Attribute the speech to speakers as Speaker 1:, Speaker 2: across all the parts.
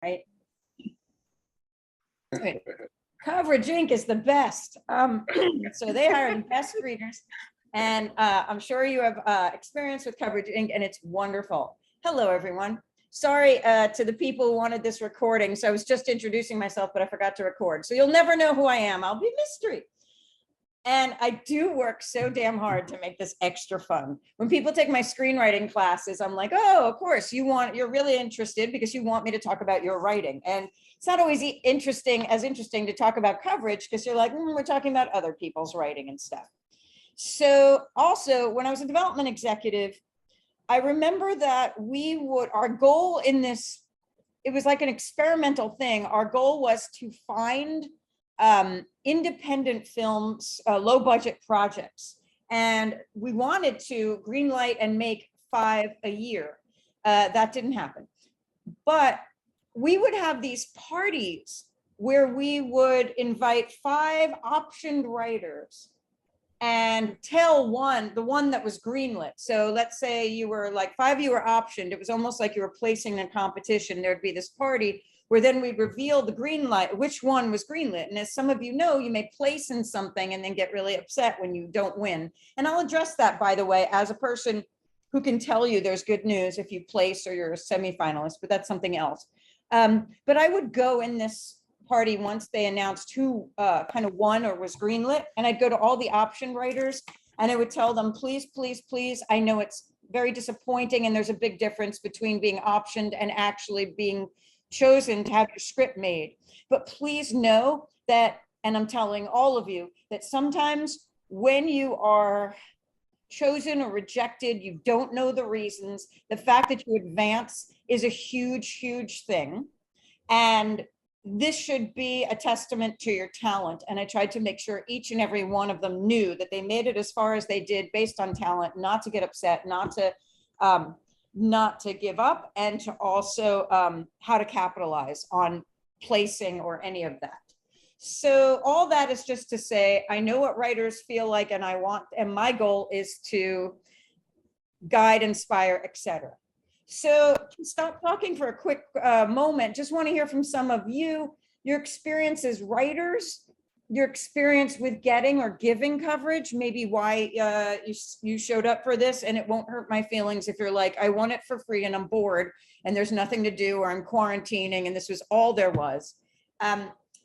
Speaker 1: right? Right. Coverage Inc. is the best. So they hire the best readers. And I'm sure you have experience with Coverage Inc. and it's wonderful. Hello, everyone. Sorry to the people who wanted this recording. So I was just introducing myself, but I forgot to record. So you'll never know who I am. I'll be mystery. And I do work so damn hard to make this extra fun. When people take my screenwriting classes, I'm like, oh, of course, you're really interested because you want me to talk about your writing. And it's not always interesting to talk about coverage because you're like, we're talking about other people's writing and stuff. So also, when I was a development executive, I remember that our goal in this, it was like an experimental thing. Our goal was to find independent films, low budget projects. And we wanted to greenlight and make 5 a year. That didn't happen. But we would have these parties where we would invite 5 optioned writers and tell the one that was greenlit. So let's say you were like 5 of you were optioned. It was almost like you were placing a competition. There'd be this party where then we'd reveal the green light, which one was greenlit. And as some of you know, you may place in something and then get really upset when you don't win. And I'll address that, by the way, as a person who can tell you there's good news if you place or you're a semifinalist, but that's something else. But I would go in this party once they announced who kind of won or was greenlit. And I'd go to all the option writers and I would tell them, please, please, please, I know it's very disappointing and there's a big difference between being optioned and actually being chosen to have your script made. But please know that, and I'm telling all of you, that sometimes when you are chosen or rejected, you don't know the reasons. The fact that you advance is a huge, huge thing. And this should be a testament to your talent. And I tried to make sure each and every one of them knew that they made it as far as they did based on talent, not to get upset, not to give up, and to also how to capitalize on placing or any of that. So all that is just to say, I know what writers feel like, and my goal is to guide, inspire, etc. So stop talking for a quick moment. Just want to hear from some of you, your experience as writers, your experience with getting or giving coverage, maybe why you showed up for this, and it won't hurt my feelings if you're like, I want it for free and I'm bored and there's nothing to do, or I'm quarantining and this was all there was.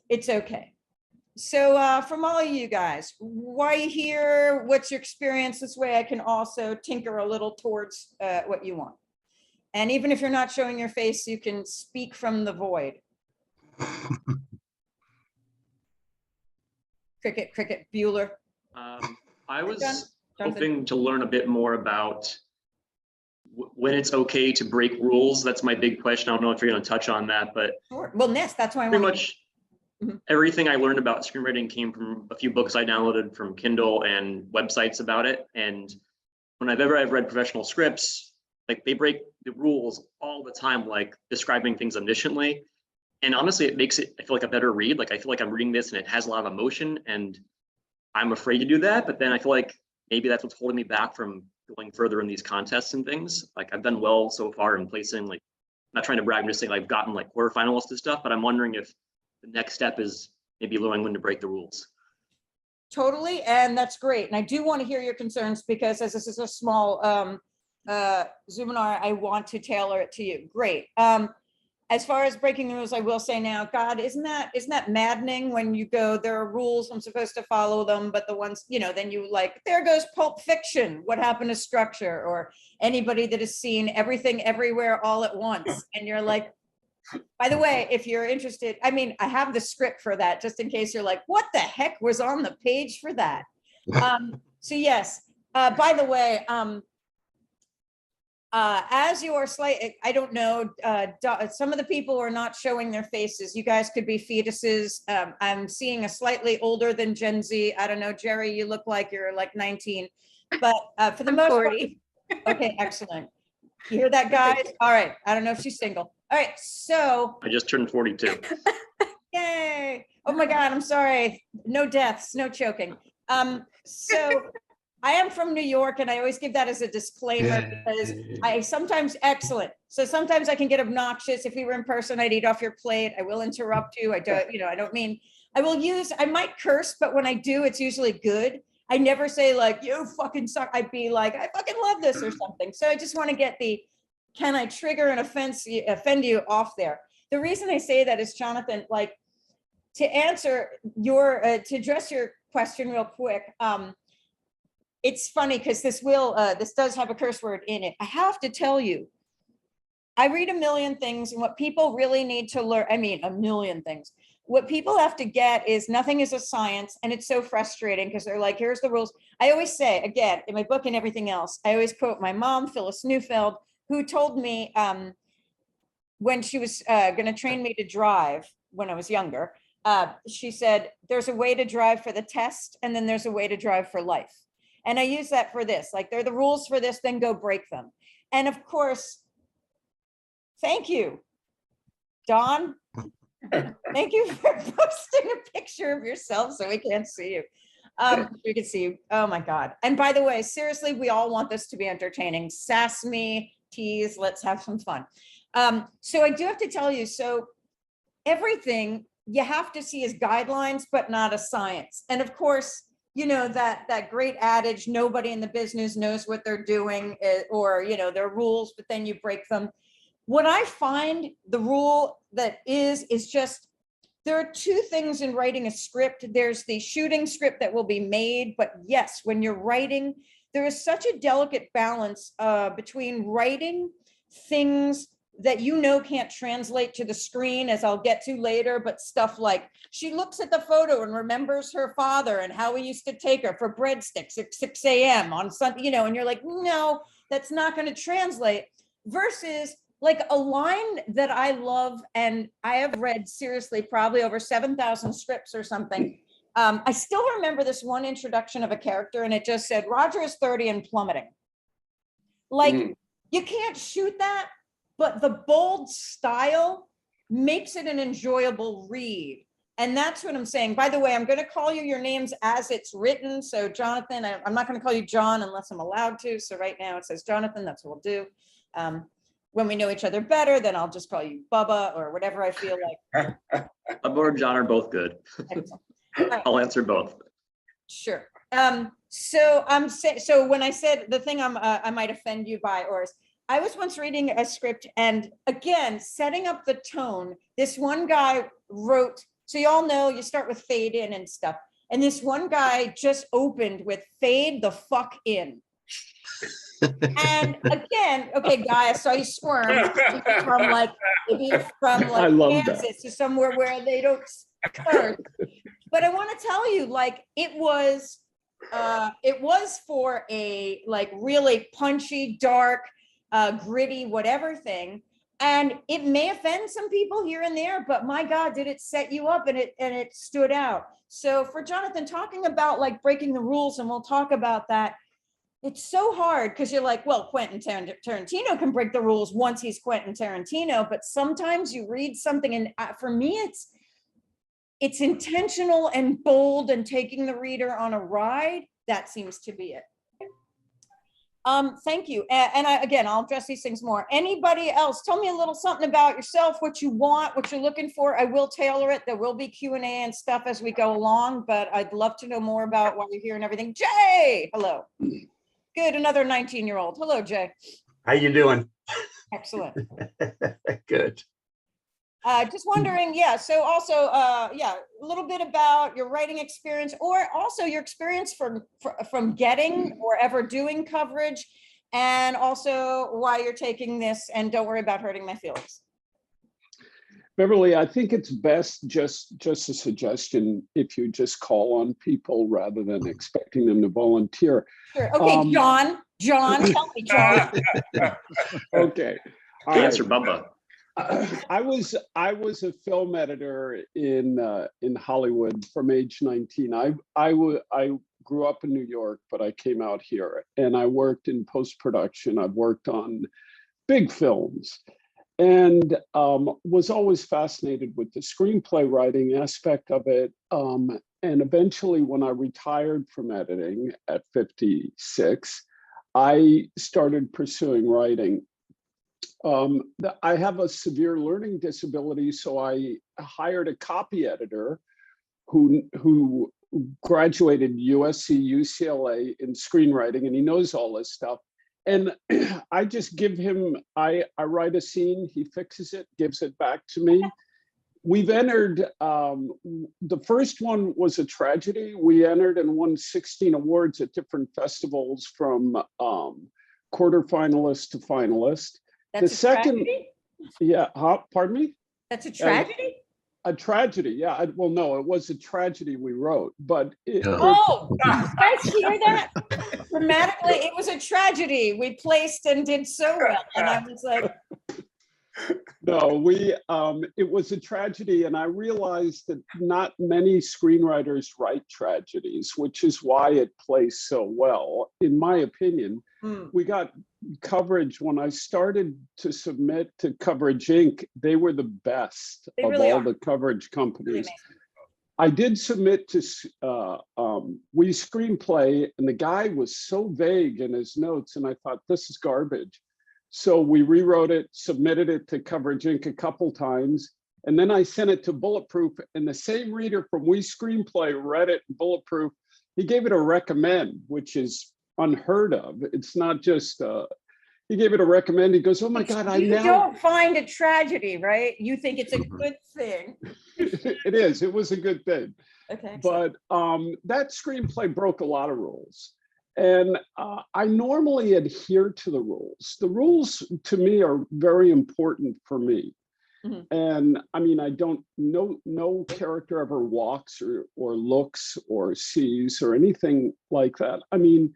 Speaker 1: It's okay. So from all of you guys, why are you here? What's your experience? This way I can also tinker a little towards what you want. And even if you're not showing your face, you can speak from the void. Cricket, Bueller.
Speaker 2: I was hoping to learn a bit more about when it's okay to break rules. That's my big question. I don't know if you're going to touch on that, but
Speaker 1: sure. Well, that's why I
Speaker 2: pretty much everything I learned about screenwriting came from a few books I downloaded from Kindle and websites about it. And when I've read professional scripts, like they break the rules all the time, like describing things omnisciently. And honestly, it makes it, I feel like, a better read. Like I feel like I'm reading this and it has a lot of emotion and I'm afraid to do that. But then I feel like maybe that's what's holding me back from going further in these contests and things. Like I've done well so far in placing, like, not trying to brag, I'm just saying I've gotten like quarterfinalists and stuff, but I'm wondering if the next step is maybe learning when to break the rules.
Speaker 1: Totally, and that's great. And I do want to hear your concerns because as this is a small Zoominar, I want to tailor it to you. Great. As far as breaking the rules, I will say now, God, isn't that maddening when you go, there are rules, I'm supposed to follow them, but the ones, then you like, there goes Pulp Fiction, what happened to structure? Or anybody that has seen Everything Everywhere All at Once. And you're like, by the way, if you're interested, I mean, I have the script for that, just in case you're like, what the heck was on the page for that? So yes, by the way, as you are I don't know, some of the people are not showing their faces. You guys could be fetuses. I'm seeing a slightly older than Gen Z. I don't know, Jerry, you look like you're like 19, but for the most part, okay, excellent. You hear that, guys? All right, I don't know if she's single. All right, so.
Speaker 2: I just turned 42.
Speaker 1: Yay. Oh my God, I'm sorry. No deaths, no choking. So I am from New York, and I always give that as a disclaimer because I sometimes excellent. So sometimes I can get obnoxious. If we were in person, I'd eat off your plate. I will interrupt you. I don't, I don't mean, I might curse, but when I do, it's usually good. I never say like, you fucking suck. I'd be like, I fucking love this or something. So I just want to get can I trigger an offend you off there? The reason I say that is, Jonathan, like, to answer to address your question real quick, it's funny because this does have a curse word in it. I have to tell you, I read a million things, and what people really need to learn, I mean, a million things. What people have to get is nothing is a science, and it's so frustrating because they're like, here's the rules. I always say, again, in my book and everything else, I always quote my mom, Phyllis Neufeld, who told me when she was going to train me to drive when I was younger, she said, there's a way to drive for the test, and then there's a way to drive for life. And I use that for this, like, they're the rules for this, then go break them. And of course, thank you, Don. Thank you for posting a picture of yourself so we can't see you. We can see you. Oh my God. And by the way, seriously, we all want this to be entertaining. Sass me, tease, let's have some fun. So I do have to tell you, so everything you have to see as guidelines, but not a science. And of course, you know, that great adage, nobody in the business knows what they're doing, or, you know, there are rules, but then you break them. What I find the rule that is just, there are two things in writing a script. There's the shooting script that will be made, but yes, when you're writing, there is such a delicate balance between writing things that you know can't translate to the screen, as I'll get to later, but stuff like, she looks at the photo and remembers her father and how he used to take her for breadsticks at 6 a.m. on Sunday, you know, and you're like, no, that's not going to translate, versus like a line that I love, and I have read seriously probably over 7,000 scripts or something. I still remember this one introduction of a character, and it just said, Roger is 30 and plummeting. Like, you can't shoot that, but the bold style makes it an enjoyable read. And that's what I'm saying. By the way, I'm going to call you your names as it's written. So Jonathan, I'm not going to call you John unless I'm allowed to. So right now it says Jonathan, that's what we'll do. When we know each other better, then I'll just call you Bubba or whatever I feel like.
Speaker 2: Bubba or John are both good. Right. I'll answer both.
Speaker 1: Sure. So when I said the thing I might offend you by, or I was once reading a script, and again, setting up the tone, this one guy wrote, so you all know you start with fade in and stuff. And this one guy just opened with fade the fuck in. And again, okay, guy, I saw you squirm from like, maybe from like Kansas to somewhere where they don't curse. But I want to tell you, like, it was for a like really punchy, dark, gritty, whatever thing. And it may offend some people here and there, but my God, did it set you up, and it stood out. So for Jonathan, talking about like breaking the rules, and we'll talk about that. It's so hard because you're like, well, Quentin Tarantino can break the rules once he's Quentin Tarantino, but sometimes you read something, and for me, it's intentional and bold and taking the reader on a ride. That seems to be it. Thank you. And again, I'll address these things more. Anybody else? Tell me a little something about yourself, what you want, what you're looking for. I will tailor it. There will be Q&A and stuff as we go along, but I'd love to know more about why you're here and everything. Jay, hello. Good, another 19-year-old. Hello, Jay.
Speaker 3: How you doing?
Speaker 1: Excellent.
Speaker 3: Good.
Speaker 1: Just wondering, yeah, so also, yeah, a little bit about your writing experience, or also your experience from getting or ever doing coverage, and also why you're taking this, and don't worry about hurting my feelings.
Speaker 4: Beverly, I think it's best, just a suggestion, if you just call on people rather than expecting them to volunteer.
Speaker 1: Sure. Okay, John, tell me, John.
Speaker 4: Okay.
Speaker 2: Answer, Bubba.
Speaker 4: I was a film editor in Hollywood from age 19. I grew up in New York, but I came out here, and I worked in post-production. I've worked on big films. and was always fascinated with the screenplay writing aspect of it. And eventually, when I retired from editing at 56, I started pursuing writing. I have a severe learning disability, so I hired a copy editor who graduated USC, UCLA in screenwriting, and he knows all this stuff. And I just give him, I write a scene, he fixes it, gives it back to me. We've entered, the first one was a tragedy. We entered and won 16 awards at different festivals, from quarterfinalist to finalist.
Speaker 1: That's
Speaker 4: The
Speaker 1: a
Speaker 4: second,
Speaker 1: tragedy?
Speaker 4: yeah, pardon me?
Speaker 1: That's a tragedy?
Speaker 4: A tragedy, yeah. Well, no, it was a tragedy we wrote, but
Speaker 1: Oh, did you guys hear that? Grammatically, it was a tragedy. We placed and did so well. And I was like,
Speaker 4: no, it was a tragedy, and I realized that not many screenwriters write tragedies, which is why it plays so well, in my opinion. We got coverage when I started to submit to Coverage Inc. They were the best
Speaker 1: They
Speaker 4: of
Speaker 1: really
Speaker 4: all
Speaker 1: are.
Speaker 4: the coverage
Speaker 1: really
Speaker 4: companies.
Speaker 1: amazing.
Speaker 4: I did submit to We Screenplay, and the guy was so vague in his notes, and I thought, this is garbage. So we rewrote it, submitted it to Coverage Inc. a couple times, and then I sent it to Bulletproof, and the same reader from We Screenplay read it in Bulletproof. He gave it a recommend, which is unheard of. It's not just, he gave it a recommend. He goes, oh my God, I
Speaker 1: You
Speaker 4: now.
Speaker 1: don't find a tragedy, right? You think it's a good thing.
Speaker 4: It is, it was a good thing.
Speaker 1: Okay.
Speaker 4: But that screenplay broke a lot of rules. And I normally adhere to the rules. The rules to me are very important for me. And I mean, I don't, no character ever walks or looks or sees or anything like that. I mean,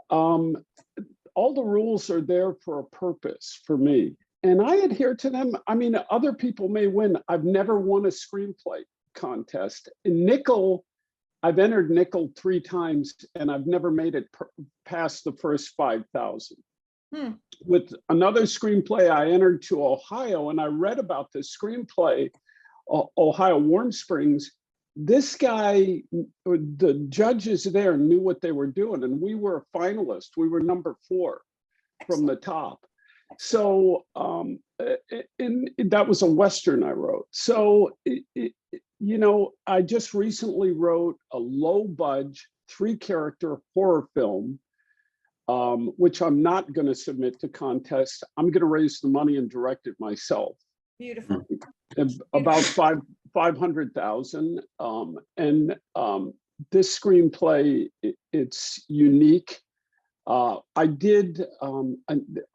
Speaker 4: all the rules are there for a purpose for me, and I adhere to them. I mean, other people may win. I've never won a screenplay contest. In Nickel, I've entered Nickel 3 times, and I've never made it past the first 5,000. With another screenplay, I entered to Ohio, and I read about this screenplay, Ohio Warm Springs. This guy, the judges there knew what they were doing, and we were a finalist. We were number 4 from the top. So that was a Western I wrote. So, you know, I just recently wrote a low budget 3-character horror film, which I'm not going to submit to contest. I'm going to raise the money and direct it myself.
Speaker 1: Beautiful.
Speaker 4: About 500,000. And this screenplay, it's unique. I did,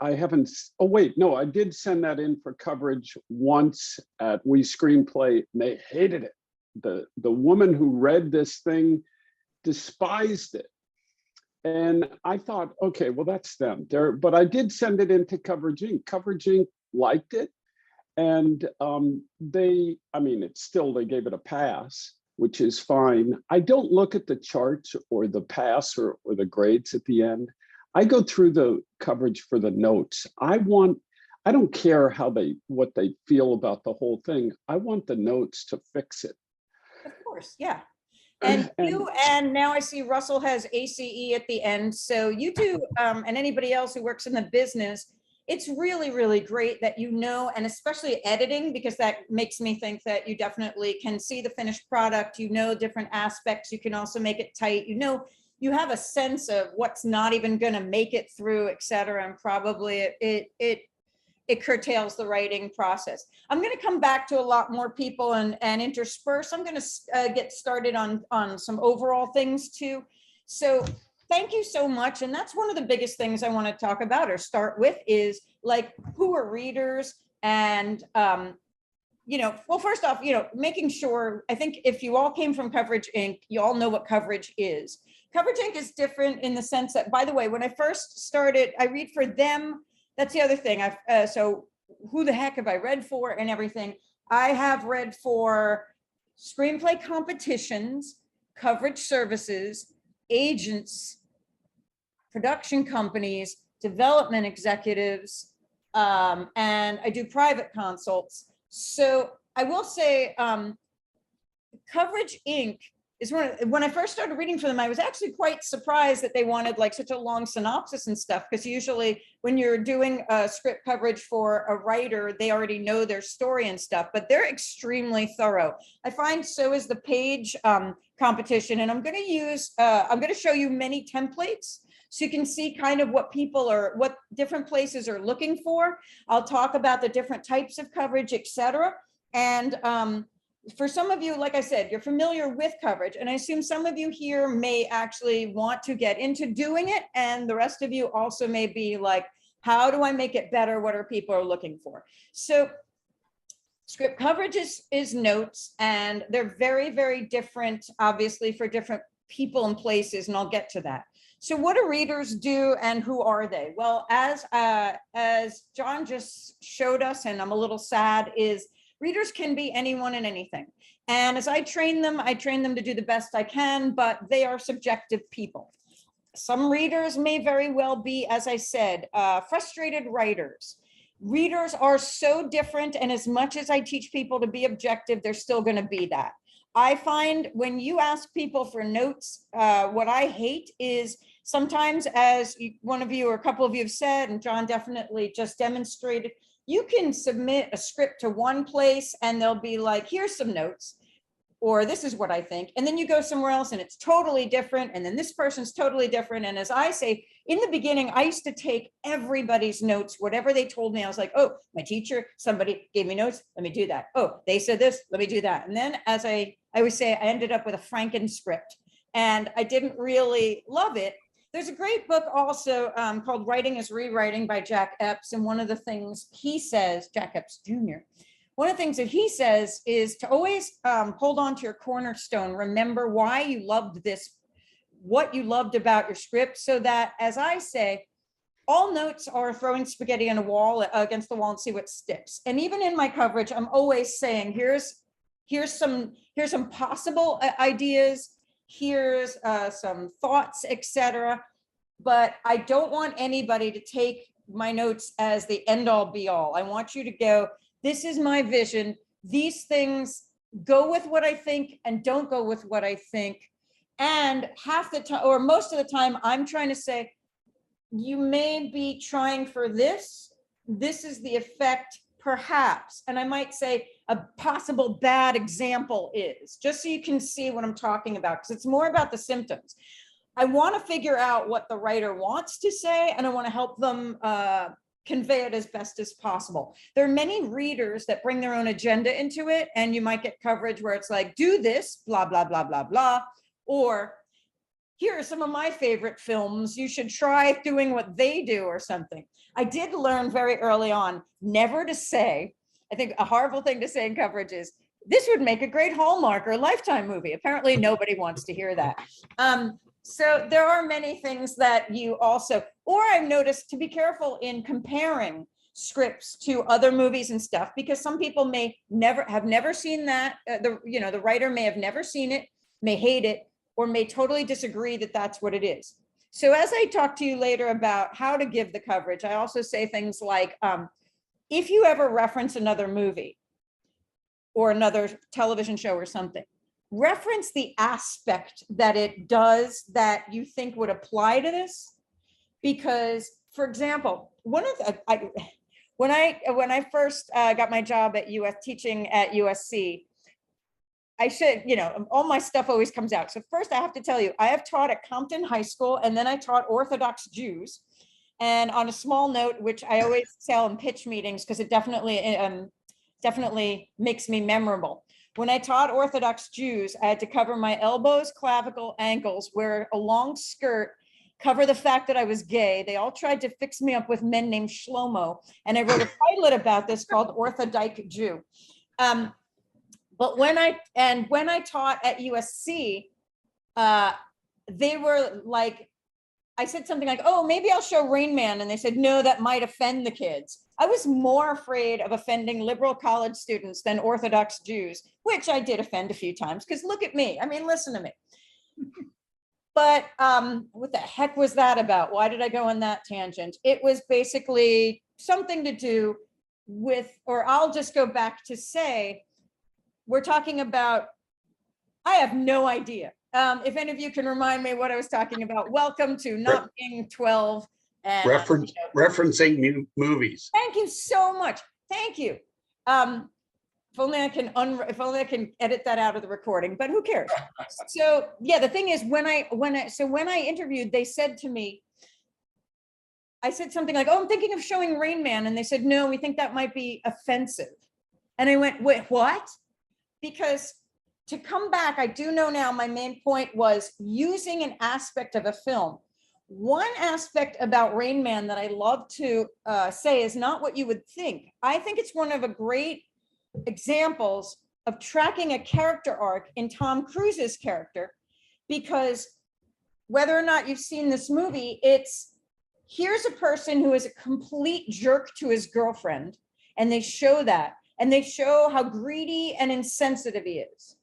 Speaker 4: I haven't, oh wait, no, I did send that in for coverage once at We Screenplay, and they hated it. The woman who read this thing despised it. And I thought, okay, well, that's them. But I did send it into Coverage Inc. Coverage Inc. liked it. And they gave it a pass, which is fine. I don't look at the charts or the pass or the grades at the end. I go through the coverage for the notes. I don't care what they feel about the whole thing. I want the notes to fix it.
Speaker 1: Of course, yeah. And now I see Russell has ACE at the end. So you do, and anybody else who works in the business, it's really, really great that you know, and especially editing, because that makes me think that you definitely can see the finished product, you know, different aspects, you can also make it tight, you know, you have a sense of what's not even going to make it through, et cetera. And probably it curtails the writing process. I'm going to come back to a lot more people and intersperse. I'm going to get started on some overall things too. So thank you so much. And that's one of the biggest things I want to talk about or start with is like, who are readers? And, you know, well, first off, you know, making sure, I think if you all came from Coverage Inc., you all know what coverage is. Coverage Inc. is different in the sense that, by the way, when I first started, I read for them. That's the other thing. So who the heck have I read for and everything? I have read for screenplay competitions, coverage services, agents, production companies, development executives, and I do private consults. So I will say, Coverage Inc. is when I first started reading for them, I was actually quite surprised that they wanted like such a long synopsis and stuff, because usually when you're doing a script coverage for a writer, they already know their story and stuff, but they're extremely thorough. I find so is the page competition, and I'm going to show you many templates so you can see kind of what different places are looking for. I'll talk about the different types of coverage, etc. And for some of you, like I said, you're familiar with coverage, and I assume some of you here may actually want to get into doing it, and the rest of you also may be like, how do I make it better? What are people are looking for? So script coverage is notes, and they're very, very different, obviously, for different people and places, and I'll get to that. So what do readers do, and who are they? Well, as John just showed us, and I'm a little sad, is readers can be anyone and anything. And as I train them to do the best I can, but they are subjective people. Some readers may very well be, as I said, frustrated writers. Readers are so different, and as much as I teach people to be objective, they're still going to be that. I find when you ask people for notes, what I hate is sometimes, as one of you or a couple of you have said, and John definitely just demonstrated, you can submit a script to one place and they'll be like, here's some notes, or this is what I think. And then you go somewhere else and it's totally different. And then this person's totally different. And as I say, in the beginning, I used to take everybody's notes, whatever they told me. I was like, oh, my teacher, somebody gave me notes. Let me do that. Oh, they said this, let me do that. And then as I always say, I ended up with a Franken script, and I didn't really love it. There's a great book also called Writing is Rewriting by Jack Epps. And one of the things he says, Jack Epps Jr., one of the things that he says is to always hold on to your cornerstone. Remember why you loved this, what you loved about your script, so that, as I say, all notes are throwing spaghetti on a wall against the wall and see what sticks. And even in my coverage, I'm always saying, here's some possible ideas. Here's some thoughts, etc. But I don't want anybody to take my notes as the end all be all. I want you to go, this is my vision. These things, go with what I think and don't go with what I think. And half the time, or most of the time, I'm trying to say, you may be trying for this. This is the effect, perhaps. And I might say, a possible bad example is, just so you can see what I'm talking about, because it's more about the symptoms. I want to figure out what the writer wants to say, and I want to help them convey it as best as possible. There are many readers that bring their own agenda into it, and you might get coverage where it's like, do this, blah, blah, blah, blah, blah, or here are some of my favorite films, you should try doing what they do, or something. I did learn very early on never to say, I think a horrible thing to say in coverage is, this would make a great Hallmark or Lifetime movie. Apparently nobody wants to hear that. So there are many things that you also, or I've noticed to be careful in comparing scripts to other movies and stuff, because some people may never seen that. The writer may have never seen it, may hate it, or may totally disagree that that's what it is. So as I talk to you later about how to give the coverage, I also say things like, if you ever reference another movie or another television show or something, reference the aspect that it does that you think would apply to this. Because, for example, when I first got my job at teaching at USC, I should, all my stuff always comes out. So first I have to tell you, I have taught at Compton High School, and then I taught Orthodox Jews. And on a small note, which I always tell in pitch meetings, because it definitely makes me memorable. When I taught Orthodox Jews, I had to cover my elbows, clavicle, ankles, wear a long skirt, cover the fact that I was gay. They all tried to fix me up with men named Shlomo. And I wrote a pilot about this called Orthodyke Jew. But when I taught at USC, they were like, I said something like, oh, maybe I'll show Rain Man. And they said, no, that might offend the kids. I was more afraid of offending liberal college students than Orthodox Jews, which I did offend a few times, because look at me. I mean, listen to me. But what the heck was that about? Why did I go on that tangent? It was basically something to do with, or I'll just go back to say, we're talking about, I have no idea. If any of you can remind me what I was talking about, welcome to not being 12 and
Speaker 3: Referencing new movies.
Speaker 1: Thank you so much. Thank you. If only I can edit that out of the recording, but who cares? So yeah, the thing is, when I interviewed, they said to me, I said something like, "Oh, I'm thinking of showing Rain Man," and they said, "No, we think that might be offensive." And I went, "Wait, what?" Because to come back, I do know now my main point was using an aspect of a film. One aspect about Rain Man that I love to say is not what you would think. I think it's one of a great examples of tracking a character arc in Tom Cruise's character, because whether or not you've seen this movie, it's here's a person who is a complete jerk to his girlfriend, and they show that, and they show how greedy and insensitive he is.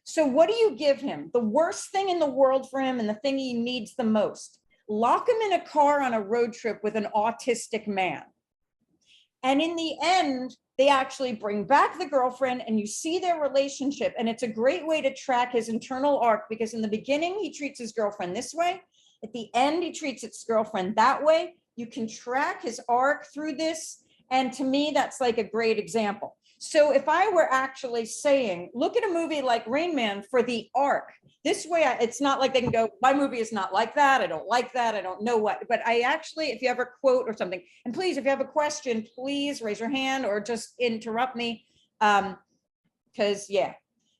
Speaker 1: So what do you give him? The worst thing in the world for him and the thing he needs the most. Lock him in a car on a road trip with an autistic man. And in the end, they actually bring back the girlfriend and you see their relationship. And it's a great way to track his internal arc, because in the beginning, he treats his girlfriend this way. At the end, he treats his girlfriend that way. You can track his arc through this. And to me, that's like a great example. So if I were actually saying, look at a movie like Rain Man for the arc, this way, it's not like they can go, my movie is not like that. I don't like that. I don't know what, but I actually, if you have a quote or something, and please, if you have a question, please raise your hand or just interrupt me. Because yeah.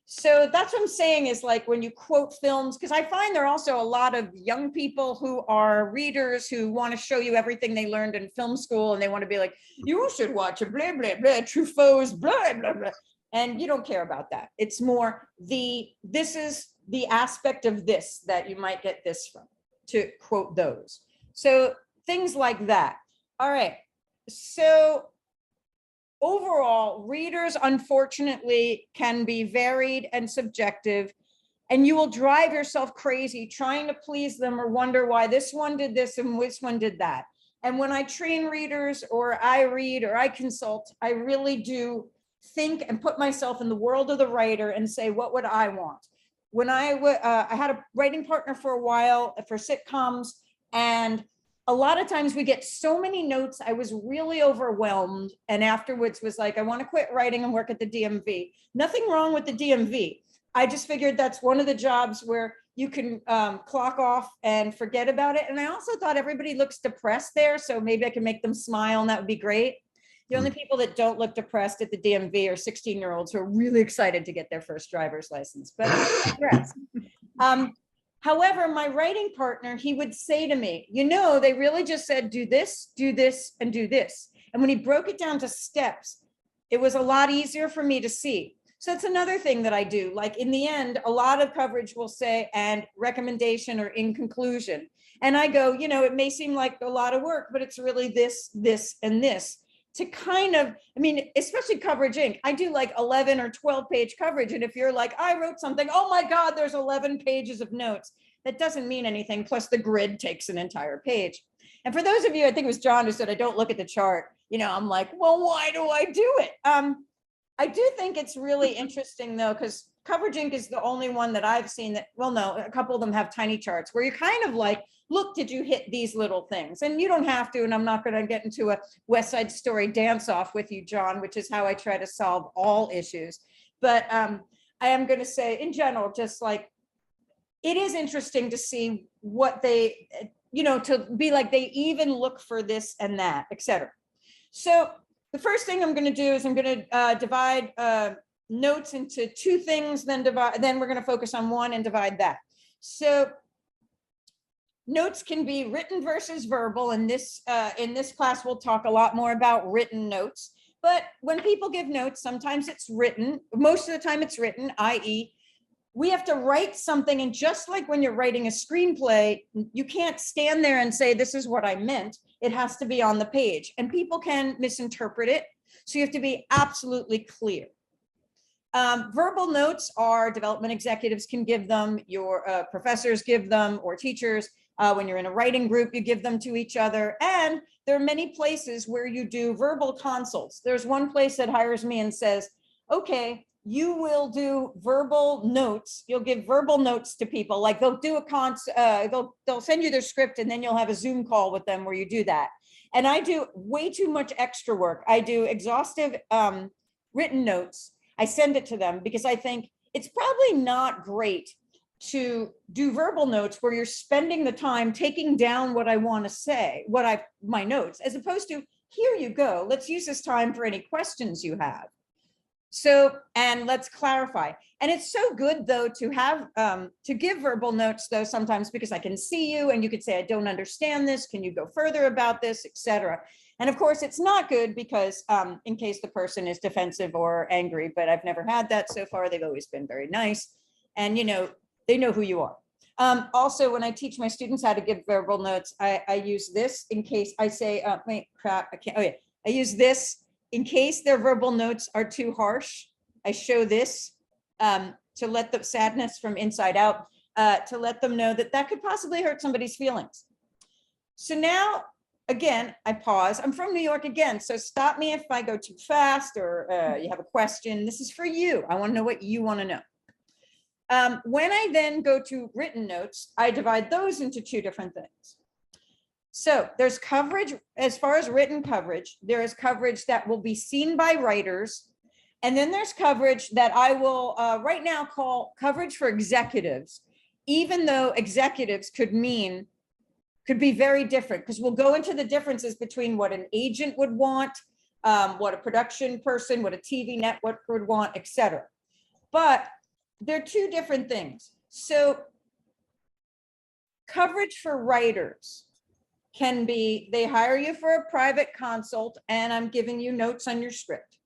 Speaker 1: So that's what I'm saying is like when you quote films, because I find there are also a lot of young people who are readers who want to show you everything they learned in film school. And they want to be like, you should watch a blah, blah, blah, Truffaut's blah, blah, blah. And you don't care about that. It's more this is the aspect of this that you might get this from, to quote those. So things like that. All right. So overall, readers, unfortunately, can be varied and subjective, and you will drive yourself crazy trying to please them or wonder why this one did this and this one did that. And when I train readers or I read or I consult, I really do think and put myself in the world of the writer and say, what would I want? When I had a writing partner for a while for sitcoms, and a lot of times we get so many notes, I was really overwhelmed. And afterwards was like, I want to quit writing and work at the DMV. Nothing wrong with the DMV. I just figured that's one of the jobs where you can clock off and forget about it. And I also thought everybody looks depressed there. So maybe I can make them smile and that would be great. The only people that don't look depressed at the DMV are 16-year-olds who are really excited to get their first driver's license. But however, my writing partner, he would say to me, you know, they really just said, do this, and do this. And when he broke it down to steps, it was a lot easier for me to see. So it's another thing that I do. Like in the end, a lot of coverage will say, and recommendation or in conclusion. And I go, you know, it may seem like a lot of work, but it's really this, and this. To kind of, I mean, especially Coverage Inc. I do like 11 or 12 page coverage. And if you're like, I wrote something, oh my God, there's 11 pages of notes. That doesn't mean anything. Plus the grid takes an entire page. And for those of you, I think it was John who said, I don't look at the chart. You know, I'm like, well, why do I do it? I do think it's really interesting though, because Coverage Inc. is the only one that I've seen that, well, no, a couple of them have tiny charts where you're kind of like, look, did you hit these little things? And you don't have to, and I'm not going to get into a West Side Story dance off with you, John, which is how I try to solve all issues. But I am going to say in general, just like, it is interesting to see what they, you know, to be like, they even look for this and that, et cetera. So the first thing I'm going to do is I'm going to divide notes into two things, then we're going to focus on one and divide that. So notes can be written versus verbal. And this in this class, we'll talk a lot more about written notes. But when people give notes, sometimes it's written. Most of the time it's written, i.e., we have to write something. And just like when you're writing a screenplay, you can't stand there and say, this is what I meant. It has to be on the page. And people can misinterpret it. So you have to be absolutely clear. Verbal notes are development executives can give them, your professors give them, or teachers. When you're in a writing group, you give them to each other. And there are many places where you do verbal consults. There's one place that hires me and says, okay, you will do verbal notes. You'll give verbal notes to people. Like they'll do they'll send you their script and then you'll have a Zoom call with them where you do that. And I do way too much extra work. I do exhaustive written notes. I send it to them because I think it's probably not great to do verbal notes where you're spending the time taking down what I want to say, my notes, as opposed to, here you go, let's use this time for any questions you have. So, and let's clarify. And it's so good though to have, to give verbal notes though sometimes, because I can see you and you could say, I don't understand this. Can you go further about this, etc. And of course it's not good because in case the person is defensive or angry, but I've never had that so far. They've always been very nice. And they know who you are. Also, when I teach my students how to give verbal notes, I use this in case I say, wait, crap, I can't, oh yeah. I use this in case their verbal notes are too harsh. I show this to let the sadness from inside out, to let them know that that could possibly hurt somebody's feelings. So now, again, I pause. I'm from New York again, so stop me if I go too fast or you have a question. This is for you. I want to know what you want to know. When I then go to written notes, I divide those into two different things. So there's coverage, as far as written coverage, there is coverage that will be seen by writers. And then there's coverage that I will right now call coverage for executives, even though executives could be very different, because we'll go into the differences between what an agent would want, what a production person, what a TV network would want, etc. But they're two different things. So coverage for writers can be, they hire you for a private consult and I'm giving you notes on your script.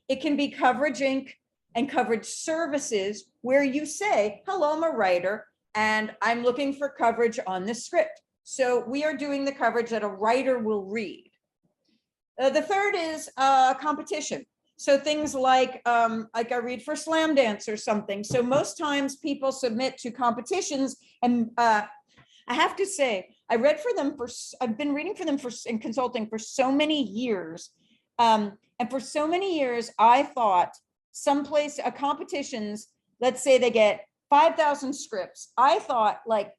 Speaker 1: It can be Coverage Inc. and coverage services where you say, hello, I'm a writer and I'm looking for coverage on this script. So we are doing the coverage that a writer will read. The third is competition. So things like I read for Slam Dance or something. So most times people submit to competitions, and I have to say, I've been reading for them and consulting for so many years. And for so many years, I thought competitions, let's say they get 5,000 scripts. I thought like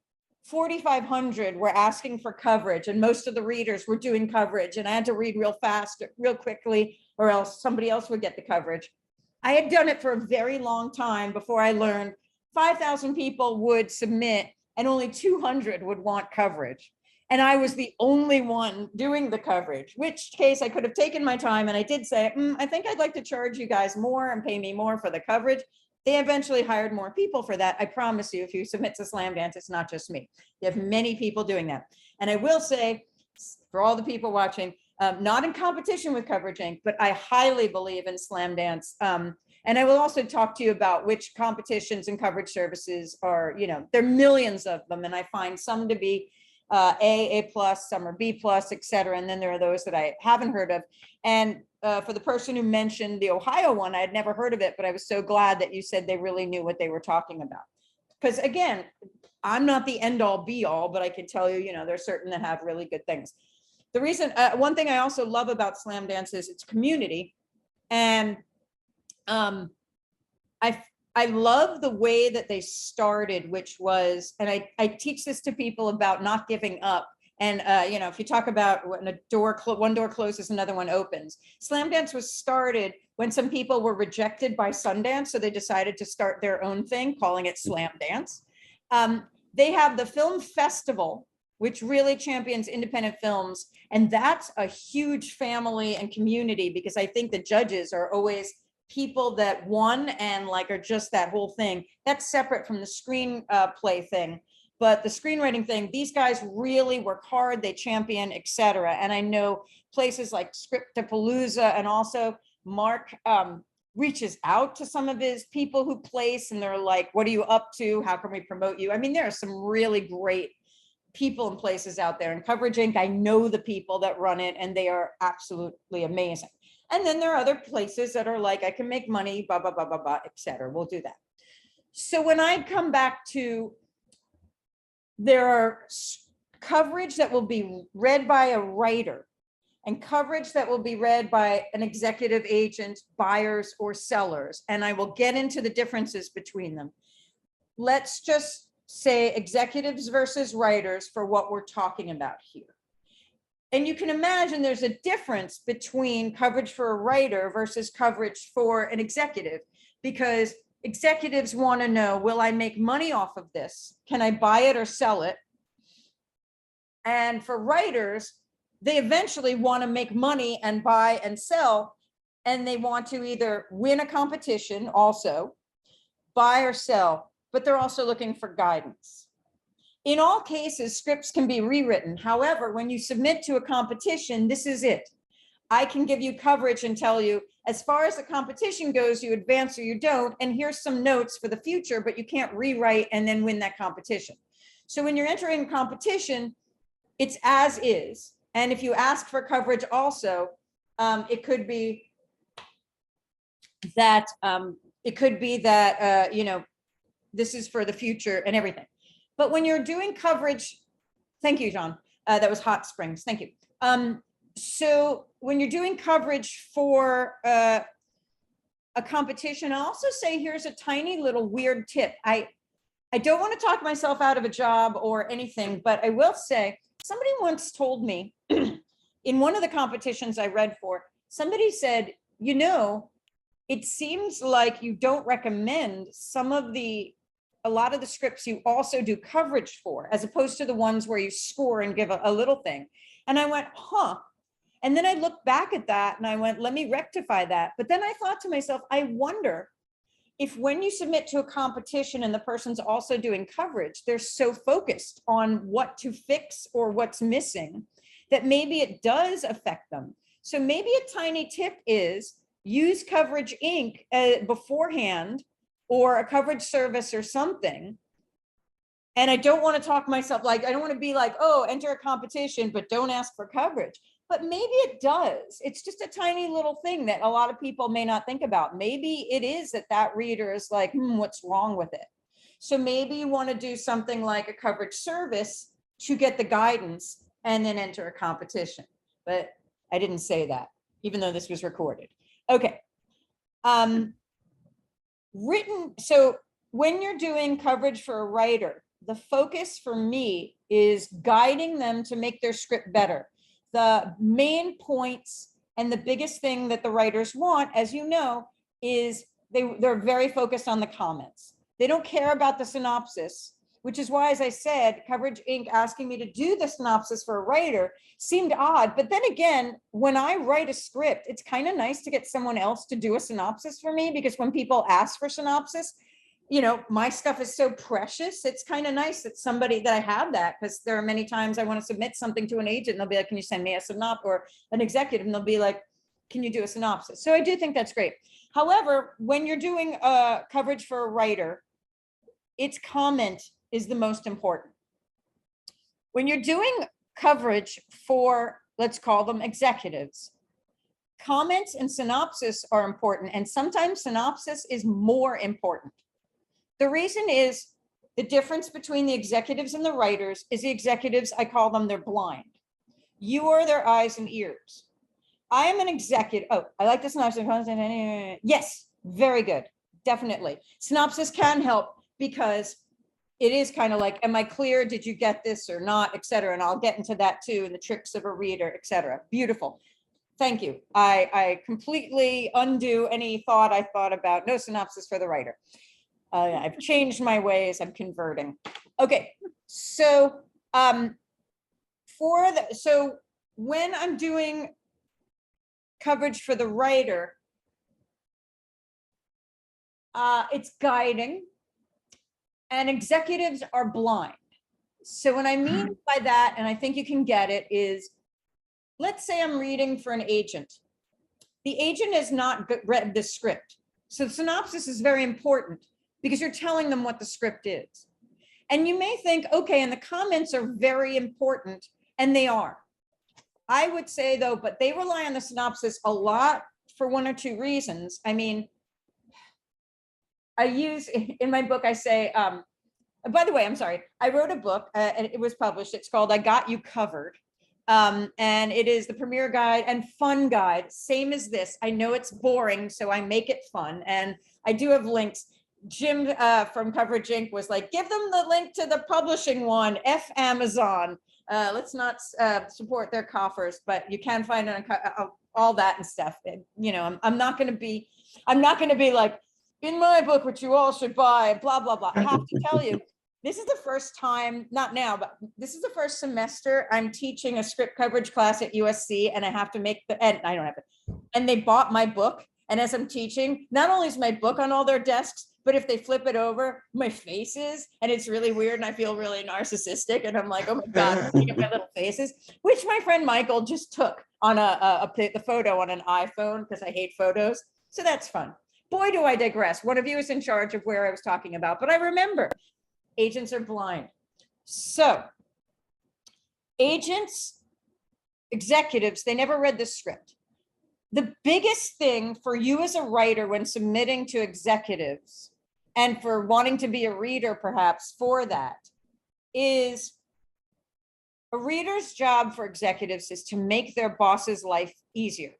Speaker 1: 4,500 were asking for coverage and most of the readers were doing coverage and I had to read real fast, real quickly, or else somebody else would get the coverage. I had done it for a very long time before I learned 5,000 people would submit and only 200 would want coverage. And I was the only one doing the coverage, which case I could have taken my time. And I did say, I think I'd like to charge you guys more and pay me more for the coverage. They eventually hired more people for that. I promise you, if you submit to Slam Dance, it's not just me. You have many people doing that. And I will say, for all the people watching, not in competition with Coverage Inc., but I highly believe in Slam Dance. And I will also talk to you about which competitions and coverage services are, there are millions of them. And I find some to be A+, some are B+, et cetera. And then there are those that I haven't heard of. And for the person who mentioned the Ohio one, I had never heard of it, but I was so glad that you said they really knew what they were talking about. Because again, I'm not the end all be all, but I can tell you, there's certain that have really good things. The reason, one thing I also love about Slam Dance is its community. And I love the way that they started, which was, and I teach this to people about not giving up. And, if you talk about when one door closes, another one opens. Slam Dance was started when some people were rejected by Sundance. So they decided to start their own thing, calling it Slam Dance. They have the film festival, which really champions independent films. And that's a huge family and community, because I think the judges are always people that won and are just that whole thing. That's separate from the screenplay thing. But the screenwriting thing, these guys really work hard, they champion, et cetera. And I know places like Scriptapalooza, and also Mark reaches out to some of his people who place, and they're like, what are you up to? How can we promote you? I mean, there are some really great people and places out there. And Coverage Inc., I know the people that run it, and they are absolutely amazing. And then there are other places that are like, I can make money, blah, blah, blah, blah, blah, et cetera. We'll do that. So when I come back to, there are coverage that will be read by a writer and coverage that will be read by an executive agent, buyers or sellers. And I will get into the differences between them. Let's just say executives versus writers for what we're talking about here. And you can imagine there's a difference between coverage for a writer versus coverage for an executive, because executives want to know, will I make money off of this? Can I buy it or sell it? And for writers, they eventually want to make money and buy and sell, and they want to either win a competition also, buy or sell, but they're also looking for guidance. In all cases, scripts can be rewritten. However, when you submit to a competition, this is it. I can give you coverage and tell you, as far as the competition goes, you advance or you don't, and here's some notes for the future, but you can't rewrite and then win that competition. So when you're entering a competition, it's as is. And if you ask for coverage also, it could be that, you know, this is for the future and everything. But when you're doing coverage, thank you, John. That was Hot Springs. Thank you. So when you're doing coverage for a competition, I'll also say here's a tiny little weird tip. I don't want to talk myself out of a job or anything, but I will say somebody once told me in one of the competitions I read for, somebody said, you know, it seems like you don't recommend a lot of the scripts you also do coverage for, as opposed to the ones where you score and give a little thing. And I went, huh. And then I looked back at that and I went, let me rectify that. But then I thought to myself, I wonder if when you submit to a competition and the person's also doing coverage, they're so focused on what to fix or what's missing that maybe it does affect them. So maybe a tiny tip is use Coverage Inc. Beforehand, or a coverage service or something. And I don't want to talk myself, like, I don't want to be like, oh, enter a competition, but don't ask for coverage. But maybe it does. It's just a tiny little thing that a lot of people may not think about. Maybe it is that reader is like, what's wrong with it? So maybe you want to do something like a coverage service to get the guidance and then enter a competition. But I didn't say that, even though this was recorded. Okay. So when you're doing coverage for a writer, the focus for me is guiding them to make their script better. The main points and the biggest thing that the writers want, as you know, is they're very focused on the comments. They don't care about the synopsis, which is why, as I said, Coverage Inc. asking me to do the synopsis for a writer seemed odd. But then again, when I write a script, it's kind of nice to get someone else to do a synopsis for me, because when people ask for synopsis, you know, my stuff is so precious. It's kind of nice that I have that, because there are many times I want to submit something to an agent and they'll be like, can you send me a synopsis, or an executive, and they'll be like, can you do a synopsis? So I do think that's great. However, when you're doing coverage for a writer, its comment is the most important. When you're doing coverage for, let's call them executives, comments and synopsis are important, and sometimes synopsis is more important. The reason is the difference between the executives and the writers is the executives, I call them, they're blind. You are their eyes and ears. I am an executive. Oh, I like the synopsis. Yes, very good. Definitely. Synopsis can help, because it is kind of like, am I clear? Did you get this or not, et cetera? And I'll get into that too, and the tricks of a reader, et cetera. Beautiful. Thank you. I completely undo any thought I thought about no synopsis for the writer. I've changed my ways. I'm converting. Okay. So, so when I'm doing coverage for the writer, it's guiding. And executives are blind. So what I mean by that, and I think you can get it, is let's say I'm reading for an agent. The agent has not read the script. So the synopsis is very important, because you're telling them what the script is. And you may think, okay, and the comments are very important, and they are. I would say though, but they rely on the synopsis a lot for one or two reasons. I mean, I use, in my book, I say, By the way, I'm sorry, I wrote a book and it was published. It's called I Got You Covered. And it is the premier guide and fun guide, same as this. I know it's boring, so I make it fun. And I do have links. Jim from Coverage Inc. was like, give them the link to the publishing one, F Amazon. Let's not support their coffers, but you can find it on all that and stuff. And, you know, I'm not going to be like, in my book, which you all should buy, blah, blah, blah. I have to tell you, this is the first time, not now, but this is the first semester I'm teaching a script coverage class at USC, and I have to make and I don't have it. And they bought my book. And as I'm teaching, not only is my book on all their desks, but if they flip it over, my face is, and it's really weird. And I feel really narcissistic. And I'm like, oh my God, I'm looking at my little faces, which my friend Michael just took on the photo on an iPhone because I hate photos. So that's fun. Boy, do I digress. One of you is in charge of where I was talking about, but I remember agents are blind. So agents, executives, they never read the script. The biggest thing for you as a writer when submitting to executives and for wanting to be a reader perhaps for that is a reader's job for executives is to make their boss's life easier.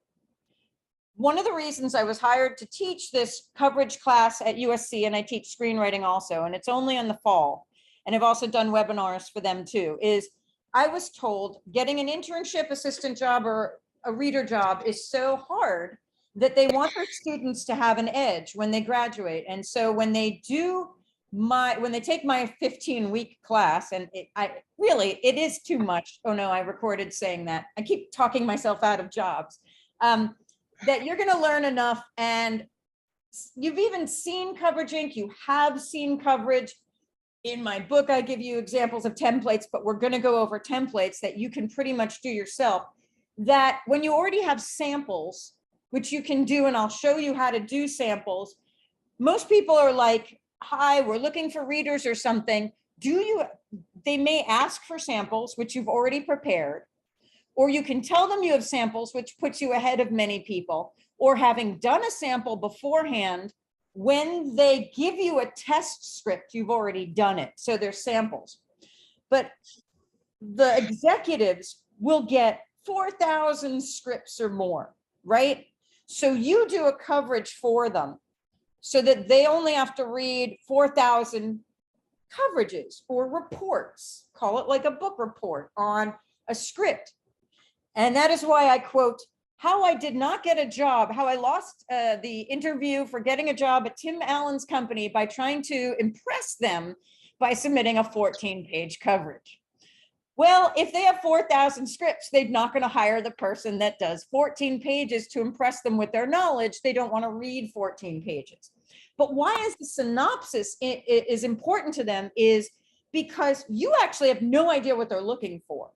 Speaker 1: One of the reasons I was hired to teach this coverage class at USC, and I teach screenwriting also, and it's only in the fall, and I've also done webinars for them too, is I was told getting an internship assistant job or a reader job is so hard that they want their students to have an edge when they graduate. And so when they take my 15-week class, and it is too much. Oh no, I recorded saying that. I keep talking myself out of jobs. That you're gonna learn enough, and you've even seen Coverage Inc. You have seen coverage. In my book, I give you examples of templates, but we're gonna go over templates that you can pretty much do yourself. That when you already have samples, which you can do, and I'll show you how to do samples, most people are like, hi, we're looking for readers or something. They may ask for samples, which you've already prepared, or you can tell them you have samples, which puts you ahead of many people, or having done a sample beforehand, when they give you a test script, you've already done it. So there's samples. But the executives will get 4,000 scripts or more, right? So you do a coverage for them so that they only have to read 4,000 coverages or reports, call it like a book report on a script. And that is why I quote, how I did not get a job, how I lost the interview for getting a job at Tim Allen's company by trying to impress them by submitting a 14-page coverage. Well, if they have 4,000 scripts, they're not going to hire the person that does 14 pages to impress them with their knowledge. They don't want to read 14 pages. But why is the synopsis is important to them is because you actually have no idea what they're looking for.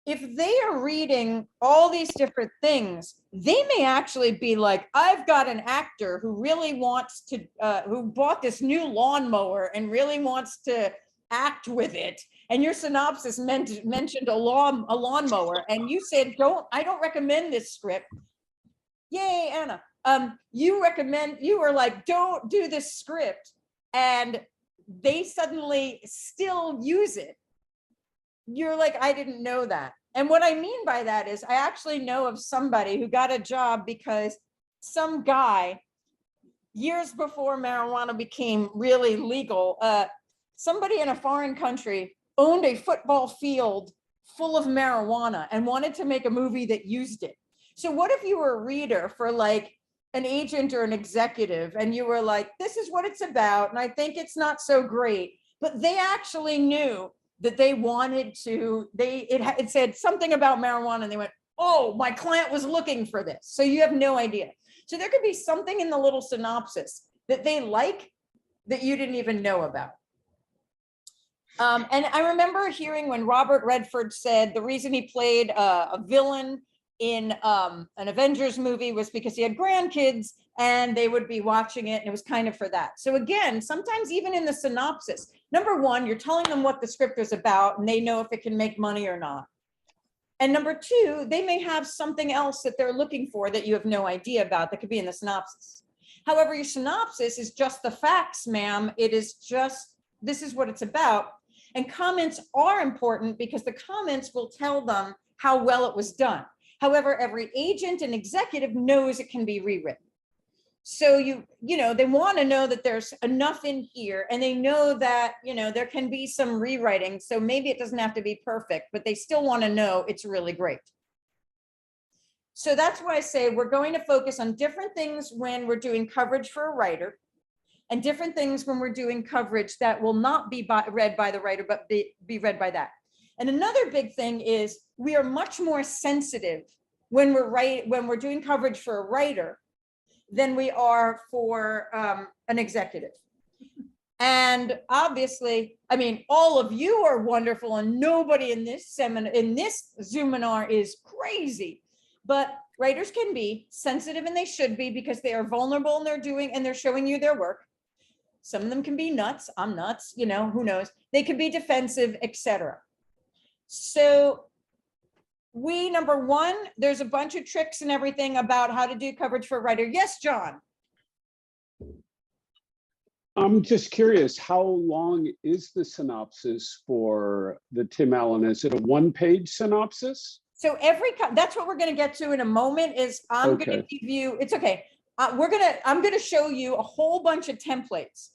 Speaker 1: If they are reading all these different things, they may actually be like, I've got an actor who really wants to, who bought this new lawnmower and really wants to act with it. And your synopsis mentioned a lawnmower, and you said, I don't recommend this script. Yay, Anna. You were like, don't do this script. And they suddenly still use it. You're like, I didn't know that. And what I mean by that is I actually know of somebody who got a job because some guy, years before marijuana became really legal, somebody in a foreign country owned a football field full of marijuana and wanted to make a movie that used it. So what if you were a reader for like an agent or an executive and you were like, this is what it's about, and I think it's not so great, but they actually knew that they wanted to, it said something about marijuana and they went, oh, my client was looking for this. So you have no idea. So there could be something in the little synopsis that they like that you didn't even know about. And I remember hearing when Robert Redford said the reason he played a villain in an Avengers movie was because he had grandkids and they would be watching it, and it was kind of for that. So again, sometimes even in the synopsis, number one, you're telling them what the script is about and they know if it can make money or not. And number two, they may have something else that they're looking for that you have no idea about that could be in the synopsis. However, your synopsis is just the facts, ma'am. It is just this is what it's about. And comments are important because the comments will tell them how well it was done. However, every agent and executive knows it can be rewritten. So they want to know that there's enough in here, and they know that, there can be some rewriting. So maybe it doesn't have to be perfect, but they still want to know it's really great. So that's why I say we're going to focus on different things when we're doing coverage for a writer, and different things when we're doing coverage that will not be read by the writer, but be read by that. And another big thing is we are much more sensitive when we're doing coverage for a writer than we are for an executive. And obviously, I mean, all of you are wonderful, and nobody in this Zoominar is crazy. But writers can be sensitive, and they should be, because they are vulnerable and they're showing you their work. Some of them can be nuts. I'm nuts, who knows? They could be defensive, etc. So number one, there's a bunch of tricks and everything about how to do coverage for a writer. Yes, John.
Speaker 4: I'm just curious, how long is the synopsis for the Tim Allen? Is it a one-page synopsis?
Speaker 1: So that's what we're going to get to in a moment. I'm going to give you, it's okay. I'm going to show you a whole bunch of templates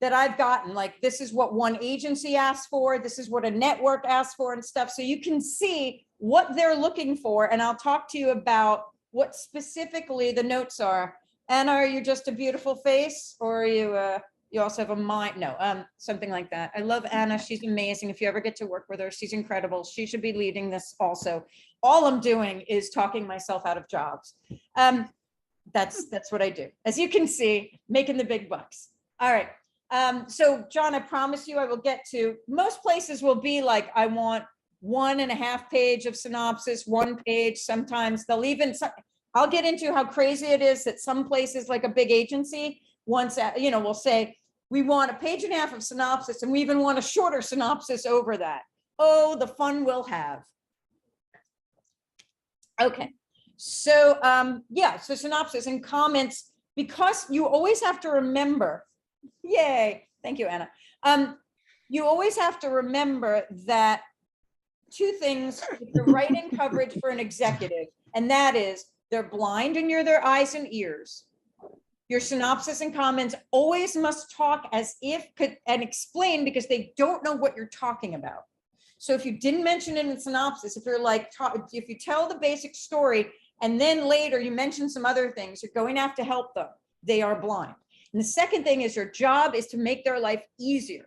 Speaker 1: that I've gotten. Like, this is what one agency asked for. This is what a network asked for and stuff. So you can see what they're looking for. And I'll talk to you about what specifically the notes are. Anna, are you just a beautiful face, or are you also have a mind? No, something like that. I love Anna. She's amazing. If you ever get to work with her, she's incredible. She should be leading this also. All I'm doing is talking myself out of jobs. That's what I do. As you can see, making the big bucks. All right. So John, I promise you I will get to, most places will be like, I want 1.5 page of synopsis, 1 page. Sometimes they'll even, I'll get into how crazy it is that some places, like a big agency, once, will say, we want 1.5 pages of synopsis, and we even want a shorter synopsis over that. Oh, the fun we'll have. Okay. So, so synopsis and comments, because you always have to remember, yay, thank you, Anna. You always have to remember that 2 things, if you're writing coverage for an executive, and that is they're blind and you're their eyes and ears. Your synopsis and comments always must talk as if and explain, because they don't know what you're talking about. So if you didn't mention it in the synopsis, if you're like, if you tell the basic story and then later you mention some other things, you're going to have to help them. They are blind. And the second thing is, your job is to make their life easier.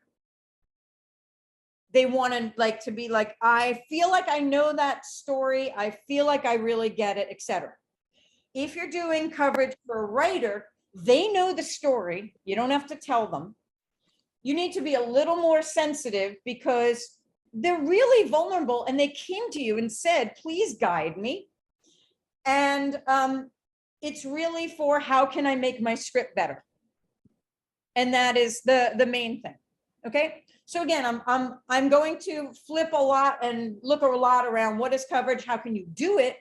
Speaker 1: They want to be like, I feel like I know that story. I feel like I really get it, etc. If you're doing coverage for a writer, they know the story. You don't have to tell them. You need to be a little more sensitive, because they're really vulnerable, and they came to you and said, please guide me. And it's really for, how can I make my script better? And that is the main thing. Okay. So again, I'm going to flip a lot and look a lot around what is coverage, how can you do it?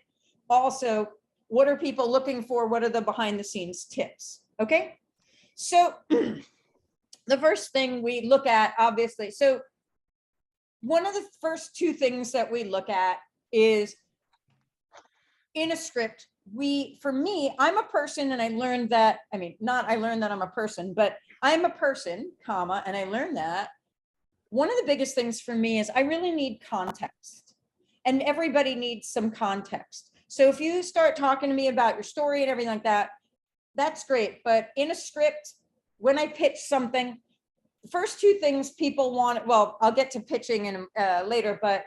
Speaker 1: Also, what are people looking for? What are the behind the scenes tips? Okay. So the first thing we look at, obviously, so one of the first 2 things that we look at is, in a script, for me, I'm a person, and I learned that, I learned that I'm a person, but I'm a person, comma, and I learned that one of the biggest things for me is I really need context, and everybody needs some context. So if you start talking to me about your story and everything like that, that's great. But in a script, when I pitch something, the first 2 things people want, well, I'll get to pitching in later, but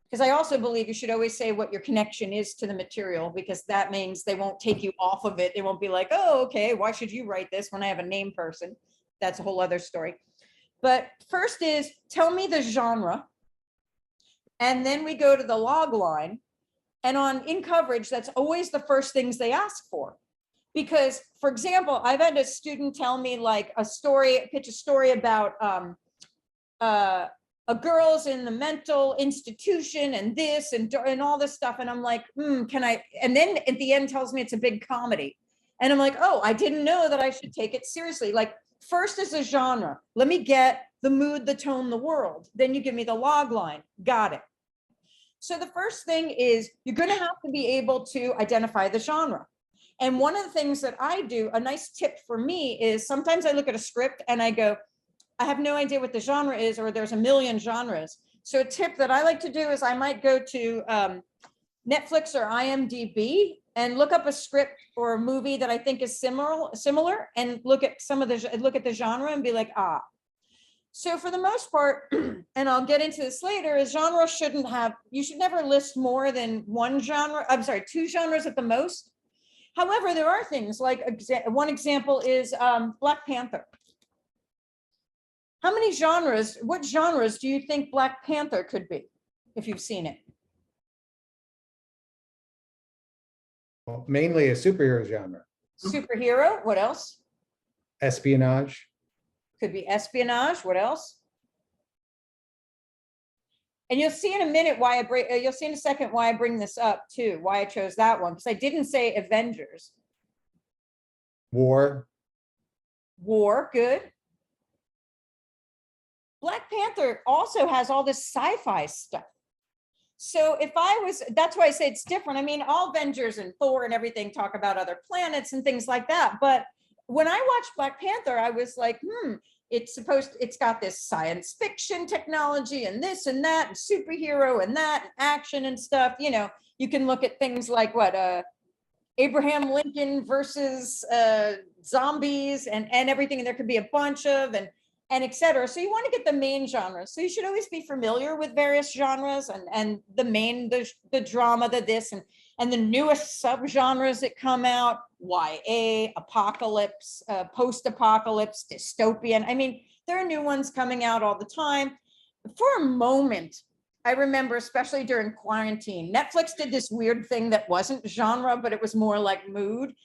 Speaker 1: because I also believe you should always say what your connection is to the material, because that means they won't take you off of it. They won't be like, oh, okay, why should you write this when I have a name person? That's a whole other story. But first is, tell me the genre. And then we go to the log line. And in coverage, that's always the first things they ask for. Because, for example, I've had a student tell me like pitch a story about a girl's in the mental institution and this and all this stuff. And I'm like, can I? And then at the end tells me it's a big comedy. And I'm like, oh, I didn't know that I should take it seriously. Like, first is a genre. Let me get the mood, the tone, the world. Then you give me the log line. Got it. So the first thing is you're going to have to be able to identify the genre. And one of the things that I do, a nice tip for me is sometimes I look at a script and I go, I have no idea what the genre is, or there's a million genres. So a tip that I like to do is I might go to Netflix or IMDb and look up a script or a movie that I think is similar and look at the genre and be like, ah. So for the most part, and I'll get into this later, is genre you should never list more than one genre. I'm sorry, two genres at the most. However, there are things like one example is Black Panther. How many genres, what genres do you think Black Panther could be if you've seen it?
Speaker 5: Well, mainly a superhero genre.
Speaker 1: Superhero, what else?
Speaker 5: Espionage.
Speaker 1: Could be espionage, what else? And you'll see in a minute why you'll see in a second why I bring this up too, why I chose that one, because I didn't say Avengers.
Speaker 5: War.
Speaker 1: War, good. Black Panther also has all this sci-fi stuff. So that's why I say it's different. I mean, all Avengers and Thor and everything talk about other planets and things like that. But when I watched Black Panther, I was like, it's got this science fiction technology and this and that and superhero and that and action and stuff. You know, you can look at things like Abraham Lincoln versus zombies and everything. And there could be a bunch of and et cetera. So you want to get the main genres. So you should always be familiar with various genres and the drama, the this and the newest subgenres that come out, YA, apocalypse, post-apocalypse, dystopian. I mean, there are new ones coming out all the time. For a moment, I remember, especially during quarantine, Netflix did this weird thing that wasn't genre, but it was more like mood.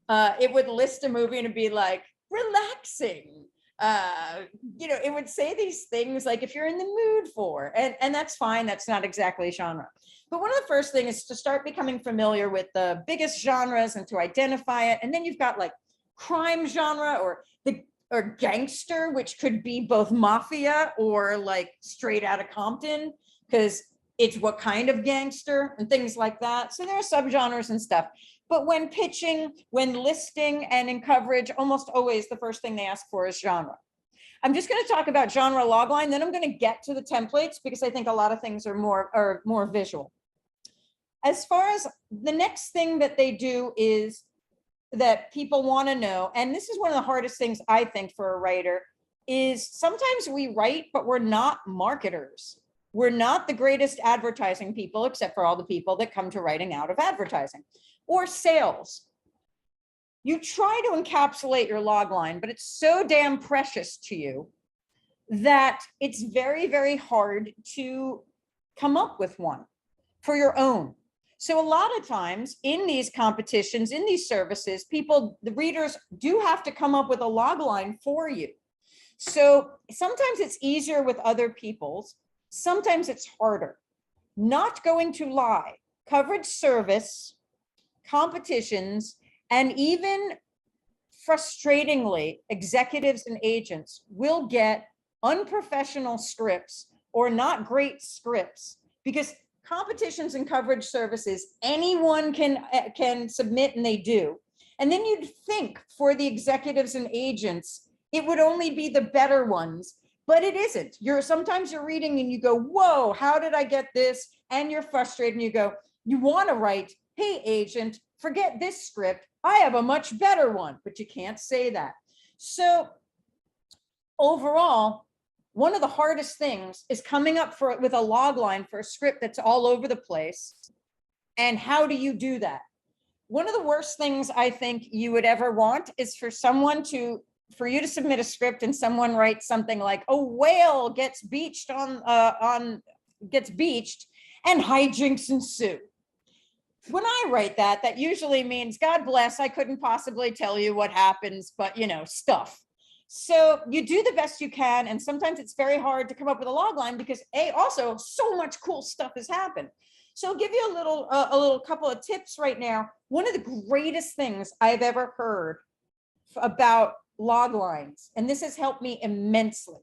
Speaker 1: It would list a movie and it'd be like, relaxing. It would say these things like if you're in the mood for, and that's fine. That's not exactly genre. But one of the first things is to start becoming familiar with the biggest genres and to identify it. And then you've got like crime genre or gangster, which could be both mafia or like straight out of Compton, because it's what kind of gangster and things like that. So there are subgenres and stuff. But when pitching, when listing and in coverage, almost always the first thing they ask for is genre. I'm just going to talk about genre logline, then I'm going to get to the templates because I think a lot of things are more visual. As far as the next thing that they do is that people want to know, and this is one of the hardest things I think for a writer, is sometimes we write, but we're not marketers. We're not the greatest advertising people, except for all the people that come to writing out of advertising or sales. You try to encapsulate your logline, but it's so damn precious to you that it's very, very hard to come up with one for your own. So a lot of times in these competitions, in these services, the readers do have to come up with a logline for you. So sometimes it's easier with other people's, sometimes it's harder. Not going to lie, coverage service, competitions, and even frustratingly, executives and agents will get unprofessional scripts or not great scripts because competitions and coverage services, anyone can submit and they do. And then you'd think for the executives and agents, it would only be the better ones, but it isn't. Sometimes you're reading and you go, whoa, how did I get this? And you're frustrated and you go, you want to write, hey, agent, forget this script. I have a much better one, but you can't say that. So overall, one of the hardest things is coming up with a log line for a script that's all over the place. And how do you do that? One of the worst things I think you would ever want is for you to submit a script and someone writes something like, a whale gets beached and hijinks ensue. When I write that, that usually means, God bless, I couldn't possibly tell you what happens, but stuff. So you do the best you can. And sometimes it's very hard to come up with a log line because also so much cool stuff has happened. So I'll give you a little couple of tips right now. One of the greatest things I've ever heard about log lines, and this has helped me immensely,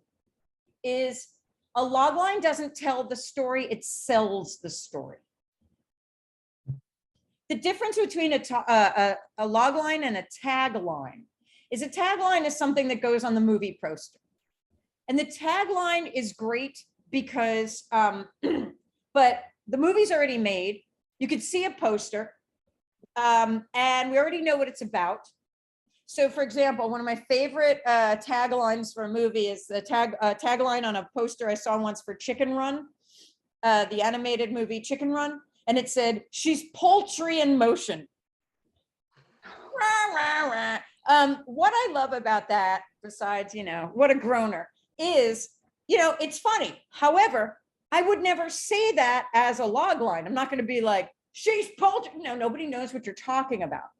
Speaker 1: is a log line doesn't tell the story, it sells the story. The difference between a log line and a tagline is a tagline is something that goes on the movie poster. And the tagline is great because, but the movie's already made. You could see a poster and we already know what it's about. So for example, one of my favorite taglines for a movie is the tagline on a poster I saw once for Chicken Run, the animated movie Chicken Run. And it said, "She's poultry in motion." Rah, rah, rah. What I love about that, besides, what a groaner, is, it's funny. However, I would never say that as a log line. I'm not going to be like, "She's poultry." No, nobody knows what you're talking about.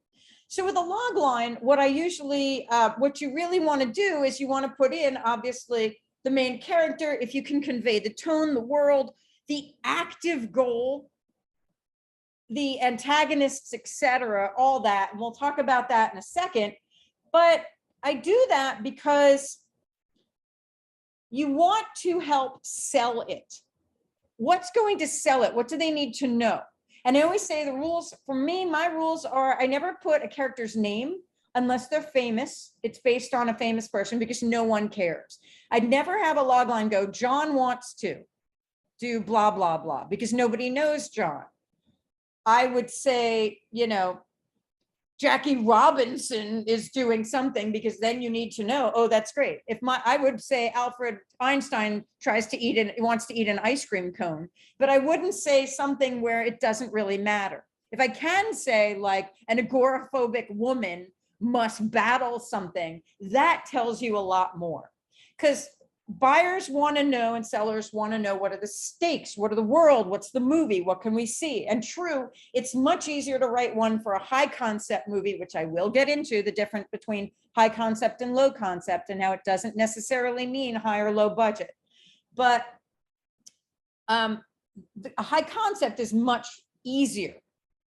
Speaker 1: So with a log line, what you really want to do is you want to put in, obviously, the main character, if you can convey the tone, the world, the active goal, the antagonists, etc., all that. And we'll talk about that in a second. But I do that because you want to help sell it. What's going to sell it? What do they need to know? And I always say the rules, for me, my rules are I never put a character's name unless they're famous. It's based on a famous person because no one cares. I'd never have a log line go, "John wants to do blah, blah, blah," because nobody knows John. I would say, Jackie Robinson is doing something, because then you need to know, oh, that's great. I would say Alfred Einstein wants to eat an ice cream cone, but I wouldn't say something where it doesn't really matter. If I can say like an agoraphobic woman must battle something, that tells you a lot more, because buyers want to know and sellers want to know what are the stakes, what are the world, what's the movie, what can we see? And true, it's much easier to write one for a high concept movie, which I will get into the difference between high concept and low concept and how it doesn't necessarily mean high or low budget. But a high concept is much easier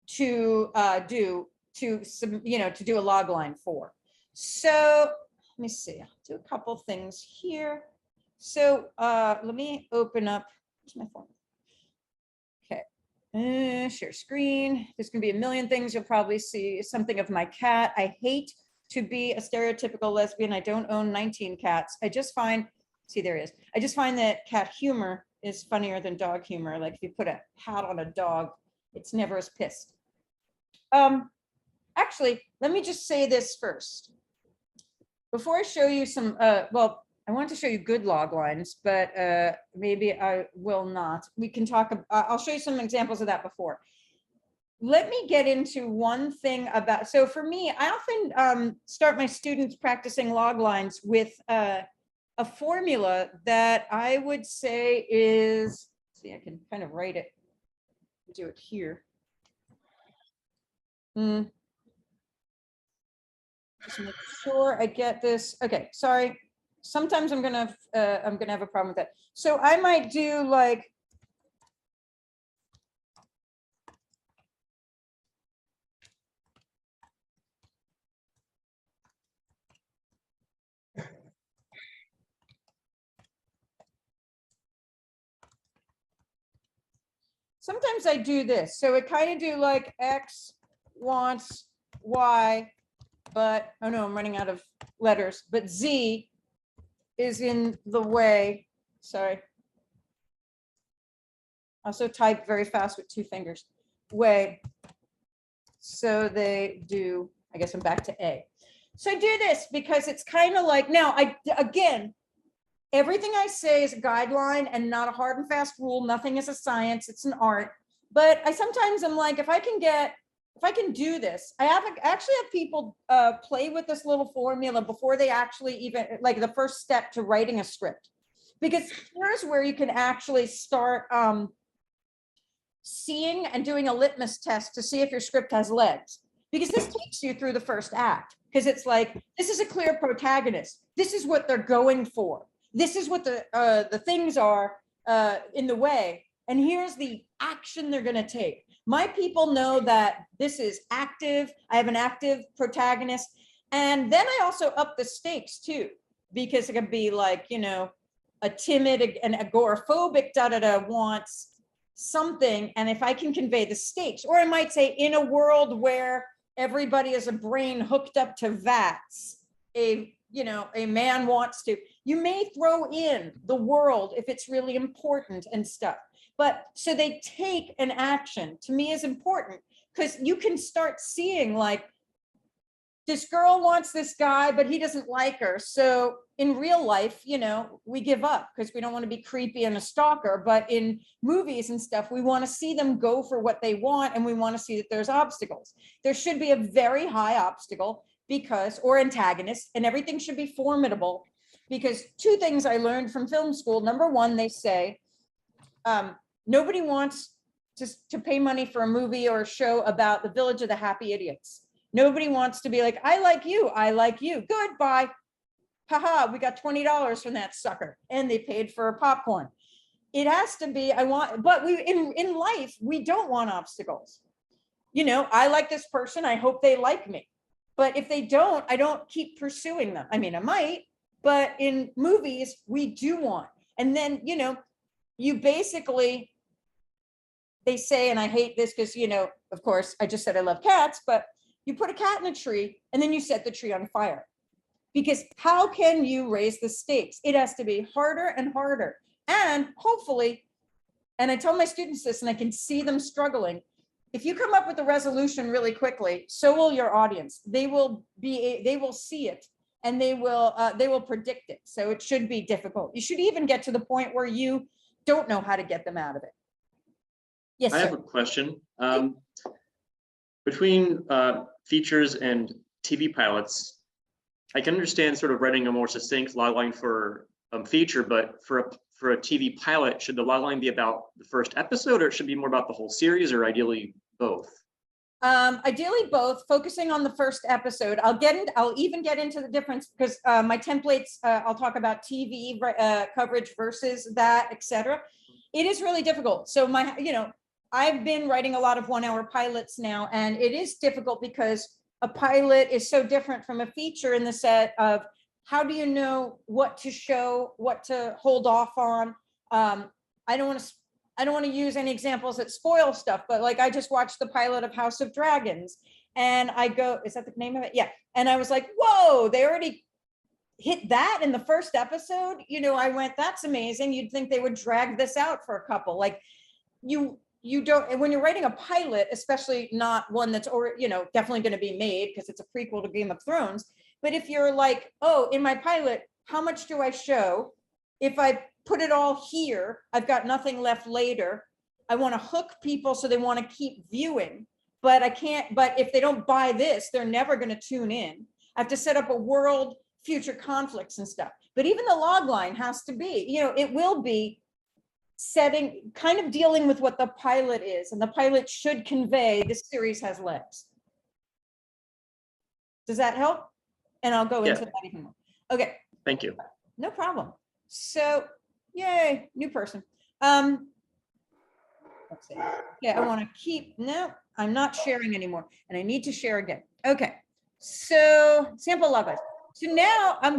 Speaker 1: to do a log line for. So let me see, I'll do a couple things here. So let me open up, where's my phone? Okay, share screen. There's gonna be a million things. You'll probably see something of my cat. I hate to be a stereotypical lesbian. I don't own 19 cats. I just find, see, there he is. I just find that cat humor is funnier than dog humor. Like if you put a hat on a dog, it's never as pissed. Actually, let me just say this first. Before I show you some, well, I want to show you good log lines, but maybe I will not. We can talk, I'll show you some examples of that before. Let me get into one thing about, so for me, I often start my students practicing log lines with a formula that I would say is, see, I can kind of write it, do it here. Just make sure I get this. Okay, sorry. Sometimes I'm gonna have a problem with that. So I might do like, sometimes I do this. So it kind of do like X wants Y, but oh no, I'm running out of letters, but Z is in the way. Sorry. Also type very fast with 2 fingers. Way. So they do, I guess I'm back to A. So I do this because it's kind of like, now again, everything I say is a guideline and not a hard and fast rule. Nothing is a science, it's an art. But sometimes I'm like, if I can do this, I actually have people play with this little formula before they actually even, like the first step to writing a script. Because here's where you can actually start seeing and doing a litmus test to see if your script has legs. Because this takes you through the first act. Because it's like, this is a clear protagonist. This is what they're going for. This is what the things are in the way. and here's the action they're going to take. My people know that this is active. I have an active protagonist. And then I also up the stakes too, because it could be like, you know, a timid and agoraphobic wants something. And if I can convey the stakes, or I might say in a world where everybody has a brain hooked up to vats, a man wants to, you may throw in the world if it's really important and stuff. But so they take an action, to me is important, because you can start seeing like, this girl wants this guy, but he doesn't like her. So in real life, you know, we give up because we don't want to be creepy and a stalker. But in movies and stuff, we want to see them go for what they want. And we want to see that there's obstacles. There should be a very high obstacle or antagonist, and everything should be formidable. Because two things I learned from film school. Number one, they say, nobody wants to pay money for a movie or a show about the Village of the Happy Idiots. Nobody wants to be like, I like you, goodbye. Haha, we got $20 from that sucker. And they paid for popcorn. It has to be, but in life, we don't want obstacles. You know, I like this person, I hope they like me. But if they don't, I don't keep pursuing them. I mean, I might, but in movies, we do want. And then, you know, you basically, they say, and I hate this because, you know, of course, I just said I love cats, but you put a cat in a tree and then you set the tree on fire. Because how can you raise the stakes? It has to be harder and harder. And hopefully, and I tell my students this and I can see them struggling, if you come up with a resolution really quickly, so will your audience. They will see it and they will predict it. So it should be difficult. You should even get to the point where you don't know how to get them out of it. Yes,
Speaker 2: I have a question. Between features and TV pilots, I can understand sort of writing a more succinct logline for feature, but for a TV pilot, should the logline be about the first episode, or it should be more about the whole series, or ideally both?
Speaker 1: Ideally both, focusing on the first episode. I'll even get into the difference because my templates, I'll talk about TV coverage versus that, etc. It is really difficult. So I've been writing a lot of 1 hour pilots now, and it is difficult because a pilot is so different from a feature in the set of how do you know what to show, what to hold off on. I don't want to use any examples that spoil stuff, but like I just watched the pilot of House of Dragons and I go, is that the name of it? Yeah. And I was like, whoa, they already hit that in the first episode. You know, I went, that's amazing. You'd think they would drag this out for a couple. Like you don't, and when you're writing a pilot, especially not one that's, or, you know, definitely going to be made because it's a prequel to Game of Thrones. But if you're like, oh, in my pilot, how much do I show? If I put it all here, I've got nothing left later. I want to hook people so they want to keep viewing, but I can't, but if they don't buy this, they're never going to tune in. I have to set up a world, future conflicts and stuff. But even the log line has to be, you know, it will be setting, kind of dealing with what the pilot is, and the pilot should convey this series has legs. Does that help? And I'll go into that even more. Okay.
Speaker 2: Thank you.
Speaker 1: No problem. So, yay, new person. Let's see. Yeah, I want to keep, no, I'm not sharing anymore, and I need to share again. Okay. So, sample log lines. So now I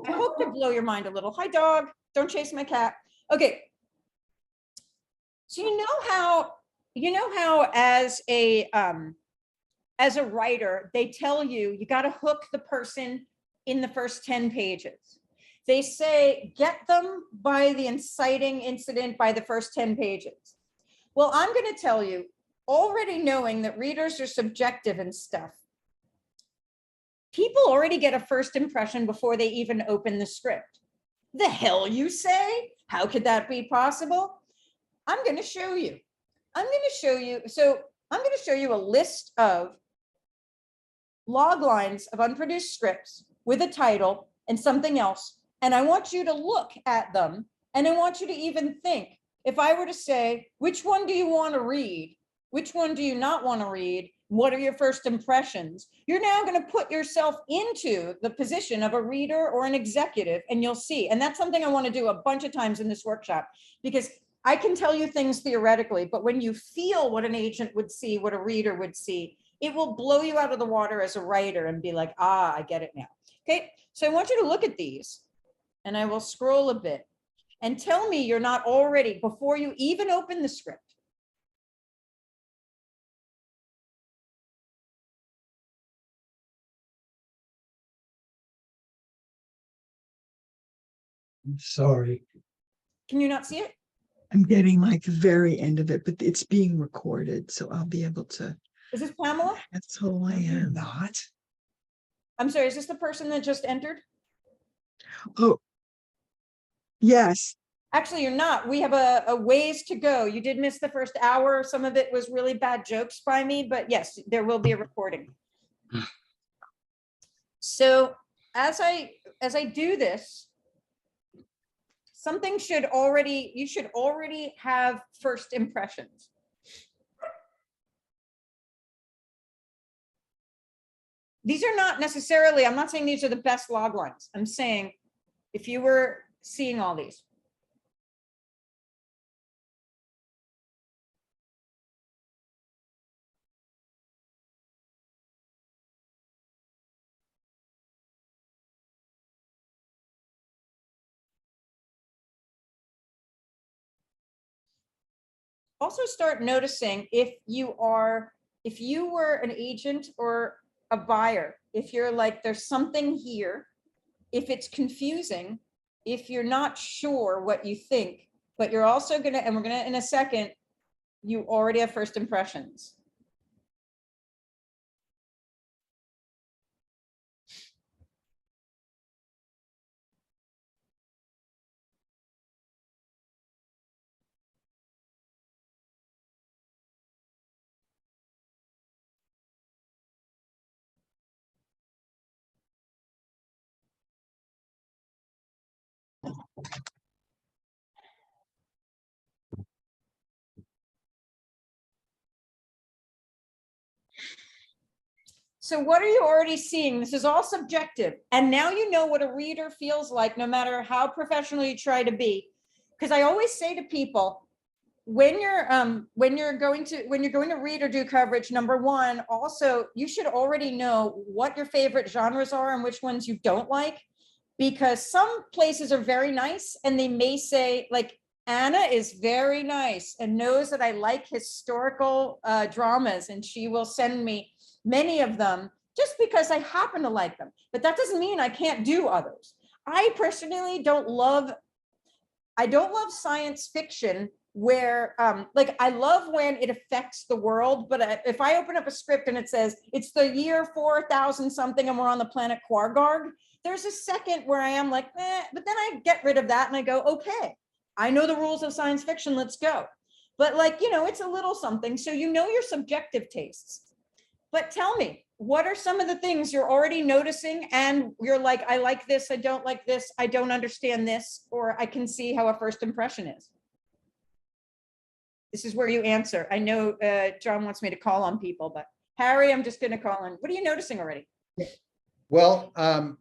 Speaker 1: hope to blow your mind a little. Hi, dog. Don't chase my cat. Okay. So you know how as a writer, they tell you got to hook the person in the first 10 pages. They say, get them by the inciting incident by the first 10 pages. Well, I'm going to tell you, already knowing that readers are subjective and stuff, people already get a first impression before they even open the script. The hell you say? How could that be possible? I'm going to show you. So I'm going to show you a list of log lines of unproduced scripts with a title and something else. And I want you to look at them. And I want you to even think, if I were to say, which one do you want to read? Which one do you not want to read? What are your first impressions? You're now going to put yourself into the position of a reader or an executive, and you'll see. And that's something I want to do a bunch of times in this workshop, because I can tell you things theoretically, but when you feel what an agent would see, what a reader would see, it will blow you out of the water as a writer and be like, ah, I get it now. Okay, so I want you to look at these, and I will scroll a bit and tell me you're not already, before you even open the script.
Speaker 6: I'm sorry.
Speaker 1: Can you not see it?
Speaker 6: I'm getting like the very end of it, but it's being recorded, so I'll be able to.
Speaker 1: Is this Pamela?
Speaker 6: That's who I am. Not.
Speaker 1: I'm sorry, is this the person that just entered?
Speaker 6: Oh. Yes.
Speaker 1: Actually, you're not. We have a ways to go. You did miss the first hour. Some of it was really bad jokes by me, but yes, there will be a recording. So as I do this, something should already, you should already have first impressions. These are not necessarily, I'm not saying these are the best log lines. I'm saying if you were seeing all these. Also start noticing if you were an agent or a buyer, if you're like, there's something here, if it's confusing, if you're not sure what you think, but you're also gonna, and we're gonna in a second, you already have first impressions. So what are you already seeing? This is all subjective. And now you know what a reader feels like, no matter how professional you try to be. Because I always say to people, when you're going to read or do coverage, number one, also, you should already know what your favorite genres are and which ones you don't like. Because some places are very nice and they may say, like, Anna is very nice and knows that I like historical dramas, and she will send me many of them just because I happen to like them. But that doesn't mean I can't do others. I personally don't love science fiction where like, I love when it affects the world, but if I open up a script and it says it's the year 4000 something and we're on the planet Quargarg, there's a second where I am like, but then I get rid of that and I go, okay, I know the rules of science fiction, let's go. But like, it's a little something, so your subjective tastes. But tell me, what are some of the things you're already noticing and you're like, I like this, I don't like this, I don't understand this, or I can see how a first impression is? This is where you answer. I know John wants me to call on people, but Harry, I'm just going to call on. What are you noticing already?
Speaker 5: Well,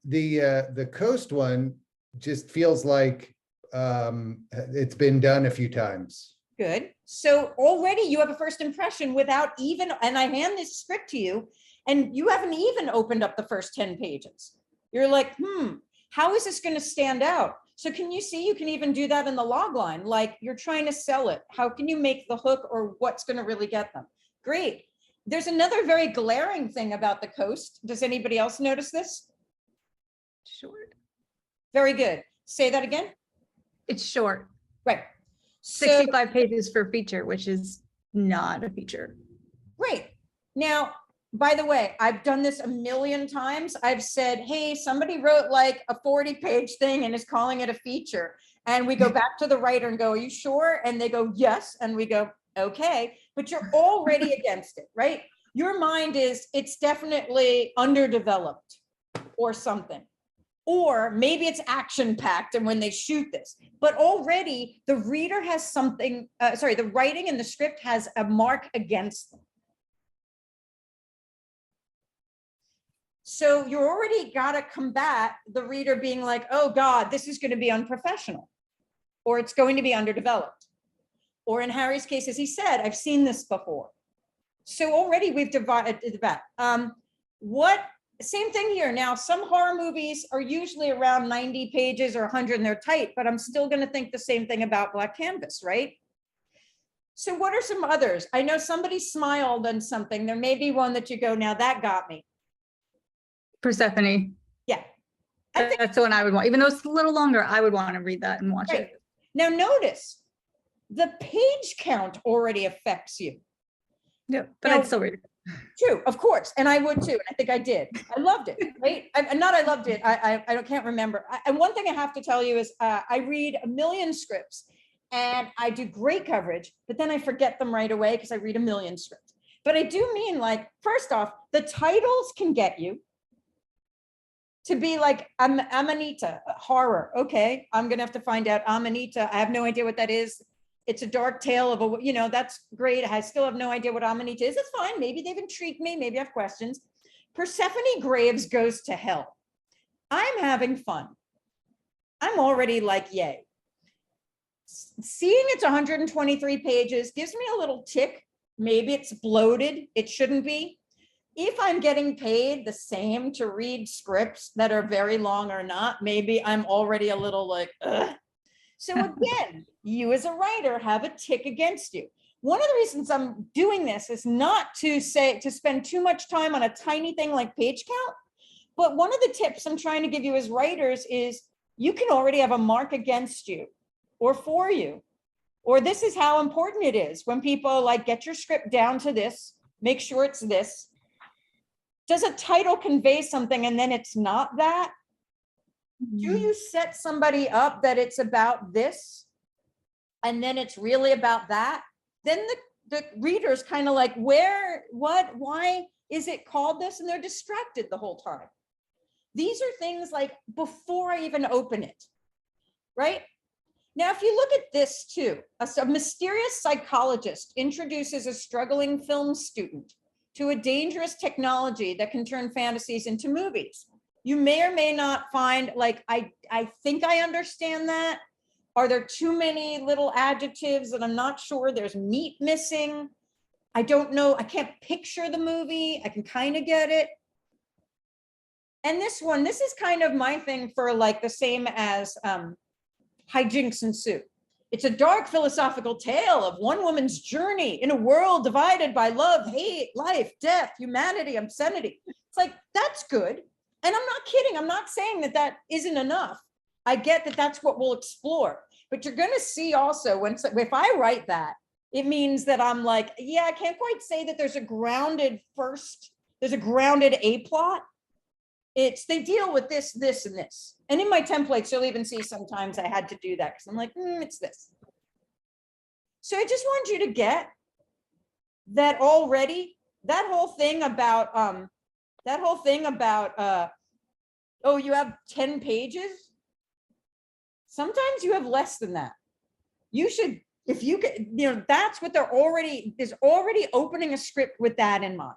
Speaker 5: the Coast one just feels like it's been done a few times.
Speaker 1: Good. So already you have a first impression without even, and I hand this script to you and you haven't even opened up the first 10 pages. You're like, how is this going to stand out? So can you see, you can even do that in the log line, like you're trying to sell it. How can you make the hook or what's going to really get them? Great. There's another very glaring thing about the Coast. Does anybody else notice this?
Speaker 7: Short.
Speaker 1: Very good. Say that again.
Speaker 7: It's short.
Speaker 1: Right. So,
Speaker 7: 65 pages for feature, which is not a feature.
Speaker 1: Great. Now, by the way, I've done this a million times. I've said, hey, somebody wrote like a 40-page thing and is calling it a feature. And we go back to the writer and go, are you sure? And they go, yes. And we go, okay, but you're already against it, right? Your mind is, it's definitely underdeveloped or something. Or maybe it's action-packed and when they shoot this, but already the reader has something, the writing and the script has a mark against them. So you're already got to combat the reader being like, oh God, this is going to be unprofessional or it's going to be underdeveloped. Or in Harry's case, as he said, I've seen this before. So already we've divided that. Same thing here. Now, some horror movies are usually around 90 pages or 100 and they're tight, but I'm still going to think the same thing about Black Canvas, right? So what are some others? I know somebody smiled on something. There may be one that you go, now that got me.
Speaker 7: Persephone.
Speaker 1: Yeah. I think
Speaker 7: That's the one I would want. Even though it's a little longer, I would want to read that and watch
Speaker 1: right.
Speaker 7: it.
Speaker 1: Now notice, the page count already affects you.
Speaker 7: Yeah, but
Speaker 1: Now,
Speaker 7: I'd still read it.
Speaker 1: True, of course, and I would too. And I think I did. I loved it, right? I loved it. I can't remember. And one thing I have to tell you is I read a million scripts and I do great coverage, but then I forget them right away because I read a million scripts. But I do mean, like, first off, the titles can get you to be like, Amanita, horror. Okay, I'm gonna have to find out Amanita. I have no idea what that is. It's a dark tale of a, that's great. I still have no idea what Amanita is. That's fine. Maybe they've intrigued me. Maybe I have questions. Persephone Graves goes to hell. I'm having fun. I'm already like, yay. Seeing it's 123 pages gives me a little tick. Maybe it's bloated. It shouldn't be. If I'm getting paid the same to read scripts that are very long or not, maybe I'm already a little like, ugh. So again, you as a writer have a tick against you. One of the reasons I'm doing this is not to spend too much time on a tiny thing like page count, but one of the tips I'm trying to give you as writers is you can already have a mark against you or for you, or this is how important it is when people like, get your script down to this, make sure it's this. Does a title convey something and then it's not that? Do you set somebody up that it's about this and then it's really about that? Then the reader's kind of like, where, what, why is it called this? And they're distracted the whole time. These are things like before I even open it, right? Now, if you look at this too, a mysterious psychologist introduces a struggling film student to a dangerous technology that can turn fantasies into movies. You may or may not find, like, I think I understand that. Are there too many little adjectives that I'm not sure? There's meat missing. I don't know. I can't picture the movie. I can kind of get it. And this one, this is kind of my thing for like the same as Hijinks Ensue. It's a dark philosophical tale of one woman's journey in a world divided by love, hate, life, death, humanity, obscenity. It's like, that's good. And I'm not kidding. I'm not saying that that isn't enough. I get that that's what we'll explore. But you're going to see also if I write that, it means that I'm like, yeah, I can't quite say that there's a grounded A plot. They deal with this, this, and this. And in my templates, you'll even see sometimes I had to do that because I'm like, it's this. So I just want you to get that already, that whole thing about, oh, you have 10 pages. Sometimes you have less than that. You should, if you could, that's what is already opening a script with that in mind.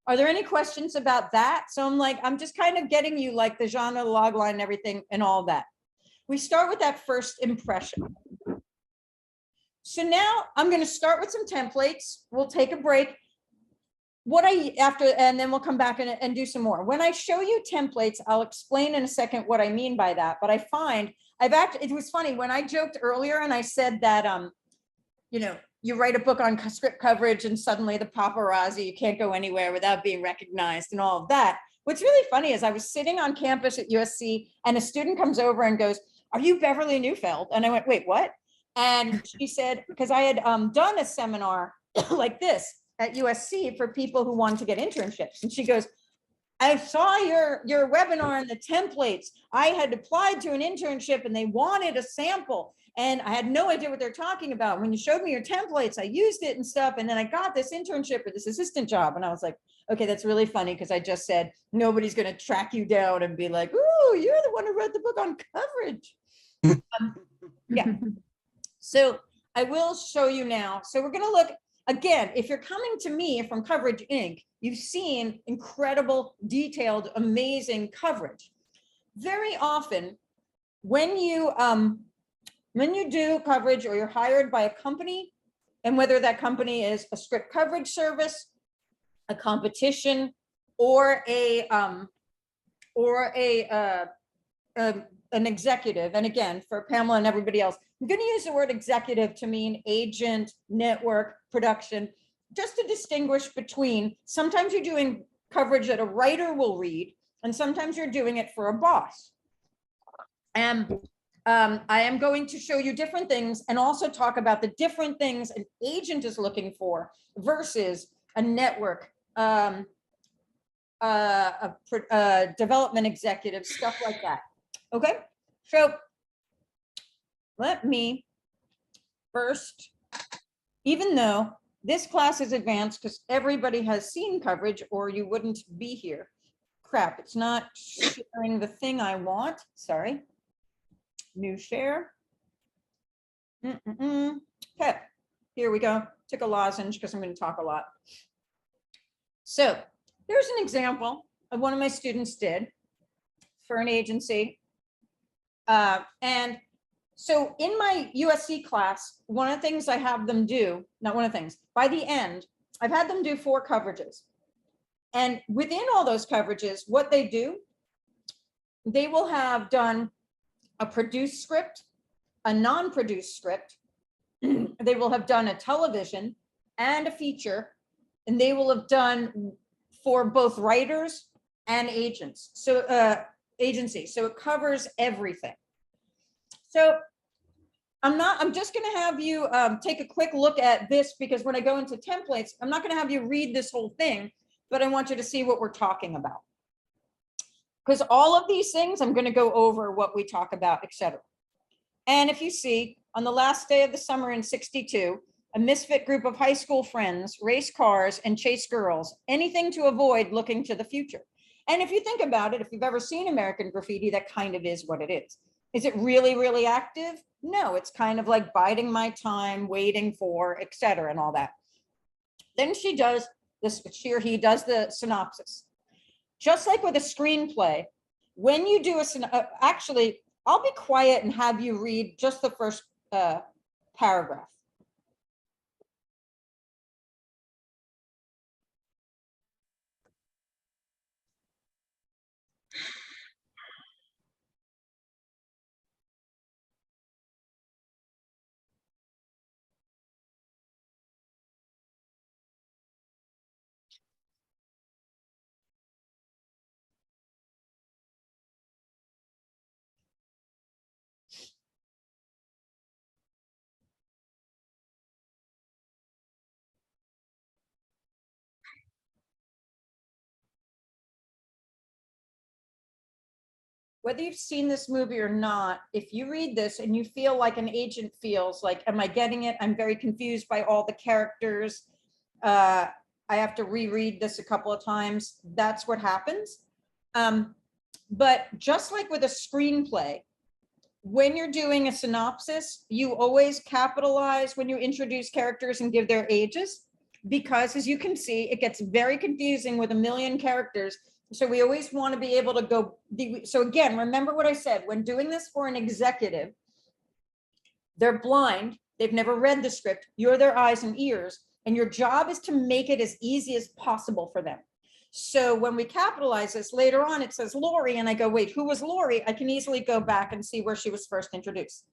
Speaker 1: Are there any questions about that? So I'm just kind of getting you like the genre, the log line, and everything and all that. We start with that first impression. So now I'm going to start with some templates. We'll take a break. And then we'll come back and do some more. When I show you templates, I'll explain in a second what I mean by that. But I find it was funny when I joked earlier and I said that, you write a book on script coverage and suddenly the paparazzi, you can't go anywhere without being recognized and all of that. What's really funny is I was sitting on campus at USC and a student comes over and goes, "Are you Beverly Neufeld?" And I went, "Wait, what?" And she said, because I had done a seminar like this at USC for people who wanted to get internships. And she goes, "I saw your webinar and the templates. I had applied to an internship and they wanted a sample. And I had no idea what they're talking about. When you showed me your templates, I used it and stuff. And then I got this internship or this assistant job." And I was like, okay, that's really funny because I just said, nobody's going to track you down and be like, "Ooh, you're the one who read the book on coverage." Yeah. So I will show you now. So we're going to look again, if you're coming to me from Coverage Inc., you've seen incredible, detailed, amazing coverage. Very often when you When you do coverage or you're hired by a company, and whether that company is a script coverage service, a competition, or an executive, and again, for Pamela and everybody else, I'm going to use the word executive to mean agent, network, production, just to distinguish between, sometimes you're doing coverage that a writer will read, and sometimes you're doing it for a boss. And I am going to show you different things and also talk about the different things an agent is looking for versus a network, a development executive, stuff like that. Okay, so let me first, even though this class is advanced because everybody has seen coverage or you wouldn't be here. Crap, it's not sharing the thing I want. Sorry. New share. Okay, here we go. Took a lozenge because I'm going to talk a lot. So here's an example of one of my students did for an agency. And so in my USC class, one of the things I have them do, not one of the things, by the end, I've had them do 4 coverages. And within all those coverages, what they do, they will have done a produced script, a non-produced script. They will have done a television and a feature, and they will have done for both writers and agents. So agency. So it covers everything. So I'm just going to have you take a quick look at this, because when I go into templates, I'm not going to have you read this whole thing, but I want you to see what we're talking about. Because all of these things, I'm going to go over what we talk about, etc. And if you see, on the last day of the summer in '62, a misfit group of high school friends race cars and chase girls, anything to avoid looking to the future. And if you think about it, if you've ever seen American Graffiti, that kind of is what it is. Is it really, really active? No, it's kind of like biding my time, waiting for, etc. and all that. Then she does this, she or he does the synopsis. Just like with a screenplay, when you do actually, I'll be quiet and have you read just the first paragraph. Whether you've seen this movie or not, if you read this and you feel like an agent feels like, am I getting it? I'm very confused by all the characters. I have to reread this a couple of times. That's what happens. But just like with a screenplay, when you're doing a synopsis, you always capitalize when you introduce characters and give their ages, because as you can see, it gets very confusing with a million characters. So we always want to be able to go. So again, remember what I said, when doing this for an executive, they're blind, they've never read the script, you're their eyes and ears, and your job is to make it as easy as possible for them. So when we capitalize this later on, it says Lori, and I go, wait, who was Lori? I can easily go back and see where she was first introduced.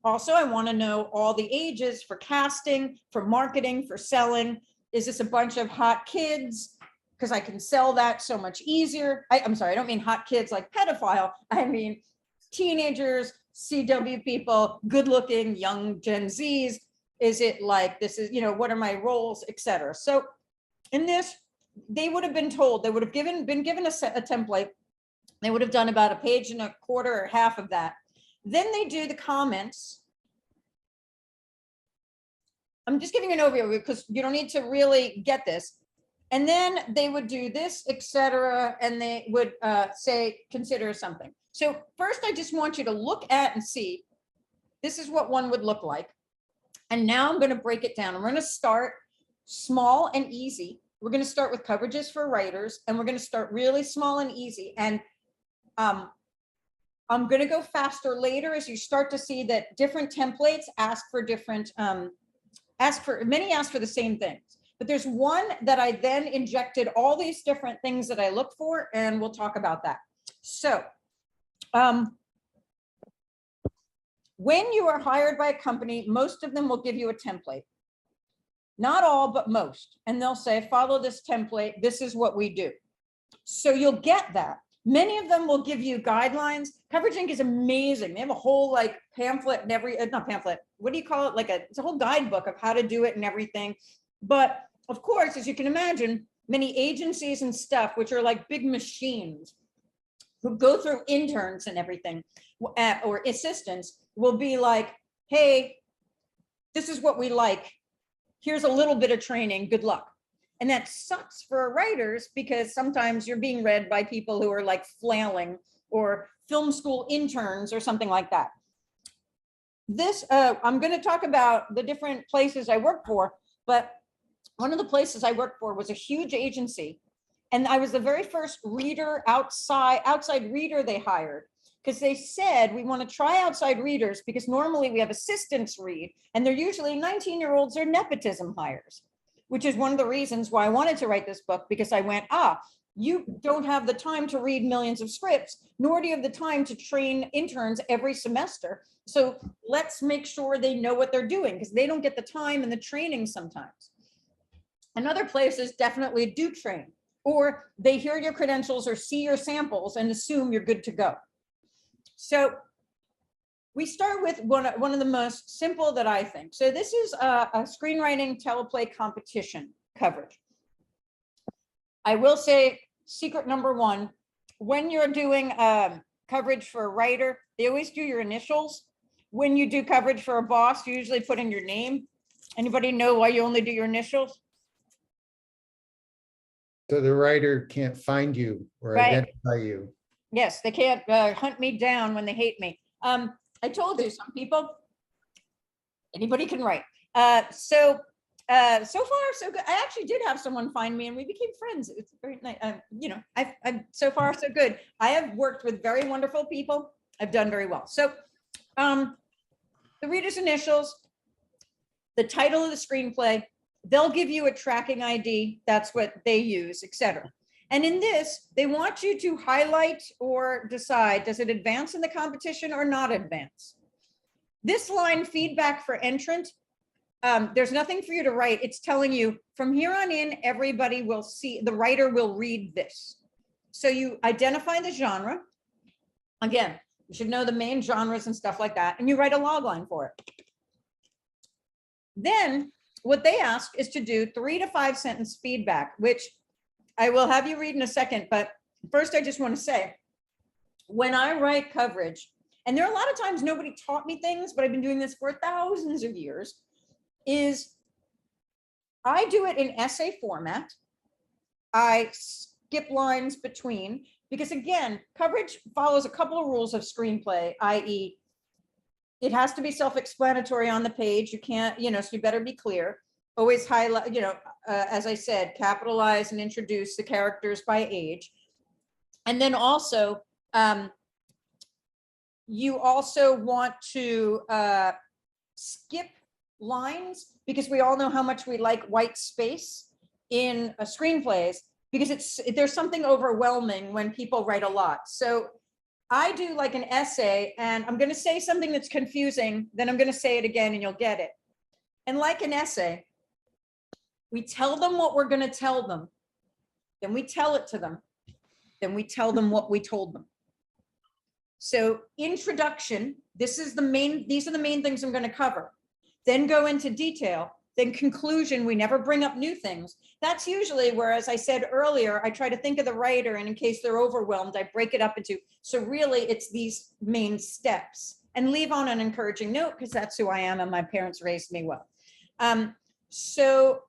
Speaker 1: Also, I want to know all the ages for casting, for marketing, for selling. Is this a bunch of hot kids? Because I can sell that so much easier. I'm sorry, I don't mean hot kids like pedophile. I mean teenagers, CW people, good looking, young Gen Zs. Is it like, this is, what are my roles, etc. So in this, they would have been told, they would have been given a template. They would have done about a page and a quarter or half of that. Then they do the comments. I'm just giving you an overview because you don't need to really get this. And then they would do this, etc. And they would say, consider something. So first, I just want you to look at and see, this is what one would look like. And now I'm going to break it down. I'm going to start small and easy. We're going to start with coverages for writers, and we're going to start really small and easy. And I'm going to go faster later as you start to see that different templates ask for different, many ask for the same things. But there's one that I then injected all these different things that I look for, and we'll talk about that. So when you are hired by a company, most of them will give you a template. Not all, but most. And they'll say, follow this template. This is what we do. So you'll get that. Many of them will give you guidelines. Coverage Inc. is amazing. They have a whole like pamphlet and not pamphlet. What do you call it? It's a whole guidebook of how to do it and everything. But of course, as you can imagine, many agencies and stuff, which are like big machines who go through interns and everything, or assistants, will be like, hey, this is what we like. Here's a little bit of training. Good luck. And that sucks for writers because sometimes you're being read by people who are like flailing or film school interns or something like that. This, I'm going to talk about the different places I work for, but one of the places I worked for was a huge agency. And I was the very first reader outside reader they hired, because they said, we want to try outside readers because normally we have assistants read, and they're usually 19-year-olds or nepotism hires, which is one of the reasons why I wanted to write this book, because I went, you don't have the time to read millions of scripts, nor do you have the time to train interns every semester. So let's make sure they know what they're doing, because they don't get the time and the training sometimes. And other places definitely do train, or they hear your credentials or see your samples and assume you're good to go. So we start with one of the most simple that I think. So this is a screenwriting teleplay competition coverage. I will say secret number one, when you're doing coverage for a writer, they always do your initials. When you do coverage for a boss, you usually put in your name. Anybody know why you only do your initials?
Speaker 5: So the writer can't find you or
Speaker 1: Right.
Speaker 5: identify you.
Speaker 1: Yes, they can't hunt me down when they hate me. I told you, some people, anybody can write. So far, so good. I actually did have someone find me and we became friends. It's very nice. I'm so far, so good. I have worked with very wonderful people. I've done very well. So the reader's initials, the title of the screenplay, they'll give you a tracking ID. That's what they use, etc. And in this, they want you to highlight or decide, does it advance in the competition or not advance? This line, feedback for entrant, there's nothing for you to write. It's telling you from here on in, everybody will see, the writer will read this. So you identify the genre. Again, you should know the main genres and stuff like that. And you write a log line for it. Then what they ask is to do 3 to 5 sentence feedback, which I will have you read in a second. But first, I just want to say, when I write coverage, and there are a lot of times nobody taught me things, but I've been doing this for thousands of years, is I do it in essay format. I skip lines between, because again, coverage follows a couple of rules of screenplay, i.e., it has to be self-explanatory on the page. You can't, so you better be clear. Always highlight, as I said, capitalize and introduce the characters by age. And then also, you also want to skip lines, because we all know how much we like white space in screenplays, because there's something overwhelming when people write a lot. So I do like an essay, and I'm going to say something that's confusing, then I'm going to say it again and you'll get it. And like an essay, we tell them what we're going to tell them, then we tell it to them, then we tell them what we told them. So introduction, these are the main things I'm going to cover. Then go into detail. Then conclusion, we never bring up new things. That's usually where, as I said earlier, I try to think of the writer, and in case they're overwhelmed, I break it up into, so really it's these main steps, and leave on an encouraging note, because that's who I am and my parents raised me well. So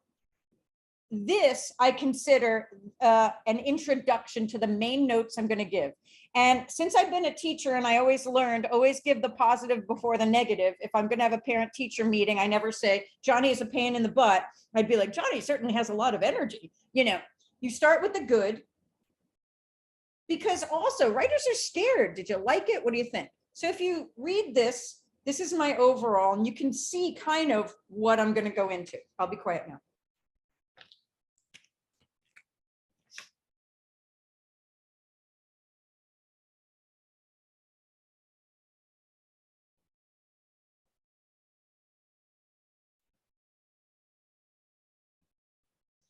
Speaker 1: this I consider an introduction to the main notes I'm going to give. And since I've been a teacher, and I always learned, always give the positive before the negative. If I'm going to have a parent-teacher meeting, I never say, Johnny is a pain in the butt. I'd be like, Johnny certainly has a lot of energy. You start with the good. Because also writers are scared. Did you like it? What do you think? So if you read this, this is my overall, and you can see kind of what I'm going to go into. I'll be quiet now.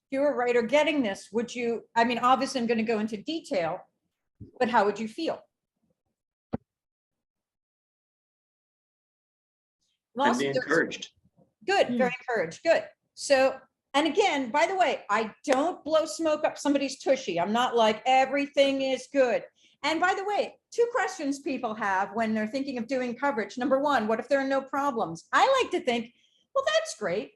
Speaker 1: If you're a writer getting this, would you, I mean, obviously I'm going to go into detail, but how would you feel?
Speaker 2: I'd be encouraged.
Speaker 1: Good, very encouraged, good. So, and again, by the way, I don't blow smoke up somebody's tushy. I'm not like, everything is good. And by the way, 2 questions people have when they're thinking of doing coverage. Number 1, what if there are no problems? I like to think, well, that's great.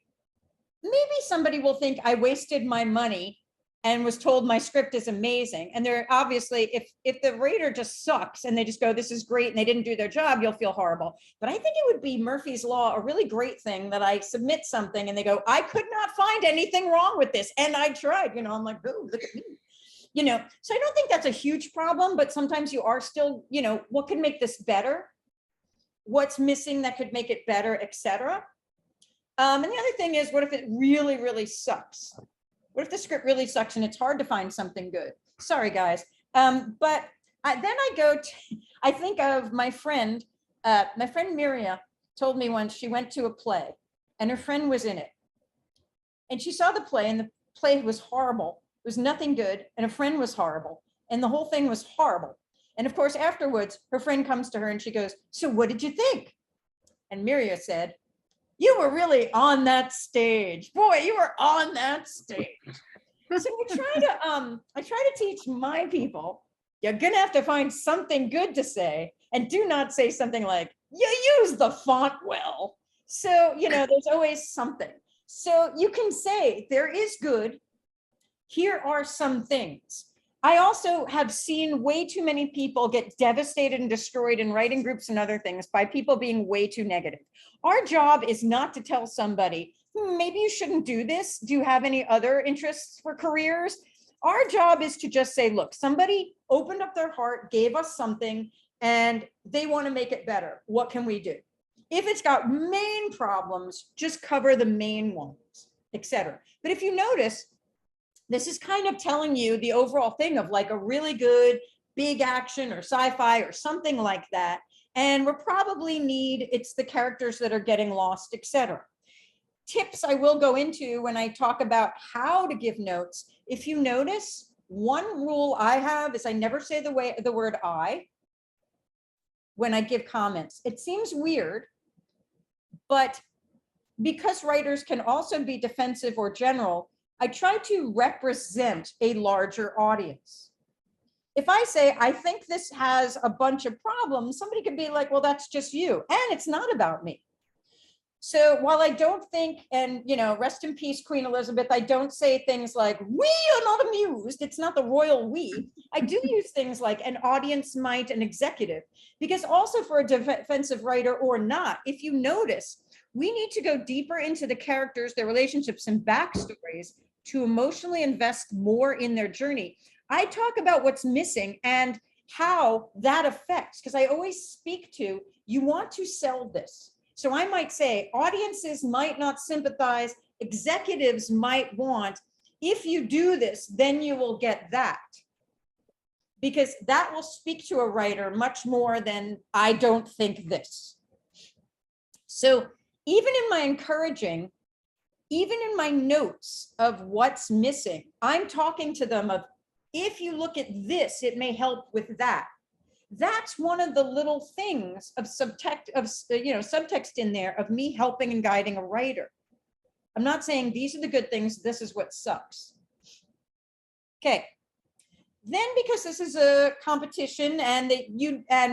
Speaker 1: Maybe somebody will think I wasted my money and was told my script is amazing. And they're obviously, if the writer just sucks and they just go, this is great, and they didn't do their job, you'll feel horrible. But I think it would be Murphy's Law, a really great thing that I submit something and they go, I could not find anything wrong with this. And I tried, you know, I'm like, oh, look at me. You know, so I don't think that's a huge problem, but sometimes you are still, you know, what could make this better? What's missing that could make it better, etc. And the other thing is, what if it really, really sucks? What if the script really sucks and it's hard to find something good? Sorry, guys. Then I go to, I think of my friend Miria told me once she went to a play and her friend was in it. And she saw the play and the play was horrible. It was nothing good. And her friend was horrible. And the whole thing was horrible. And of course, afterwards, her friend comes to her and she goes, so what did you think? And Miria said, you were really on that stage. Boy, you were on that stage. So I try to teach my people, you're gonna have to find something good to say, and do not say something like, you use the font well. So, you know, there's always something. So you can say, there is good. Here are some things. I also have seen way too many people get devastated and destroyed in writing groups and other things by people being way too negative. Our job is not to tell somebody, maybe you shouldn't do this. Do you have any other interests for careers? Our job is to just say, look, somebody opened up their heart, gave us something, and they want to make it better. What can we do? If it's got main problems, just cover the main ones, etc. But if you notice, this is kind of telling you the overall thing of like a really good big action or sci-fi or something like that. And we'll probably need, it's the characters that are getting lost, etc. Tips I will go into when I talk about how to give notes. If you notice, one rule I have is I never say the word I when I give comments. It seems weird, but because writers can also be defensive or general, I try to represent a larger audience. If I say, I think this has a bunch of problems, somebody could be like, well, that's just you. And it's not about me. So while I don't think, and you know, rest in peace, Queen Elizabeth, I don't say things like, we are not amused. It's not the royal we. I do use things like an audience might, an executive, because also for a defensive writer or not, if you notice, we need to go deeper into the characters, their relationships and backstories to emotionally invest more in their journey. I talk about what's missing and how that affects, because I always speak to, you want to sell this. So I might say audiences might not sympathize, executives might want, if you do this, then you will get that. Because that will speak to a writer much more than I don't think this. So even in my encouraging, even in my notes of what's missing, I'm talking to them of, if you look at this, it may help with that. That's one of the little things of subtext in there of me helping and guiding a writer. I'm not saying these are the good things, this is what sucks. Okay. Then because this is a competition and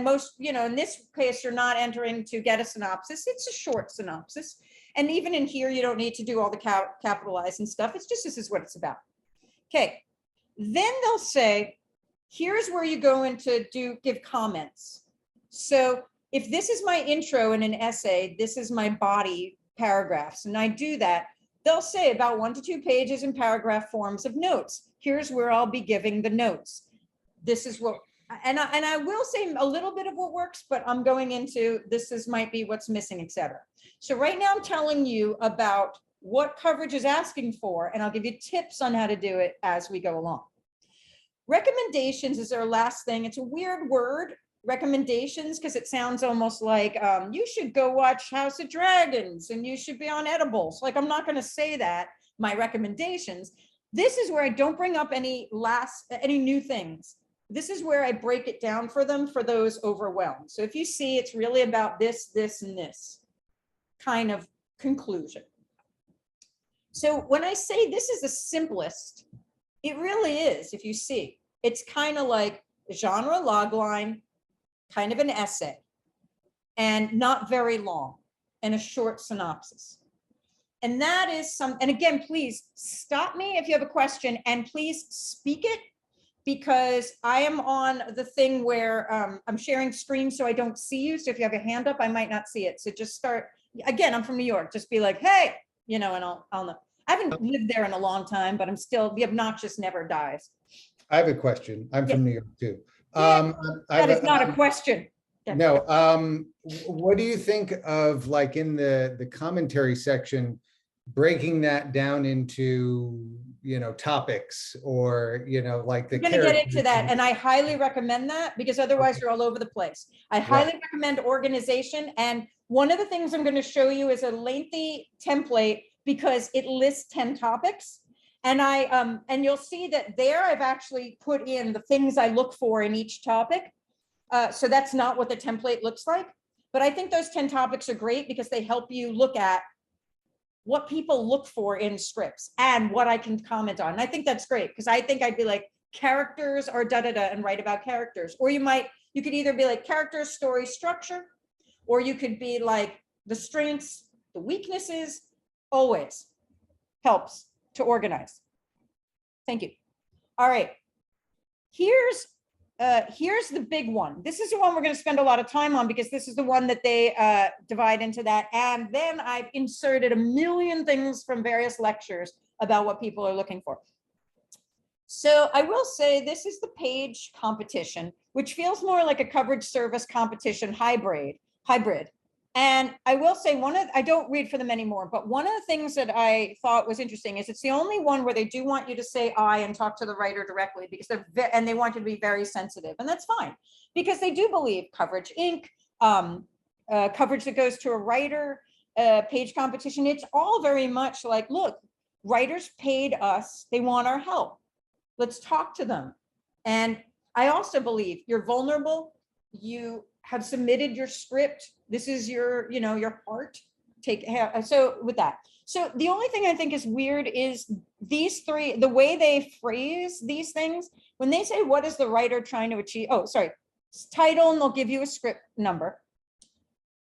Speaker 1: most, in this case, you're not entering to get a synopsis, it's a short synopsis. And even in here, you don't need to do all the capitalize and stuff. It's just, this is what it's about. Okay. Then they'll say, here's where you go into give comments. So if this is my intro in an essay, this is my body paragraphs, and I do that, they'll say about 1 to 2 pages in paragraph forms of notes. Here's where I'll be giving the notes. this is what, and I will say a little bit of what works, but I'm going into, might be what's missing, et cetera. So right now I'm telling you about what coverage is asking for, and I'll give you tips on how to do it as we go along. Recommendations is our last thing. It's a weird word, recommendations, because it sounds almost like you should go watch House of Dragons and you should be on edibles. Like, I'm not going to say that, my recommendations. This is where I don't bring up any new things. This is where I break it down for them, for those overwhelmed. So if you see, it's really about this, this, and this kind of conclusion. So when I say this is the simplest, it really is. If you see, it's kind of like genre logline, kind of an essay, and not very long, and a short synopsis. And that is and again, please stop me if you have a question, and please speak it, because I am on the thing where I'm sharing screen so I don't see you. So if you have a hand up, I might not see it. So just start, again, I'm from New York, just be like, hey, and I'll know. I haven't lived there in a long time, but I'm still, the obnoxious never dies.
Speaker 5: I have a question. I'm from New York too.
Speaker 1: That is not a question.
Speaker 5: No. What do you think of, like, in the commentary section, breaking that down into, topics, or, like the
Speaker 1: We're going to get into that, and I highly recommend that, because otherwise you're all over the place. I highly recommend organization, and one of the things I'm going to show you is a lengthy template, because it lists 10 topics, and and you'll see that there I've actually put in the things I look for in each topic. So that's not what the template looks like, but I think those 10 topics are great, because they help you look at what people look for in scripts and what I can comment on. And I think that's great, because I think I'd be like, characters are da-da-da, and write about characters. Or you could either be like characters, story, structure, or you could be like the strengths, the weaknesses. Always helps to organize. Thank you. All right. Here's the big one. This is the one we're going to spend a lot of time on, because this is the one that they divide into that. And then I've inserted a million things from various lectures about what people are looking for. So I will say this is the page competition, which feels more like a coverage service competition hybrid. And I will say I don't read for them anymore, but one of the things that I thought was interesting is it's the only one where they do want you to say I and talk to the writer directly, because they want you to be very sensitive, and that's fine, because they do believe Coverage Inc., coverage that goes to a writer, page competition. It's all very much like, look, writers paid us, they want our help. Let's talk to them. And I also believe you're vulnerable. You have submitted your script. This is your, your heart. So with that. So the only thing I think is weird is these three, the way they phrase these things, when they say, what is the writer trying to achieve? Oh, sorry. Title, and they'll give you a script number.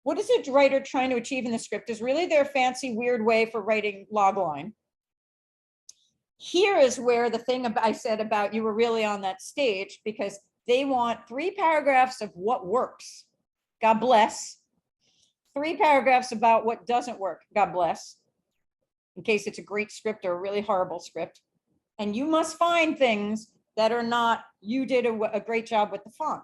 Speaker 1: What is a writer trying to achieve in the script is really their fancy, weird way for writing logline. Here is where the thing I said about you were really on that stage, because they want 3 paragraphs of what works. God bless. 3 paragraphs about what doesn't work. God bless. In case it's a great script or a really horrible script. And you must find things that are not, you did a great job with the font.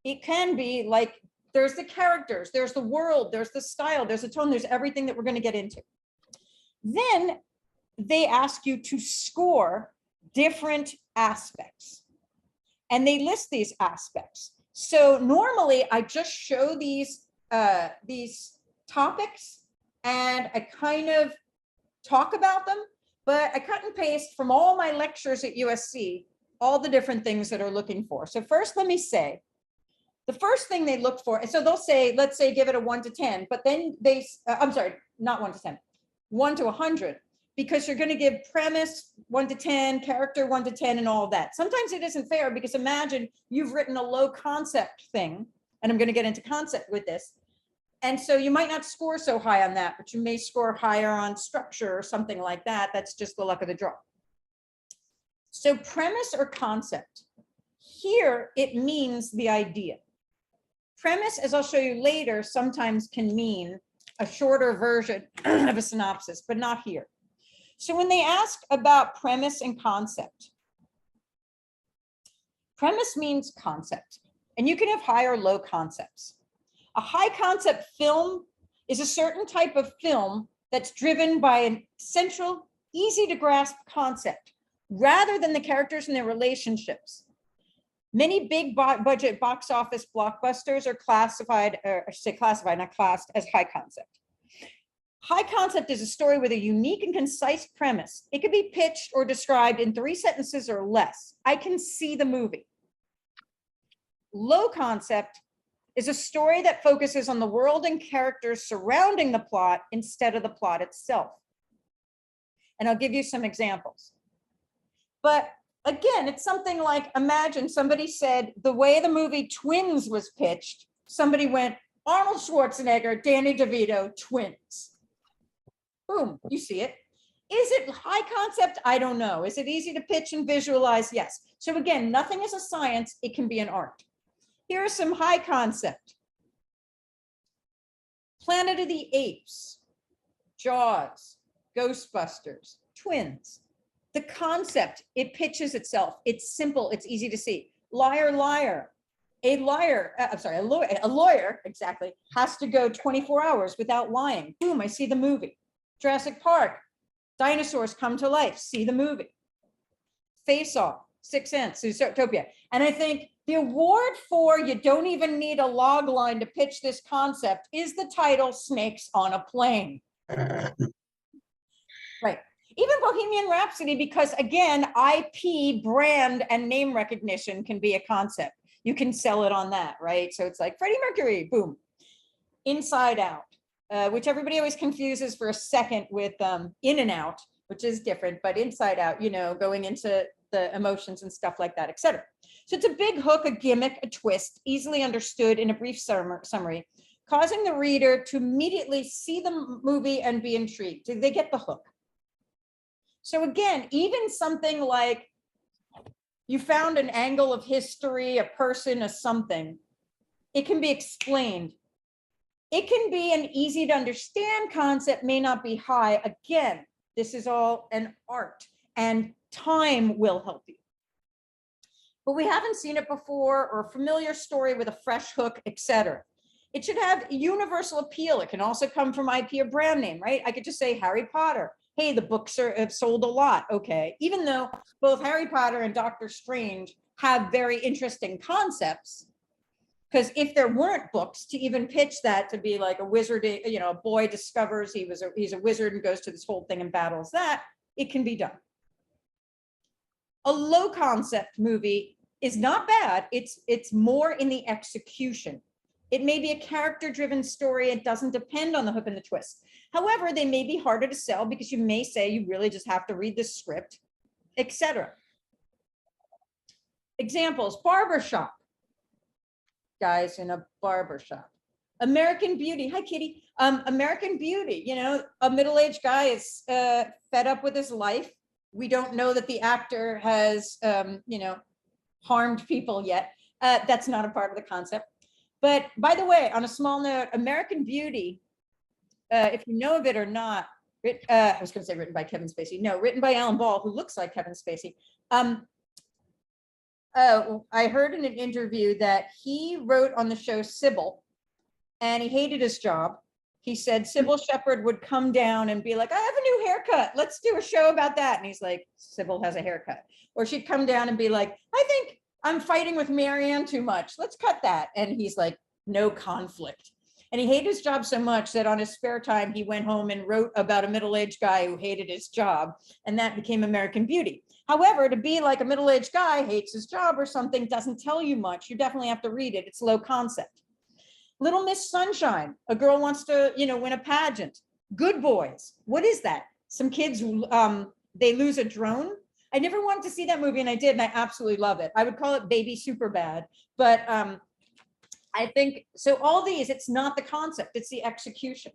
Speaker 1: It can be like, there's the characters, there's the world, there's the style, there's the tone, there's everything that we're going to get into. Then they ask you to score different aspects. And they list these aspects. So normally I just show these topics and I kind of talk about them, but I cut and paste from all my lectures at USC, all the different things that are looking for. So first, let me say, the first thing they look for, so they'll say, let's say, give it a 1 to 10, but then they, I'm sorry, not 1 to 10, 1 to 100. Because you're going to give premise 1 to 10, character 1 to 10, and all of that. Sometimes it isn't fair, because imagine you've written a low concept thing, and I'm going to get into concept with this. And so you might not score so high on that, but you may score higher on structure or something like that. That's just the luck of the draw. So premise or concept. Here, it means the idea. Premise, as I'll show you later, sometimes can mean a shorter version of a synopsis, but not here. So when they ask about premise and concept, Premise means concept, and you can have high or low concepts. A high concept film is a certain type of film that's driven by an central, easy to grasp concept, rather than the characters and their relationships. Many big budget box office blockbusters are classified, or I should say classified, not classed, as high concept. High concept is a story with a unique and concise premise. It could be pitched or described in 3 sentences or less. I can see the movie. Low concept is a story that focuses on the world and characters surrounding the plot instead of the plot itself. And I'll give you some examples. But again, it's something like, imagine somebody said the way the movie Twins was pitched, somebody went, Arnold Schwarzenegger, Danny DeVito, twins. Boom, you see it. Is it high concept? I don't know. Is it easy to pitch and visualize? Yes. So again, nothing is a science, it can be an art. Here are some high concept. Planet of the Apes, Jaws, Ghostbusters, Twins. The concept, it pitches itself. It's simple, it's easy to see. Liar, liar. A lawyer, exactly, has to go 24 hours without lying. Boom, I see the movie. Jurassic Park, dinosaurs come to life, see the movie. Face Off, Sixth Sense, Zootopia. And I think the award for you don't even need a log line to pitch this concept is the title Snakes on a Plane. Right. Even Bohemian Rhapsody, because again, IP, brand, and name recognition can be a concept. You can sell it on that, right? So it's like Freddie Mercury, boom. Inside Out, which everybody always confuses for a second with In and Out, which is different, but Inside Out, you know, going into the emotions and stuff like that, etc. So it's a big hook, a gimmick, a twist, easily understood in a brief summary, causing the reader to immediately see the movie and be intrigued. Do they get the hook? So again, even something like you found an angle of history, a person, a something, it can be explained. It can be an easy to understand concept, may not be high. Again, this is all an art, and time will help you. But we haven't seen it before, or a familiar story with a fresh hook, etc. It should have universal appeal. It can also come from IP or brand name, right? I could just say Harry Potter. Hey, the books have sold a lot. Okay, even though both Harry Potter and Doctor Strange have very interesting concepts, because if there weren't books to even pitch that to be like a wizard, you know, a boy discovers he's a wizard and goes to this whole thing and battles that, it can be done. A low concept movie is not bad. It's more in the execution. It may be a character-driven story. It doesn't depend on the hook and the twist. However, they may be harder to sell because you may say you really just have to read the script, etc. Examples, barbershop. Guys in a barbershop. American Beauty. Hi, Kitty. American Beauty. You know, a middle-aged guy is fed up with his life. We don't know that the actor has, you know, harmed people yet. That's not a part of the concept. But by the way, on a small note, American Beauty, if you know of it or not, I was going to say written by Kevin Spacey. No, written by Alan Ball, who looks like Kevin Spacey. I heard in an interview that he wrote on the show Sybil, and he hated his job. He said Sybil Shepherd would come down and be like, I have a new haircut. Let's do a show about that. And he's like, Sybil has a haircut. Or she'd come down and be like, I think I'm fighting with Marianne too much. Let's cut that. And he's like, no conflict. And he hated his job so much that on his spare time, he went home and wrote about a middle-aged guy who hated his job. And that became American Beauty. However, to be like a middle-aged guy hates his job or something doesn't tell you much. You definitely have to read it. It's low concept. Little Miss Sunshine, a girl wants to, you know, win a pageant. Good Boys, what is that? Some kids, they lose a drone. I never wanted to see that movie and I did, and I absolutely love it. I would call it Baby Superbad, but I think, so all these, it's not the concept, it's the execution,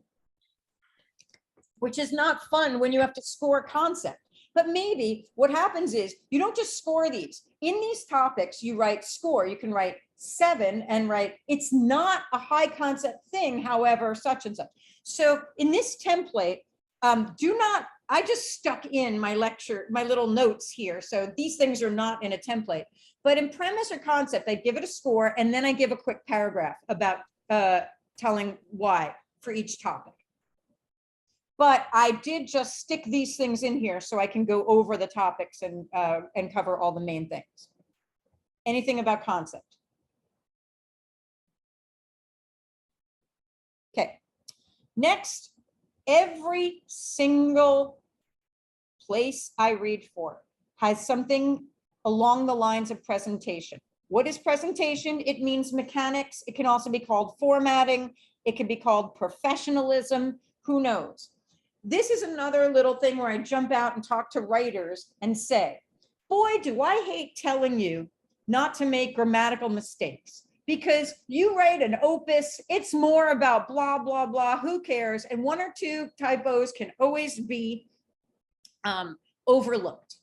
Speaker 1: which is not fun when you have to score concept. But maybe what happens is you don't just score these. In these topics, you write score. You can write 7 and write, it's not a high concept thing, however, such and such. So in this template, I just stuck in my lecture, my little notes here. So these things are not in a template, But in premise or concept, I give it a score, and then I give a quick paragraph about telling why for each topic. But I did just stick these things in here so I can go over the topics and cover all the main things. Anything about concept? Okay. Next, every single place I read for has something along the lines of presentation. What is presentation? It means mechanics. It can also be called formatting. It can be called professionalism. Who knows? This is another little thing where I jump out and talk to writers and say, boy, do I hate telling you not to make grammatical mistakes, because you write an opus, it's more about blah, blah, blah, who cares? And one or two typos can always be overlooked.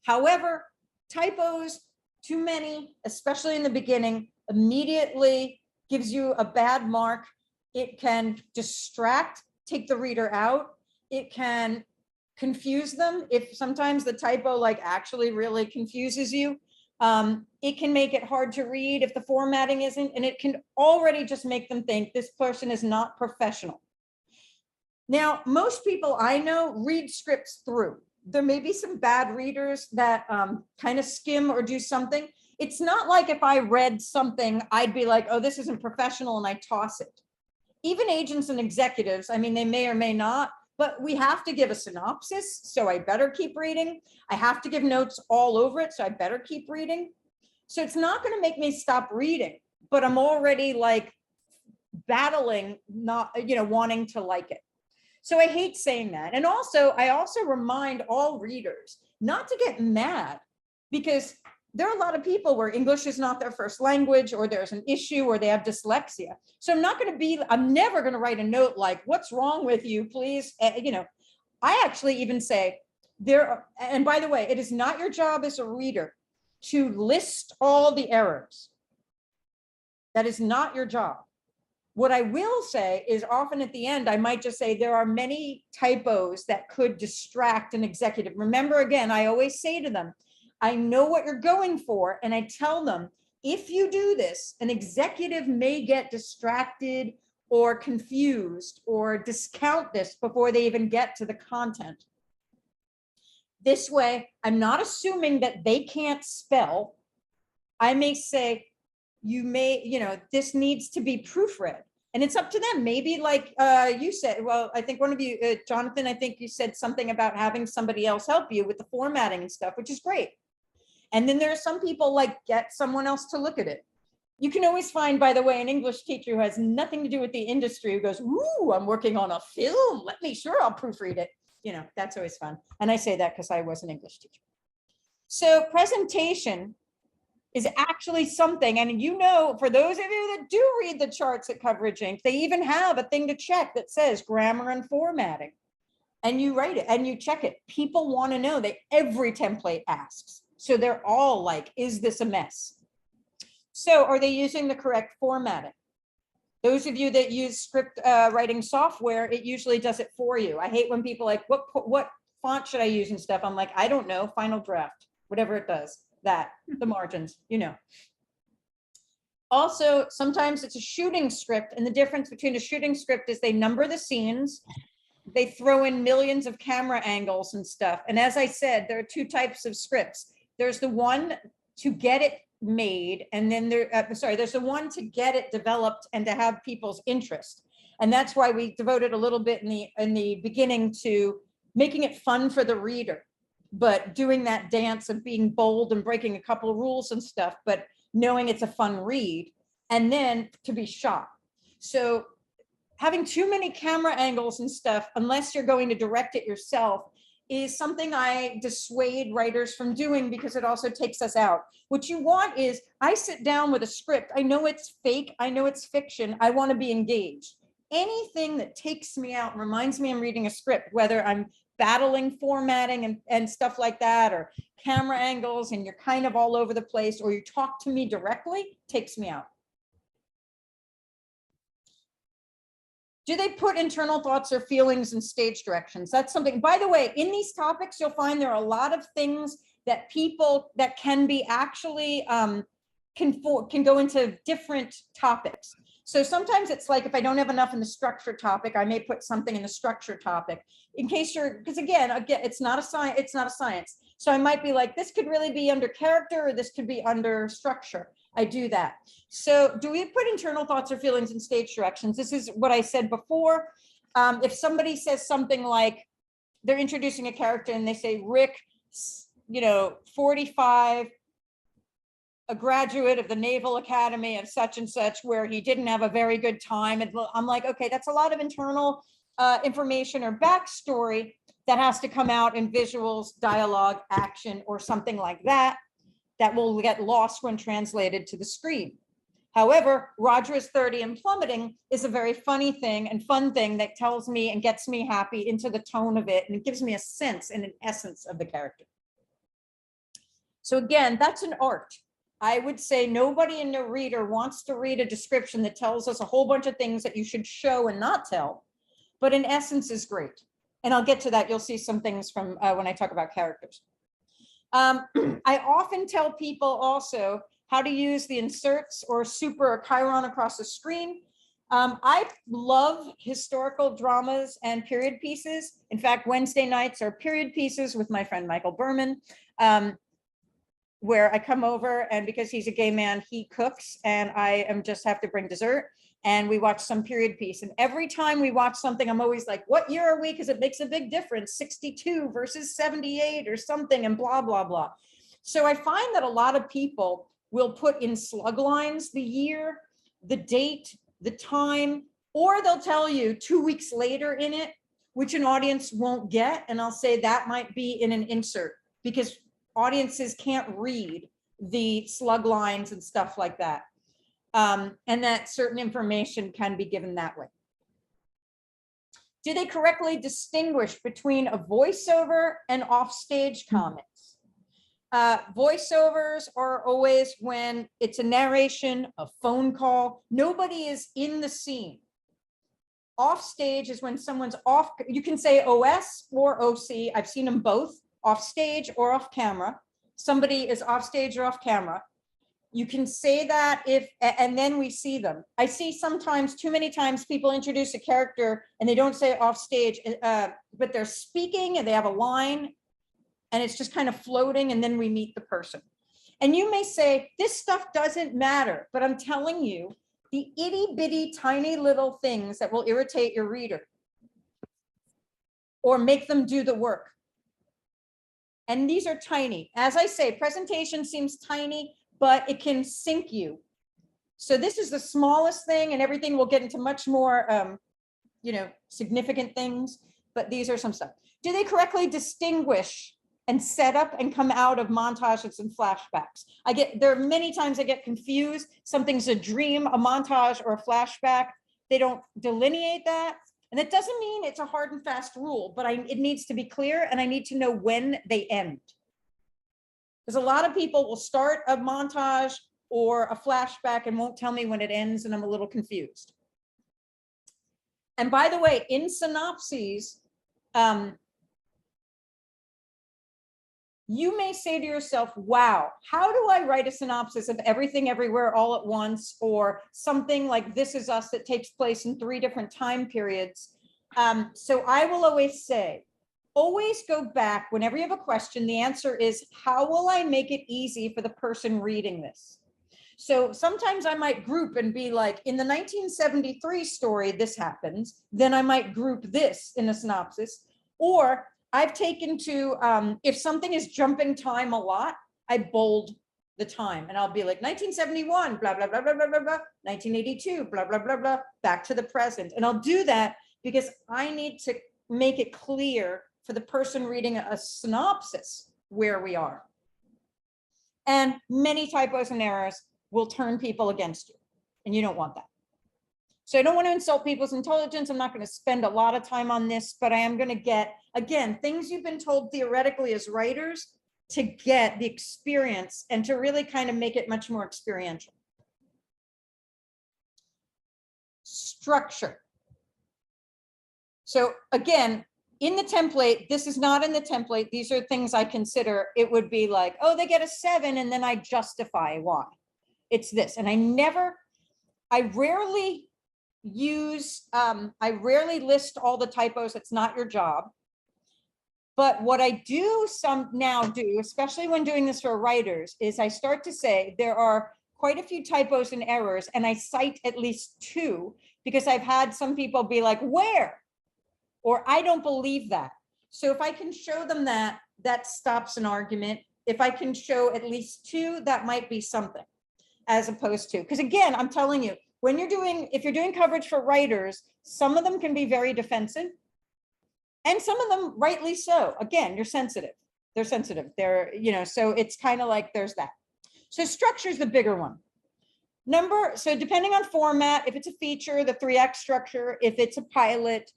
Speaker 1: However, typos, too many, especially in the beginning, immediately gives you a bad mark. It can distract, take the reader out. It can confuse them if sometimes the typo like actually really confuses you. It can make it hard to read if the formatting isn't, and it can already just make them think this person is not professional. Now, most people I know read scripts through. There may be some bad readers that kind of skim or do something. It's not like if I read something, I'd be like, oh, this isn't professional, and I toss it. Even agents and executives, I mean, they may or may not, but we have to give a synopsis, so I better keep reading. I have to give notes all over it, so I better keep reading. So it's not going to make me stop reading, but I'm already like battling, not, wanting to like it. So I hate saying that. And also, I also remind all readers not to get mad, because there are a lot of people where English is not their first language, or there's an issue, or they have dyslexia. So I'm never going to write a note like, what's wrong with you, please? I actually even say and by the way, it is not your job as a reader to list all the errors. That is not your job. What I will say is often at the end, I might just say there are many typos that could distract an executive. Remember, again, I always say to them, I know what you're going for. And I tell them, if you do this, an executive may get distracted or confused or discount this before they even get to the content. This way, I'm not assuming that they can't spell. I may say, this needs to be proofread. And it's up to them. Maybe like you said, well, I think one of you, Jonathan, I think you said something about having somebody else help you with the formatting and stuff, which is great. And then there are some people like get someone else to look at it. You can always find, by the way, an English teacher who has nothing to do with the industry who goes, ooh, I'm working on a film. I'll proofread it. That's always fun. And I say that because I was an English teacher. So presentation is actually something, and for those of you that do read the charts at Coverage Inc., they even have a thing to check that says grammar and formatting. And you write it and you check it. People want to know that every template asks. So they're all like, is this a mess? So are they using the correct formatting? Those of you that use script writing software, it usually does it for you. I hate when people like, what font should I use and stuff? I'm like, I don't know, final draft, whatever it does, the margins, Also, sometimes it's a shooting script, and the difference between a shooting script is they number the scenes, they throw in millions of camera angles and stuff. And as I said, there are two types of scripts. There's the one to get it made, and then there's the one to get it developed and to have people's interest. And that's why we devoted a little bit in the beginning to making it fun for the reader, but doing that dance of being bold and breaking a couple of rules and stuff, but knowing it's a fun read, and then to be shot. So having too many camera angles and stuff, unless you're going to direct it yourself, is something I dissuade writers from doing, because it also takes us out. What you want is, I sit down with a script. I know it's fake. I know it's fiction. I want to be engaged. Anything that takes me out and reminds me I'm reading a script, whether I'm battling formatting and stuff like that, or camera angles, and you're kind of all over the place, or you talk to me directly, takes me out. Do they put internal thoughts or feelings in stage directions? That's something, by the way, in these topics, you'll find there are a lot of things that people that can be actually can go into different topics. So sometimes it's like, if I don't have enough in the structure topic, I may put something in the structure topic in case because again, it's not a science. So I might be like, this could really be under character, or this could be under structure. I do that. So do we put internal thoughts or feelings in stage directions? This is what I said before. If somebody says something like, they're introducing a character and they say, Rick, 45, a graduate of the Naval Academy of such and such, where he didn't have a very good time. And I'm like, okay, that's a lot of internal information or backstory that has to come out in visuals, dialogue, action, or something like that, that will get lost when translated to the screen. However, Roger is 30 and plummeting is a very funny thing and fun thing that tells me and gets me happy into the tone of it. And it gives me a sense and an essence of the character. So again, that's an art. I would say nobody in the reader wants to read a description that tells us a whole bunch of things that you should show and not tell, but in essence is great. And I'll get to that. You'll see some things from when I talk about characters. I often tell people also how to use the inserts or super or chyron across the screen. I love historical dramas and period pieces. In fact, Wednesday nights are period pieces with my friend Michael Berman, where I come over, and because he's a gay man, he cooks and I just have to bring dessert, and we watch some period piece. And every time we watch something, I'm always like, what year are we? Because it makes a big difference, 62 versus 78 or something, and blah, blah, blah. So I find that a lot of people will put in slug lines the year, the date, the time, or they'll tell you 2 weeks later in it, which an audience won't get. And I'll say that might be in an insert, because audiences can't read the slug lines and stuff like that. And that certain information can be given that way. Do they correctly distinguish between a voiceover and offstage comments? Voiceovers are always when it's a narration, a phone call, nobody is in the scene. Offstage is when someone's off, you can say OS or OC, I've seen them both, off stage or off camera. Somebody is off stage or off camera. You can say that and then we see them. I see sometimes, too many times, people introduce a character and they don't say off stage, but they're speaking and they have a line and it's just kind of floating, and then we meet the person. And you may say, this stuff doesn't matter, but I'm telling you, the itty bitty tiny little things that will irritate your reader or make them do the work. And these are tiny. As I say, presentation seems tiny, but it can sink you. So this is the smallest thing, and everything will get into much more, significant things, but these are some stuff. Do they correctly distinguish and set up and come out of montages and flashbacks? There are many times I get confused. Something's a dream, a montage, or a flashback. They don't delineate that. And it doesn't mean it's a hard and fast rule, but it needs to be clear, and I need to know when they end. Because a lot of people will start a montage or a flashback and won't tell me when it ends, and I'm a little confused. And by the way, in synopses, you may say to yourself, wow, how do I write a synopsis of Everything Everywhere All at Once, or something like This Is Us that takes place in 3 different time periods? So I will always say, always go back whenever you have a question. The answer is, how will I make it easy for the person reading this? So sometimes I might group and be like, in the 1973 story, this happens. Then I might group this in a synopsis. Or I've taken to, if something is jumping time a lot, I bold the time, and I'll be like 1971, blah, blah, blah, blah, blah, blah, blah, 1982, blah, blah, blah, blah, back to the present. And I'll do that because I need to make it clear for the person reading a synopsis where we are. And many typos and errors will turn people against you, and you don't want that. So I don't want to insult people's intelligence. I'm not going to spend a lot of time on this, but I am going to get, again, things you've been told theoretically as writers to get the experience and to really kind of make it much more experiential. Structure. So again, in the template, this is not in the template. These are things I consider. It would be like, oh, they get a 7 and then I justify why. It's this. And I rarely list all the typos. It's not your job. But what I do now do, especially when doing this for writers, is I start to say there are quite a few typos and errors, and I cite at least 2 because I've had some people be like, where? Or I don't believe that. So if I can show them that, that stops an argument. If I can show at least 2, that might be something, as opposed to, because again, I'm telling you, if you're doing coverage for writers, some of them can be very defensive. And some of them rightly so. Again, you're sensitive. They're sensitive. So it's kind of like there's that. So structure is the bigger one. So depending on format, if it's a feature, the 3-act structure, if it's a pilot,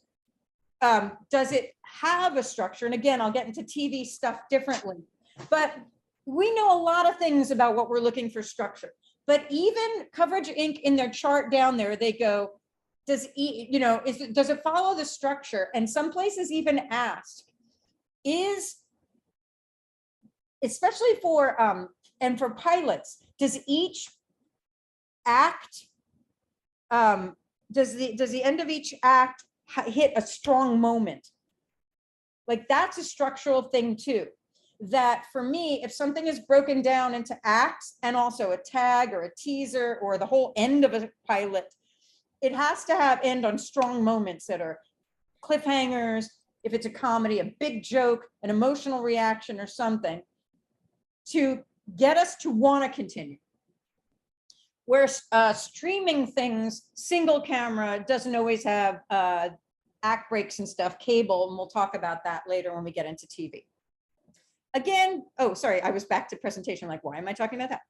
Speaker 1: does it have a structure? And again, I'll get into TV stuff differently, but we know a lot of things about what we're looking for structure. But even Coverage Inc. in their chart down there, they go, does it follow the structure? And some places even ask, especially for and for pilots, does each act, does the end of each act hit a strong moment? Like that's a structural thing too. That for me, if something is broken down into acts and also a tag or a teaser or the whole end of a pilot, it has to end on strong moments that are cliffhangers. If it's a comedy, a big joke, an emotional reaction or something to get us to want to continue. Where streaming things, single camera doesn't always have act breaks and stuff, cable, and we'll talk about that later when we get into TV. Again, oh, sorry, I was back to presentation, like, why am I talking about that?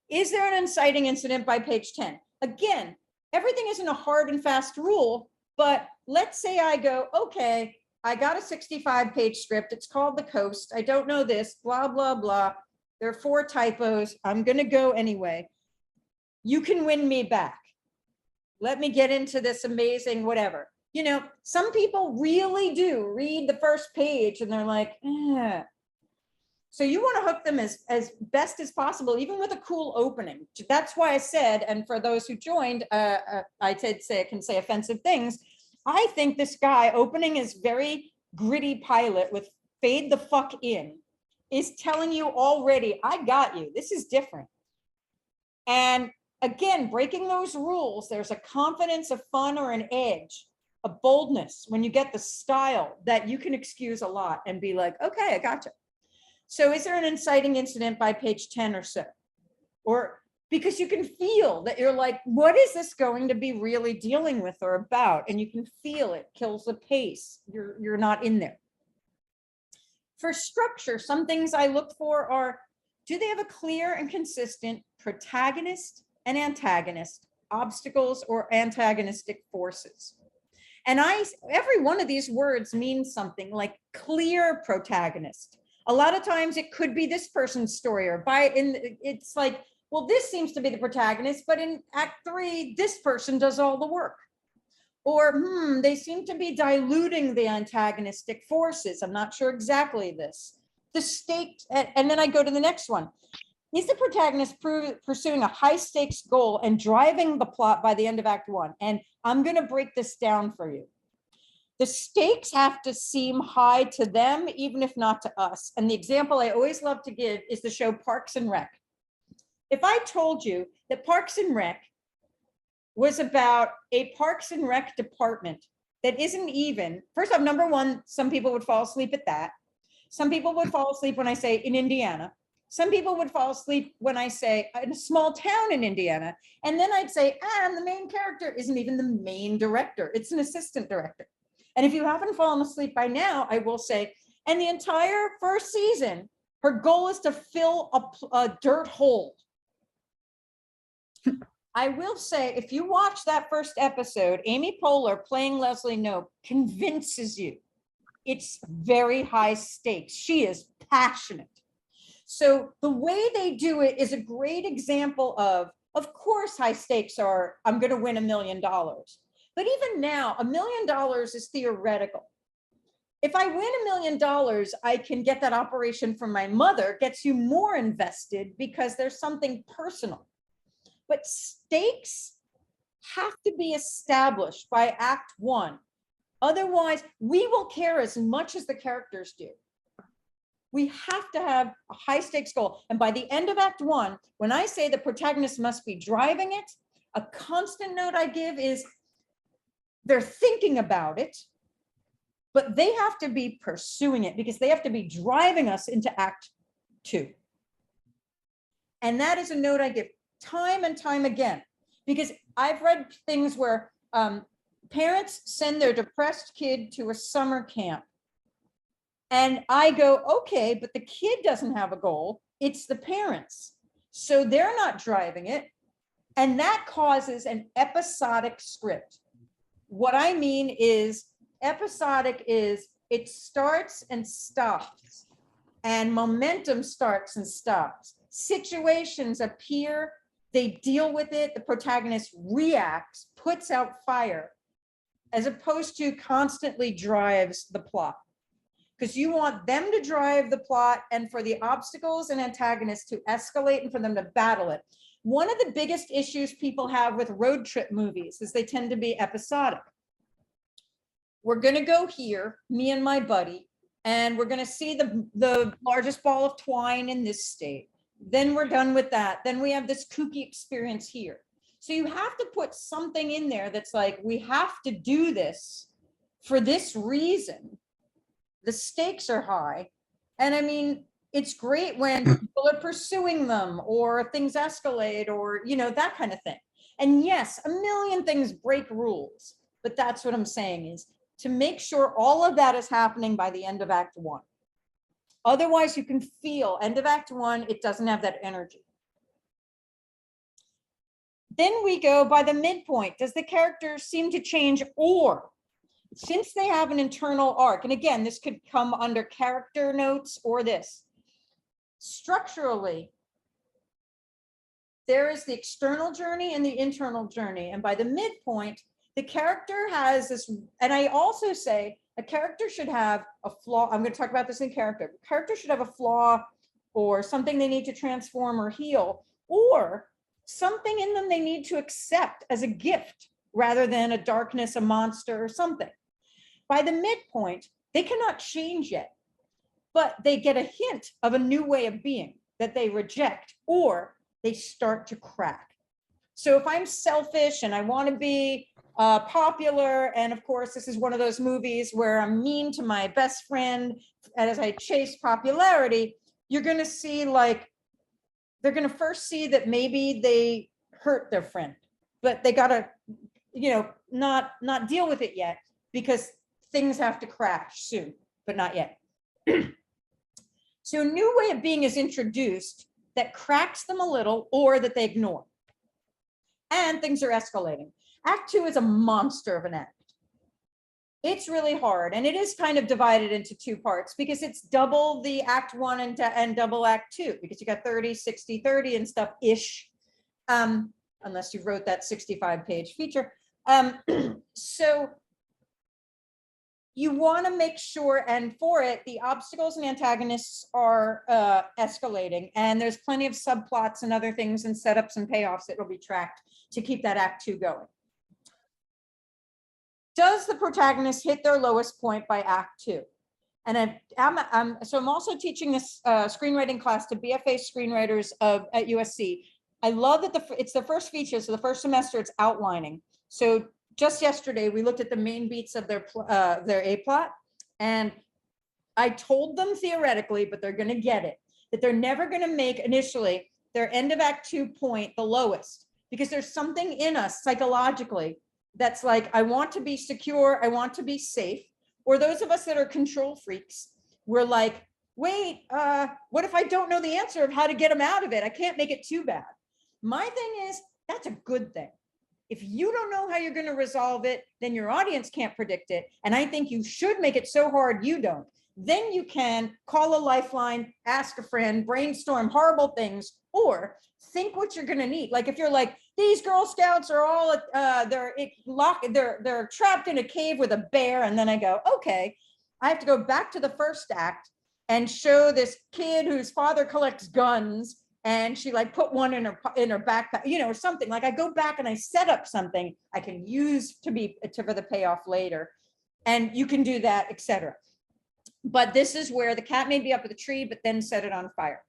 Speaker 1: Is there an inciting incident by page 10? Again, everything isn't a hard and fast rule, but let's say I go, okay, I got a 65-page script. It's called The Coast. I don't know this, blah, blah, blah. There are 4 typos. I'm going to go anyway. You can win me back. Let me get into this amazing whatever. Some people really do read the first page and they're like, eh. So you want to hook them as best as possible, even with a cool opening. That's why I said, and for those who joined, I did say I can say offensive things. I think this guy opening is very gritty pilot with fade the fuck in is telling you already, I got you. This is different. And again, breaking those rules, there's a confidence, a fun, or an edge, a boldness when you get the style that you can excuse a lot and be like, okay, I gotcha. So is there an inciting incident by page 10 or so? Or because you can feel that you're like, what is this going to be really dealing with or about? And you can feel it kills the pace. You're not in there. For structure, some things I look for are, do they have a clear and consistent protagonist and antagonist, obstacles or antagonistic forces? And every one of these words means something, like clear protagonist. A lot of times it could be this person's story, or it's like, well, this seems to be the protagonist, but in Act 3, this person does all the work. Or they seem to be diluting the antagonistic forces. I'm not sure exactly this. The stakes, and then I go to the next one. Is the protagonist pursuing a high stakes goal and driving the plot by the end of Act 1? And I'm going to break this down for you. The stakes have to seem high to them, even if not to us. And the example I always love to give is the show Parks and Rec. If I told you that Parks and Rec was about a Parks and Rec department that isn't even, first off, number one, some people would fall asleep at that. Some people would fall asleep when I say in Indiana. Some people would fall asleep when I say in a small town in Indiana. And then I'd say, and the main character isn't even the main director. It's an assistant director. And if you haven't fallen asleep by now, I will say, and the entire first season, her goal is to fill a dirt hole. I will say, if you watch that first episode, Amy Poehler playing Leslie Knope convinces you it's very high stakes. She is passionate. So the way they do it is a great example of course, high stakes are, I'm going to win $1 million. But even now, $1 million is theoretical. If I win $1 million, I can get that operation from my mother, gets you more invested because there's something personal. But stakes have to be established by Act 1. Otherwise, we will care as much as the characters do. We have to have a high stakes goal. And by the end of Act 1, when I say the protagonist must be driving it, a constant note I give is they're thinking about it, but they have to be pursuing it because they have to be driving us into Act 2. And that is a note I give time and time again, because I've read things where parents send their depressed kid to a summer camp. And I go, okay, but the kid doesn't have a goal. It's the parents. So they're not driving it. And that causes an episodic script. What I mean is episodic is it starts and stops, and momentum starts and stops. Situations appear, they deal with it, the protagonist reacts, puts out fire, as opposed to constantly drives the plot. Because you want them to drive the plot and for the obstacles and antagonists to escalate and for them to battle it. One of the biggest issues people have with road trip movies is they tend to be episodic. We're going to go here, me and my buddy, and we're going to see the largest ball of twine in this state. Then we're done with that. Then we have this kooky experience here. So you have to put something in there that's like, we have to do this for this reason. The stakes are high. And I mean, it's great when people are pursuing them or things escalate or, you know, that kind of thing. And yes, a million things break rules, but that's what I'm saying is to make sure all of that is happening by the end of Act 1. Otherwise, you can feel end of Act 1, it doesn't have that energy. Then we go by the midpoint. Does the character seem to change, or since they have an internal arc, and again, this could come under character notes or this, structurally, there is the external journey and the internal journey. And by the midpoint, the character has this, and I also say a character should have a flaw. I'm going to talk about this in character. A character should have a flaw or something they need to transform or heal, or something in them they need to accept as a gift rather than a darkness, a monster, or something. By the midpoint, they cannot change yet, but they get a hint of a new way of being that they reject, or they start to crack. So if I'm selfish and I want to be popular, and of course, this is one of those movies where I'm mean to my best friend as I chase popularity, you're going to see like, they're going to first see that maybe they hurt their friend, but they got to, you know, not deal with it yet because things have to crash soon, but not yet. So a new way of being is introduced that cracks them a little or that they ignore. And things are escalating. Act 2 is a monster of an act. It's really hard, and it is kind of divided into two parts because it's double the Act 1 and double Act 2, because you got 30, 60, 30 and stuff ish, unless you wrote that 65-page feature. So you want to make sure, and for it, the obstacles and antagonists are escalating, and there's plenty of subplots and other things and setups and payoffs that will be tracked to keep that Act 2 going. Does the protagonist hit their lowest point by Act 2? And I'm also teaching this screenwriting class to BFA screenwriters at USC. I love that it's the first feature, so the first semester it's outlining. So just yesterday we looked at the main beats of their A plot, and I told them theoretically, but they're going to get it, that they're never going to make initially their end of Act 2 point the lowest, because there's something in us psychologically that's like, I want to be secure, I want to be safe. Or those of us that are control freaks, we're like, wait, what if I don't know the answer of how to get them out of it? I can't make it too bad. My thing is, that's a good thing. If you don't know how you're going to resolve it, then your audience can't predict it. And I think you should make it so hard you don't. Then you can call a lifeline, ask a friend, brainstorm horrible things, or think what you're going to need. Like if you're like, these Girl Scouts are all they're trapped in a cave with a bear, and then I go, okay, I have to go back to the first act and show this kid whose father collects guns, and she like put one in her backpack, you know, or something. Like I go back and I set up something I can use for the payoff later. And you can do that, etc. But this is where the cat may be up at the tree, but then set it on fire.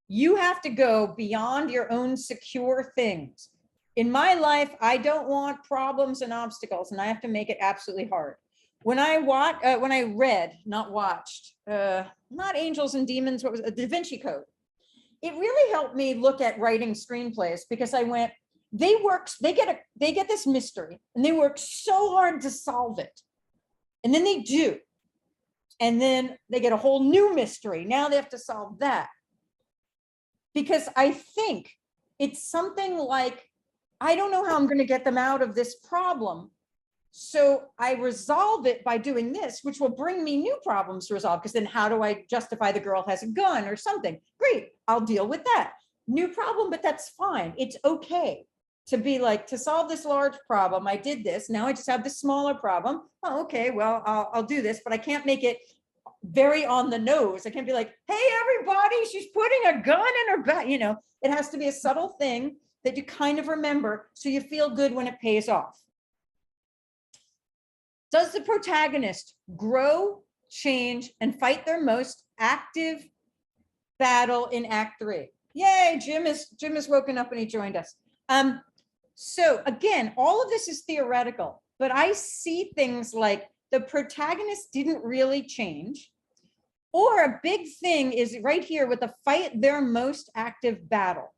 Speaker 1: You have to go beyond your own secure things. In my life, I don't want problems and obstacles, and I have to make it absolutely hard. When I read, not watched, not Angels and Demons, what was it? Da Vinci Code. It really helped me look at writing screenplays, because I went, they get this mystery and they work so hard to solve it. And then they do. And then they get a whole new mystery. Now they have to solve that. Because I think it's something like, I don't know how I'm going to get them out of this problem. So I resolve it by doing this, which will bring me new problems to resolve. Because then how do I justify the girl has a gun or something? Great, I'll deal with that. New problem, but that's fine. It's okay to be like, to solve this large problem, I did this. Now I just have this smaller problem. Oh, okay, well, I'll do this, but I can't make it very on the nose. I can't be like, hey, everybody, she's putting a gun in her back. You know, it has to be a subtle thing that you kind of remember, so you feel good when it pays off. Does the protagonist grow, change, and fight their most active battle in Act 3? Yay, Jim is woken up and he joined us. So again, all of this is theoretical, but I see things like the protagonist didn't really change, or a big thing is right here with the fight their most active battle.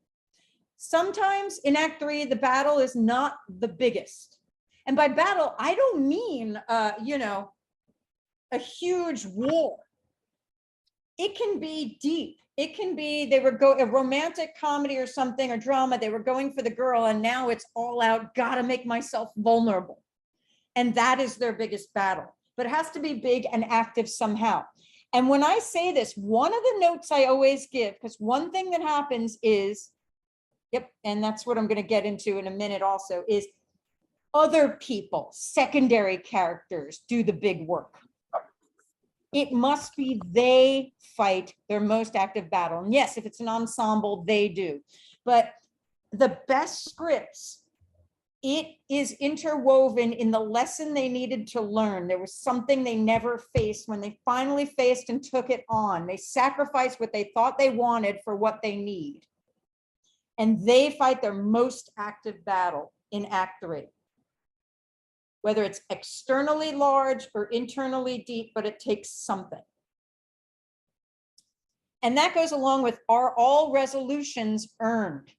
Speaker 1: Sometimes in Act 3, the battle is not the biggest. And by battle, I don't mean, you know, a huge war. It can be deep. It can be, they were a romantic comedy or something, or drama. They were going for the girl, and now it's all out, gotta make myself vulnerable. And that is their biggest battle. But it has to be big and active somehow. And when I say this, one of the notes I always give, because one thing that happens is, yep, and that's what I'm going to get into in a minute also, is other people, secondary characters, do the big work. It must be they fight their most active battle. And yes, if it's an ensemble, they do. But the best scripts, it is interwoven in the lesson they needed to learn. There was something they never faced. When they finally faced and took it on, they sacrificed what they thought they wanted for what they need. And they fight their most active battle in Act 3. Whether it's externally large or internally deep, but it takes something. And that goes along with, are all resolutions earned?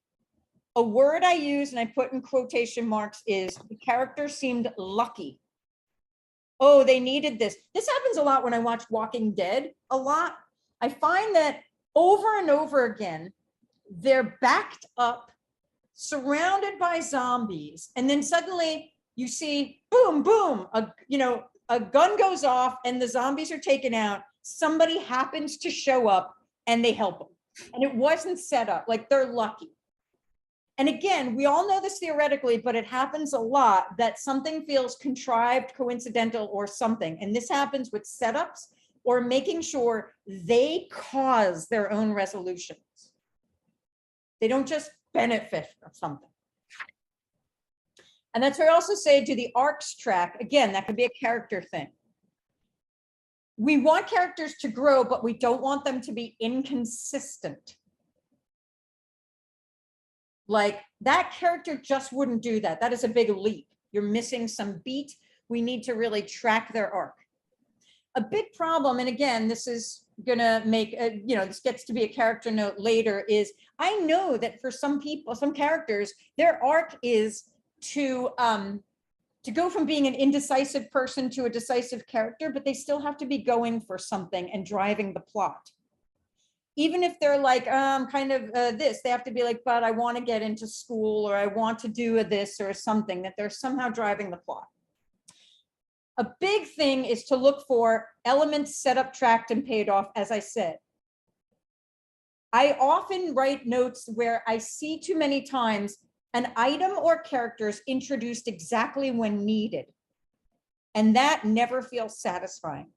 Speaker 1: A word I use, and I put in quotation marks, is the character seemed lucky. Oh, they needed this. This happens a lot when I watch Walking Dead a lot. I find that over and over again, they're backed up, surrounded by zombies, and then suddenly you see, boom, boom, a gun goes off and the zombies are taken out. Somebody happens to show up and they help them. And it wasn't set up, like they're lucky. And again, we all know this theoretically, but it happens a lot that something feels contrived, coincidental, or something. And this happens with setups or making sure they cause their own resolutions. They don't just benefit from something. And that's where I also say, do the arcs track? Again, that could be a character thing. We want characters to grow, but we don't want them to be inconsistent. Like that character just wouldn't do that. That is a big leap. You're missing some beat. We need to really track their arc. A big problem, and again, this is gonna make, this gets to be a character note later, is I know that for some people, some characters, their arc is to go from being an indecisive person to a decisive character, but they still have to be going for something and driving the plot. Even if they're like, this, they have to be like, but I want to get into school, or I want to do this or something, that they're somehow driving the plot. A big thing is to look for elements set up, tracked, and paid off, as I said. I often write notes where I see too many times an item or characters introduced exactly when needed. And that never feels satisfying.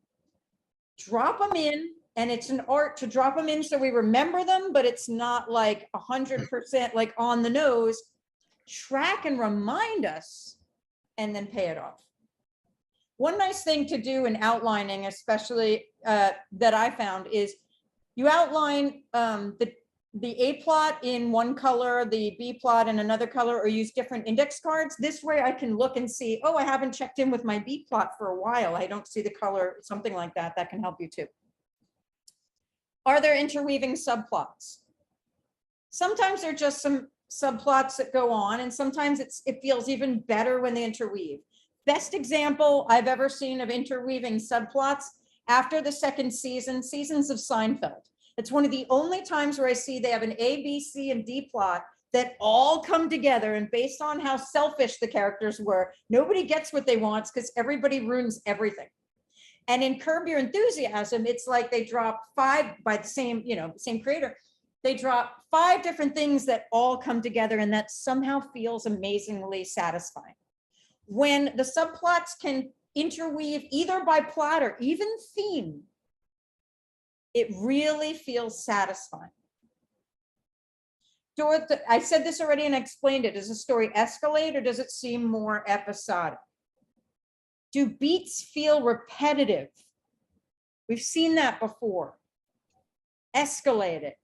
Speaker 1: drop them in, and it's an art to drop them in so we remember them, but it's not like 100% like on the nose. Track and remind us, and then pay it off. One nice thing to do in outlining, especially that I found, is you outline the A plot in one color, the B plot in another color, or use different index cards. This way I can look and see, oh, I haven't checked in with my B plot for a while. I don't see the color, something like that. That can help you too. Are there interweaving subplots? Sometimes they're just some subplots that go on, and sometimes it feels even better when they interweave. Best example I've ever seen of interweaving subplots after the second season, Seasons of Seinfeld. It's one of the only times where I see they have an A, B, C, and D plot that all come together, and based on how selfish the characters were, nobody gets what they want because everybody ruins everything. And in Curb Your Enthusiasm, it's like they drop 5 by the same, same creator. They drop 5 different things that all come together, and that somehow feels amazingly satisfying. When the subplots can interweave either by plot or even theme, it really feels satisfying. Dorothy, I said this already and I explained it. Does the story escalate or does it seem more episodic? Do beats feel repetitive? We've seen that before. Escalate it.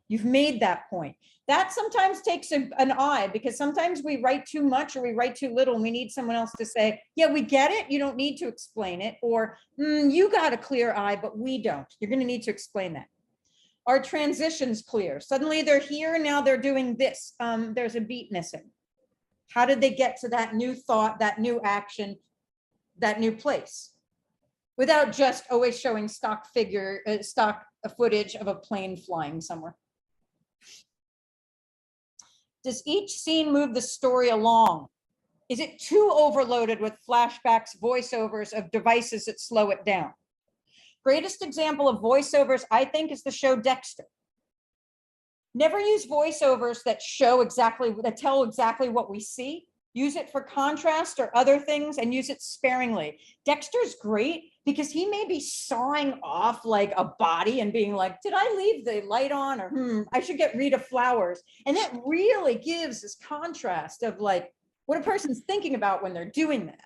Speaker 1: You've made that point. That sometimes takes an eye, because sometimes we write too much or we write too little, and we need someone else to say, yeah, we get it. You don't need to explain it. Or you got a clear eye, but we don't. You're going to need to explain that. Are transitions clear? Suddenly they're here, now they're doing this. There's a beat missing. How did they get to that new thought, that new action, that new place? Without just always showing stock footage of a plane flying somewhere. Does each scene move the story along? Is it too overloaded with flashbacks, voiceovers of devices that slow it down? Greatest example of voiceovers, I think, is the show Dexter. Never use voiceovers that tell exactly what we see. Use it for contrast or other things, and use it sparingly. Dexter's great because he may be sawing off like a body and being like, did I leave the light on? Or I should get Rita flowers. And that really gives this contrast of like what a person's thinking about when they're doing that.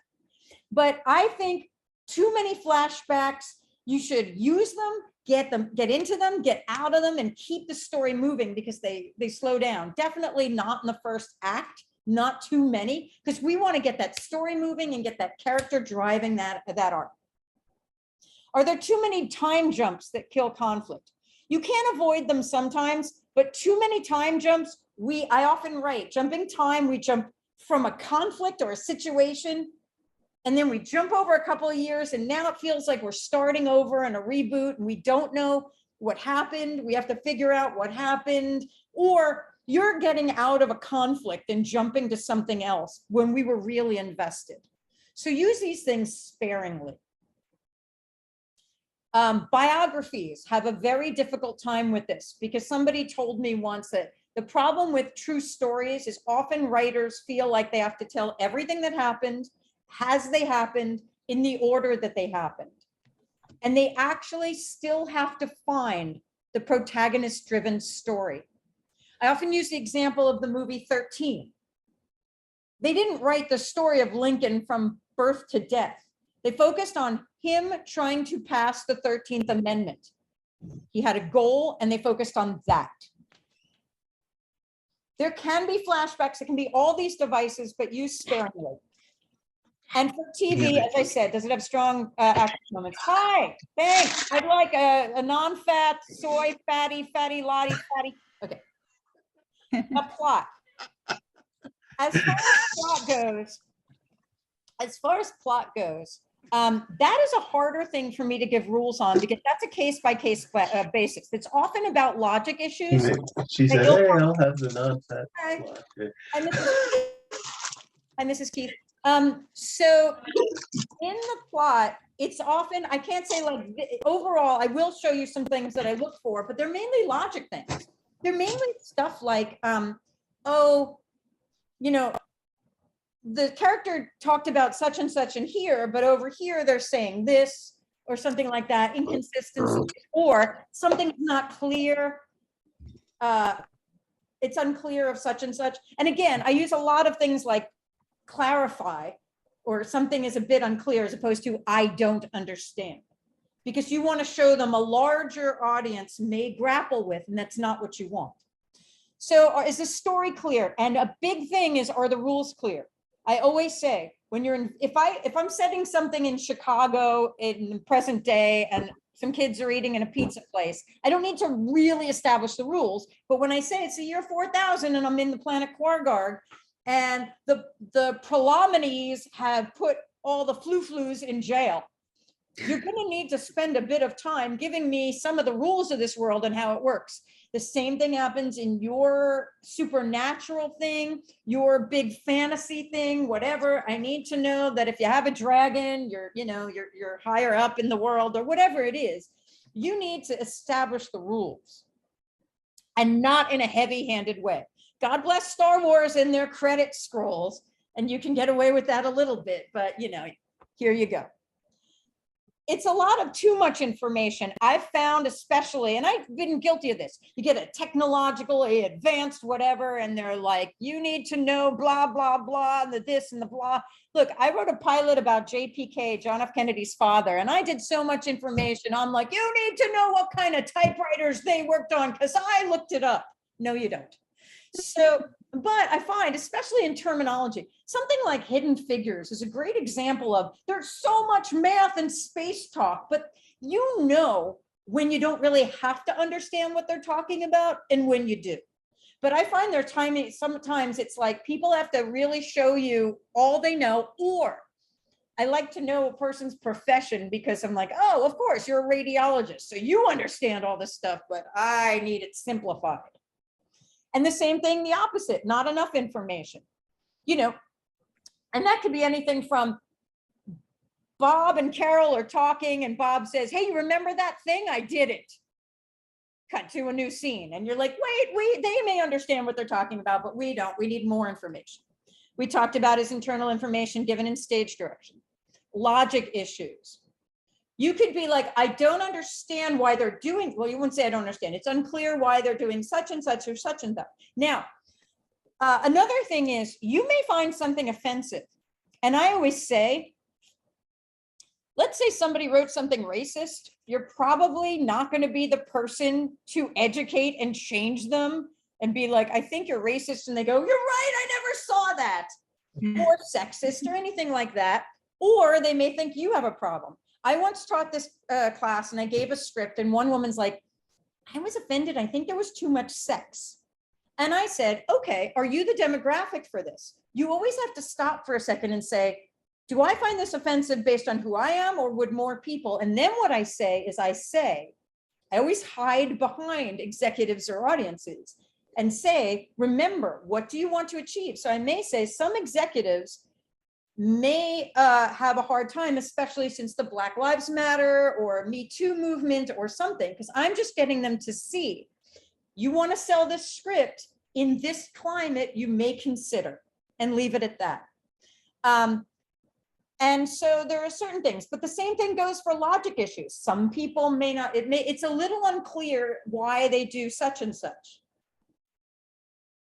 Speaker 1: But I think too many flashbacks, you should use them, get into them, get out of them, and keep the story moving, because they slow down. Definitely not in the first act. Not too many, because we want to get that story moving and get that character driving that arc. Are there too many time jumps that kill conflict? You can't avoid them sometimes, but too many time jumps, I often write, jumping time, we jump from a conflict or a situation, and then we jump over a couple of years, and now it feels like we're starting over in a reboot, and we don't know what happened. We have to figure out what happened, or you're getting out of a conflict and jumping to something else when we were really invested. So use these things sparingly. Biographies have a very difficult time with this, because somebody told me once that the problem with true stories is often writers feel like they have to tell everything that happened as they happened in the order that they happened. And they actually still have to find the protagonist-driven story. I often use the example of the movie 13. They didn't write the story of Lincoln from birth to death. They focused on him trying to pass the 13th Amendment. He had a goal, and they focused on that. There can be flashbacks, it can be all these devices, but use sparingly. And for TV, as I said, does it have strong action moments? Hi, thanks. I'd like a non-fat, soy, fatty, lottie, fatty. Okay. A plot. As far as plot goes, that is a harder thing for me to give rules on, because that's a case-by-case basis. It's often about logic issues.
Speaker 8: She said, hey, I'll have the non-fat.
Speaker 1: Hi, Mrs. Keith. So in the plot, it's often, I can't say like overall, I will show you some things that I look for, but they're mainly logic things. They're mainly stuff like, the character talked about such and such in here, but over here they're saying this, or something like that, inconsistency, or something's not clear. It's unclear of such and such. And again, I use a lot of things like clarify, or something is a bit unclear, as opposed to I don't understand. Because you want to show them a larger audience may grapple with, and that's not what you want. So is the story clear? And a big thing is, are the rules clear? I always say, when you're in, if I'm setting something in Chicago in the present day and some kids are eating in a pizza place, I don't need to really establish the rules. But when I say it's the year 4000 and I'm in the planet Quargarg, and the Prolomenes have put all the flus in jail, you're going to need to spend a bit of time giving me some of the rules of this world and how it works. The same thing happens in your supernatural thing, your big fantasy thing, whatever. I need to know that if you have a dragon, you're higher up in the world, or whatever it is. You need to establish the rules, and not in a heavy-handed way. God bless Star Wars and their credit scrolls, and you can get away with that a little bit, but here you go. It's a lot of too much information. I've found, especially, and I've been guilty of this, you get a technologically advanced whatever, and they're like, you need to know blah, blah, blah, the this and the blah. Look, I wrote a pilot about JPK, John F. Kennedy's father, and I did so much information. I'm like, you need to know what kind of typewriters they worked on, because I looked it up. No, you don't. So, but I find, especially in terminology, something like Hidden Figures is a great example of, there's so much math and space talk, but when you don't really have to understand what they're talking about and when you do. But I find their timing, sometimes it's like people have to really show you all they know, or I like to know a person's profession, because I'm like, oh, of course, you're a radiologist, so you understand all this stuff, but I need it simplified. And the same thing, the opposite, not enough information, and that could be anything from Bob and Carol are talking and Bob says, hey, you remember that thing? I did it. Cut to a new scene. And you're like, wait, they may understand what they're talking about, but we don't. We need more information. We talked about his internal information given in stage direction, logic issues. You could be like, I don't understand why they're doing, well, you wouldn't say I don't understand. It's unclear why they're doing such and such or such and that. Now, another thing is, you may find something offensive. And I always say, let's say somebody wrote something racist. You're probably not going to be the person to educate and change them and be like, I think you're racist. And they go, you're right, I never saw that. Or sexist or anything like that. Or they may think you have a problem. I once taught this class and I gave a script, and one woman's like, I was offended. I think there was too much sex. And I said, okay, are you the demographic for this? You always have to stop for a second and say, do I find this offensive based on who I am, or would more people? And then what I say is I always hide behind executives or audiences and say, remember, what do you want to achieve? So I may say some executives may have a hard time, especially since the Black Lives Matter or Me Too movement or something, because I'm just getting them to see, you want to sell this script in this climate, you may consider, and leave it at that. And so there are certain things, but the same thing goes for logic issues. Some people may not, it's a little unclear why they do such and such.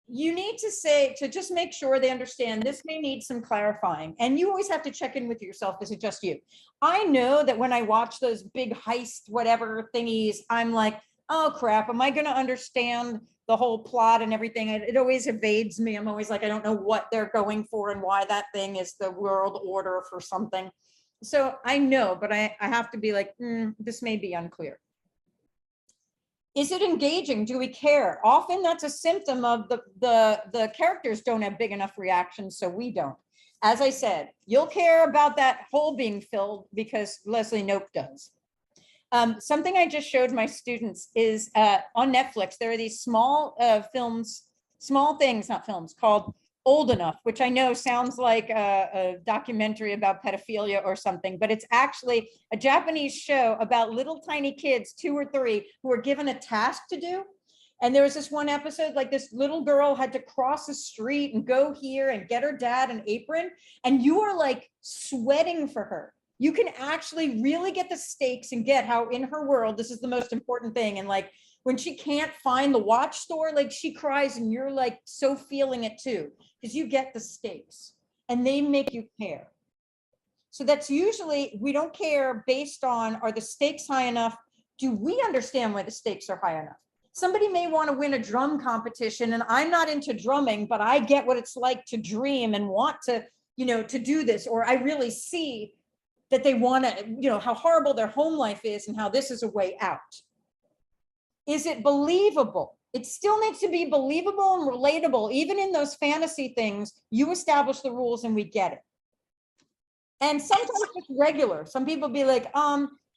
Speaker 1: You need to say, to just make sure they understand this may need some clarifying. And you always have to check in with yourself. Is it just you? I know that when I watch those big heist, whatever thingies, I'm like, oh crap, am I going to understand the whole plot and everything? It always evades me. I'm always like, I don't know what they're going for and why that thing is the world order for something. So I know, but I have to be like, this may be unclear. Is it engaging? Do we care? Often that's a symptom of the characters don't have big enough reactions, so we don't. As I said, you'll care about that hole being filled because Leslie Knope does. Something I just showed my students is on Netflix, there are these small films, small things, not films, called Old Enough, which I know sounds like a documentary about pedophilia or something, but it's actually a Japanese show about little tiny kids, 2 or 3, who are given a task to do. And there was this one episode, like this little girl had to cross the street and go here and get her dad an apron. And you are like sweating for her. you can actually really get the stakes and get how in her world, this is the most important thing. And like, when she can't find the watch store, like she cries and you're like so feeling it too, because you get the stakes and they make you care. So that's usually, we don't care based on, are the stakes high enough? Do we understand why the stakes are high enough? Somebody may want to win a drum competition and I'm not into drumming, but I get what it's like to dream and want to, you know, to do this, or I really see that they want to, you know, how horrible their home life is and how this is a way out. Is it believable? It still needs to be believable and relatable. Even in those fantasy things, you establish the rules and we get it. And sometimes it's regular. Some people be like,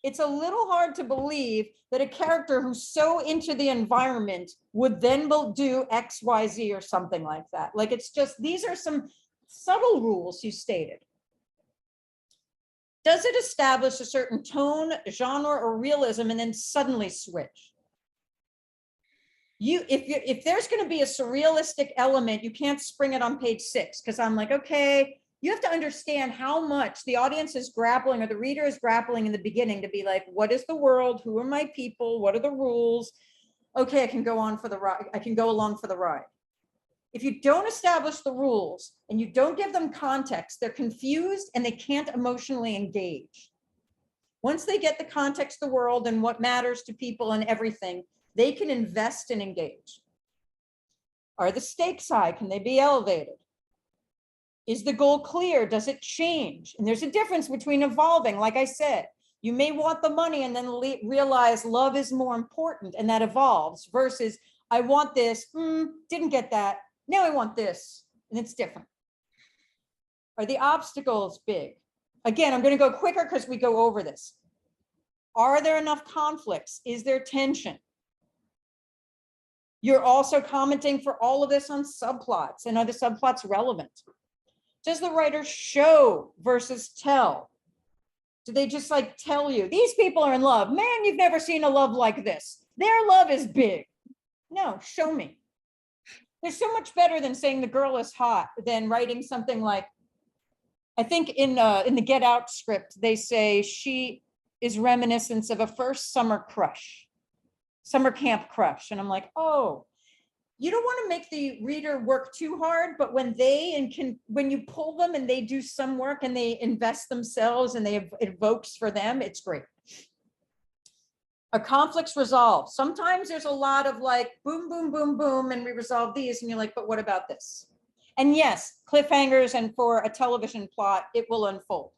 Speaker 1: it's a little hard to believe that a character who's so into the environment would then do X, Y, Z or something like that. Like, it's just, these are some subtle rules you stated. Does it establish a certain tone, genre, or realism and then suddenly switch? If there's going to be a surrealistic element, you can't spring it on page 6, because I'm like, okay, you have to understand how much the audience is grappling or the reader is grappling in the beginning to be like, what is the world? Who are my people? What are the rules? Okay, I can go on for the ride. I can go along for the ride. If you don't establish the rules and you don't give them context, they're confused and they can't emotionally engage. Once they get the context of the world and what matters to people and everything, they can invest and engage. Are the stakes high? Can they be elevated? Is the goal clear? Does it change? And there's a difference between evolving. Like I said, you may want the money and then realize love is more important, and that evolves, versus I want this, didn't get that, now I want this, and it's different. Are the obstacles big? Again, I'm going to go quicker because we go over this. Are there enough conflicts? Is there tension? You're also commenting for all of this on subplots, and are the subplots relevant? Does the writer show versus tell? Do they just like tell you, these people are in love? Man, you've never seen a love like this. Their love is big. No, show me. They're so much better than saying the girl is hot than writing something like, I think in the Get Out script, they say she is reminiscent of a first summer crush, summer camp crush. And I'm like, oh, you don't want to make the reader work too hard, but when when you pull them and they do some work and they invest themselves and it evokes for them, it's great. Are conflicts resolved? Sometimes there's a lot of like, boom, boom, boom, boom, and we resolve these, and you're like, but what about this? And yes, cliffhangers, and for a television plot, it will unfold.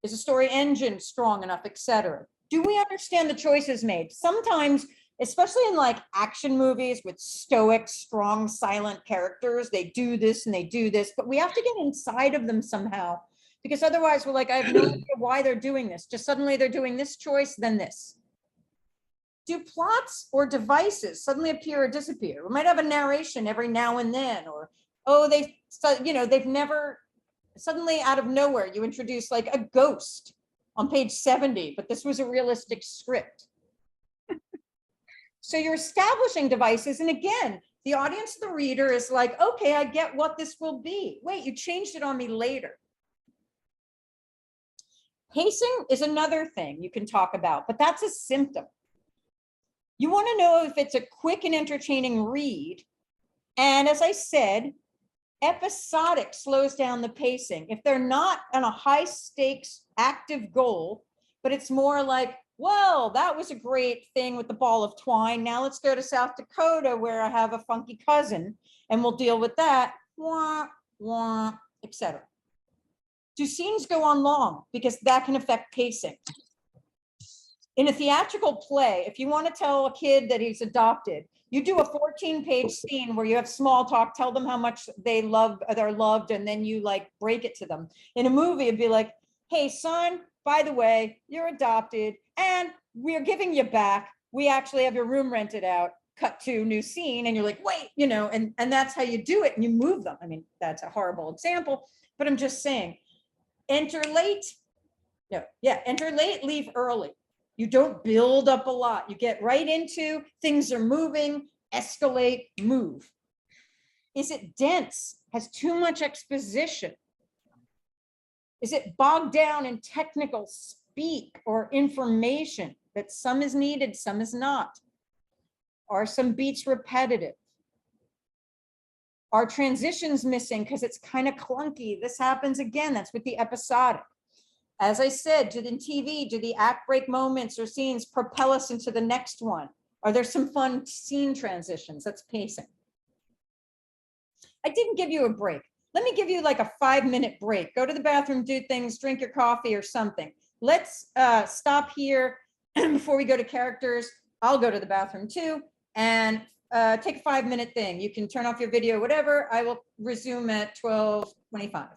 Speaker 1: Is the story engine strong enough, etc.? Do we understand the choices made? Sometimes, especially in like action movies with stoic, strong, silent characters, they do this and they do this, but we have to get inside of them somehow, because otherwise we're like, I have no idea why they're doing this. Just suddenly they're doing this choice, then this. Do plots or devices suddenly appear or disappear? We might have a narration every now and then, or, oh, they've never, suddenly out of nowhere, you introduce like a ghost on page 70, but this was a realistic script. So you're establishing devices. And again, the audience, the reader is like, okay, I get what this will be. Wait, you changed it on me later. Pacing is another thing you can talk about, but that's a symptom. You want to know if it's a quick and entertaining read. And as I said, episodic slows down the pacing. If they're not on a high stakes active goal, but it's more like, well, that was a great thing with the ball of twine. Now let's go to South Dakota where I have a funky cousin and we'll deal with that, wah, wah, etc. Do scenes go on long? Because that can affect pacing. In a theatrical play, if you want to tell a kid that he's adopted, you do a 14-page scene where you have small talk, tell them how much they're loved, and then you like break it to them. In a movie, it'd be like, hey, son, by the way, you're adopted and we're giving you back. We actually have your room rented out, cut to new scene. And you're like, wait, and that's how you do it. And you move them. I mean, that's a horrible example, but I'm just saying, enter late. Enter late, leave early. You don't build up a lot. You get right into things are moving, escalate, move. Is it dense? Has too much exposition? Is it bogged down in technical speak or information that some is needed, some is not? Are some beats repetitive? Are transitions missing because it's kind of clunky? This happens again. That's with the episodic. As I said, in TV, do the act break moments or scenes propel us into the next one? Are there some fun scene transitions? That's pacing. I didn't give you a break. Let me give you like a 5-minute break. Go to the bathroom, do things, drink your coffee or something. Let's stop here before we go to characters. I'll go to the bathroom too, and take a 5-minute thing. You can turn off your video, whatever. I will resume at 12:25.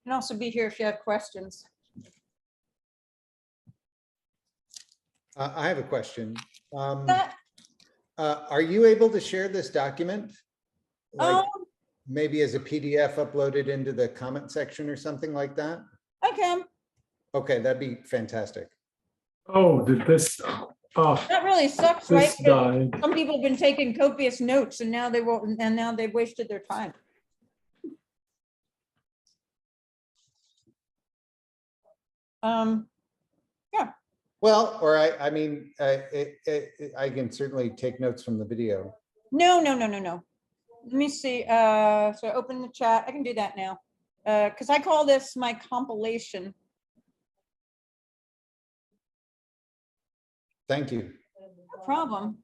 Speaker 1: Can also be here if you have questions.
Speaker 5: I have a question.
Speaker 1: That,
Speaker 5: Are you able to share this document? Like
Speaker 1: um,
Speaker 5: maybe as a PDF uploaded into the comment section or something like that?
Speaker 1: okay,
Speaker 5: Okay, that'd be fantastic.
Speaker 9: Oh, did this, oh,
Speaker 1: that really sucks, right?
Speaker 9: this
Speaker 1: Because
Speaker 9: died.
Speaker 1: some people have been taking copious notes and now they won't, and now they've wasted their time. Yeah,
Speaker 5: Well, or I mean, I can certainly take notes from the video.
Speaker 1: no. Let me see, so open the chat, I can do that now. Because I call this my compilation.
Speaker 5: Thank you.
Speaker 1: No problem.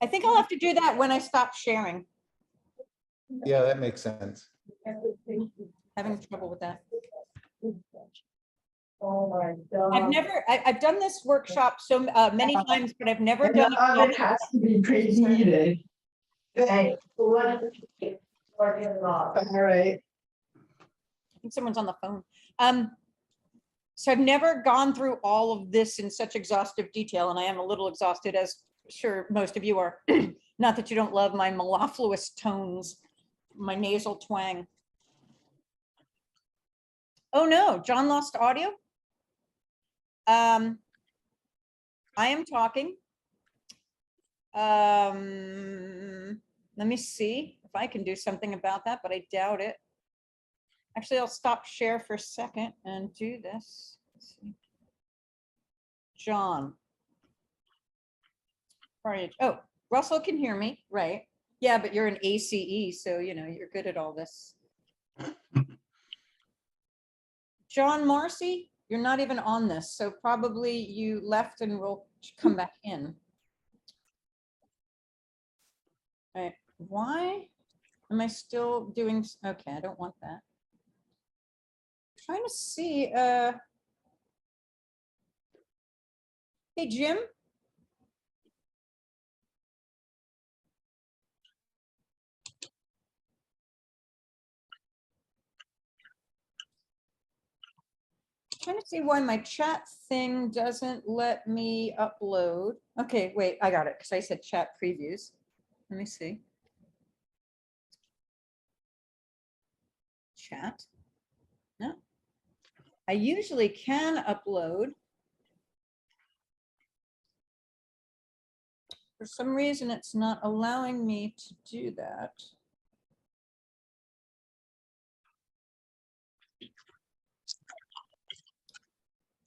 Speaker 1: I think I'll have to do that when I stop sharing.
Speaker 5: Yeah, that makes sense.
Speaker 1: Having trouble with that.
Speaker 6: Oh my
Speaker 1: I've done this workshop so many times, but I've never
Speaker 6: And
Speaker 1: done
Speaker 6: the oven has to be preheated. Okay. All right.
Speaker 1: I think someone's on the phone. So I've never gone through all of this in such exhaustive detail, and I am a little exhausted, as sure most of you are. Not that you don't love my mellifluous tones, my nasal twang. Oh no, John lost audio. I am talking. Let me see if I can do something about that, but I doubt it. Actually, I'll stop share for a second and do this. Let's see. John. Oh, Russell can hear me, right? Yeah, but you're an ACE, so you know you're good at all this. John Marcy, you're not even on this, so probably you left and will come back in. All right, why am I still doing? Okay, I don't want that. Trying to see. Hey, Jim. Trying to see why my chat thing doesn't let me upload. Okay, wait, I got it because I said chat previews. Let me see. Chat. No. I usually can upload. For some reason, it's not allowing me to do that.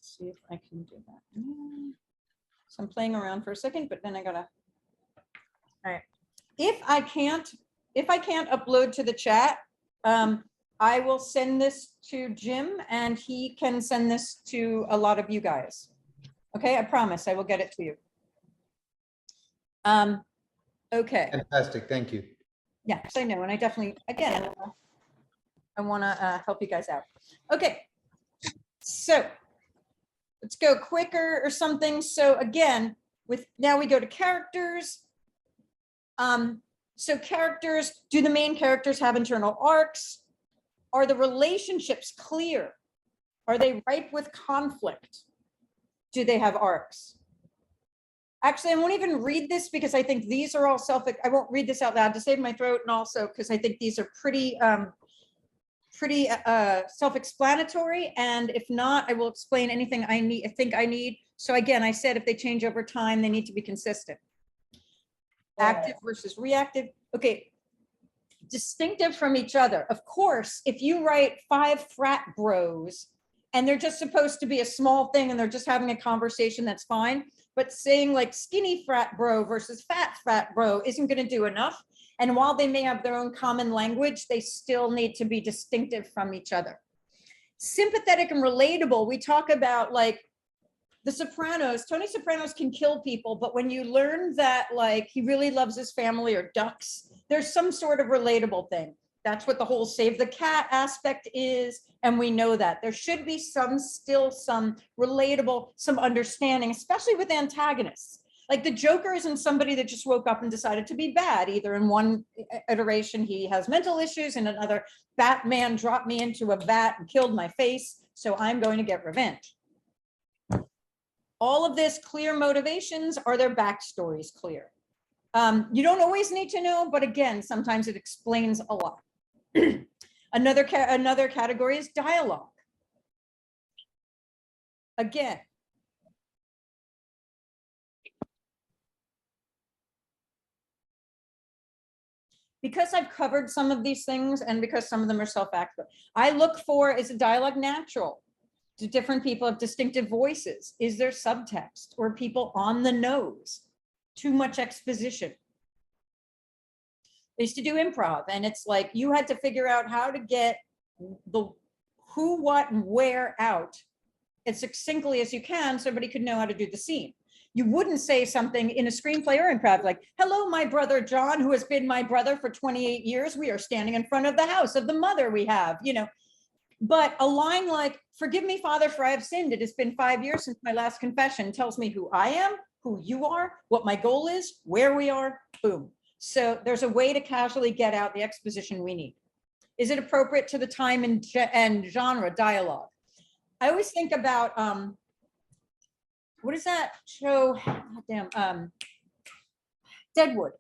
Speaker 1: See if I can do that. So I'm playing around for a second, but then I gotta. All right. If I can't upload to the chat, I will send this to Jim and he can send this to a lot of you guys. Okay, I promise I will get it to you. Okay.
Speaker 5: Fantastic, thank you.
Speaker 1: Yeah, so I know, and I definitely, again, I want to help you guys out. Okay, so let's go quicker or something. So again, now we go to characters. So characters, do the main characters have internal arcs? Are the relationships clear? Are they ripe with conflict? Do they have arcs? Actually, I won't even read this because I think these are all I won't read this out loud to save my throat, and also because I think these are pretty self-explanatory. And if not, I will explain anything I think I need. So again, I said if they change over time, they need to be consistent. Active versus reactive. Okay, distinctive from each other. Of course, if you write 5 frat bros and they're just supposed to be a small thing and they're just having a conversation, that's fine. But saying like skinny frat bro versus fat frat bro isn't going to do enough. And while they may have their own common language, they still need to be distinctive from each other. Sympathetic and relatable, we talk about like The Sopranos. Tony Sopranos can kill people, but when you learn that like he really loves his family or ducks, there's some sort of relatable thing. That's what the whole save the cat aspect is. And we know that there should be still some relatable, some understanding, especially with antagonists. Like the Joker isn't somebody that just woke up and decided to be bad. Either in one iteration, he has mental issues, and another, Batman dropped me into a vat and killed my face, so I'm going to get revenge. All of this, clear motivations. Are their backstories clear? You don't always need to know, but again, sometimes it explains a lot. Another category is dialogue. Again, because I've covered some of these things and because some of them are self-active, I look for, is the dialogue natural? Do different people have distinctive voices? Is there subtext or people on the nose? Too much exposition. I used to do improv, and it's like you had to figure out how to get the who, what, and where out as succinctly as you can so everybody could know how to do the scene. You wouldn't say something in a screenplay or improv like, hello, my brother John, who has been my brother for 28 years. We are standing in front of the house of the mother we have, you know. But a line like, forgive me, Father, for I have sinned. It has been 5 years since my last confession, tells me who I am, who you are, what my goal is, where we are, boom. So there's a way to casually get out the exposition we need. Is it appropriate to the time and genre, dialogue? I always think about, what is that show? Deadwood.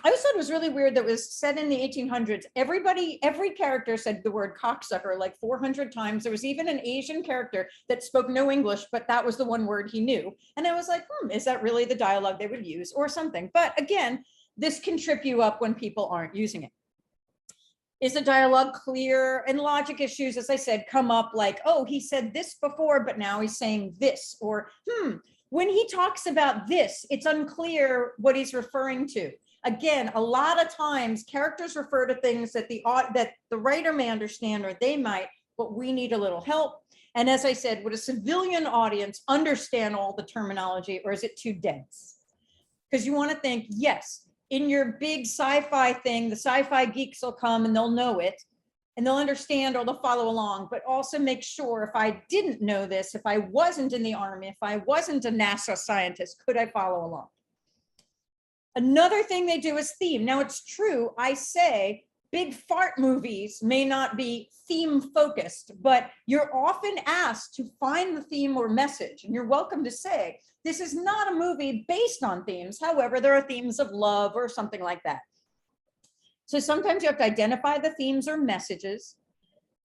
Speaker 1: I always thought it was really weird that it was set in the 1800s. Every character said the word cocksucker like 400 times. There was even an Asian character that spoke no English, but that was the one word he knew. And I was like, is that really the dialogue they would use or something? But again, this can trip you up when people aren't using it. Is the dialogue clear? And logic issues, as I said, come up like, oh, he said this before, but now he's saying this. Or, when he talks about this, it's unclear what he's referring to. Again, a lot of times characters refer to things that the writer may understand or they might, but we need a little help. And as I said, would a civilian audience understand all the terminology, or is it too dense? Because you want to think, yes, in your big sci-fi thing, the sci-fi geeks will come and they'll know it and they'll understand or they'll follow along, but also make sure if I didn't know this, if I wasn't in the Army, if I wasn't a NASA scientist, could I follow along? Another thing they do is theme. Now it's true, I say big fart movies may not be theme focused, but you're often asked to find the theme or message, and you're welcome to say, this is not a movie based on themes. However, there are themes of love or something like that. So sometimes you have to identify the themes or messages.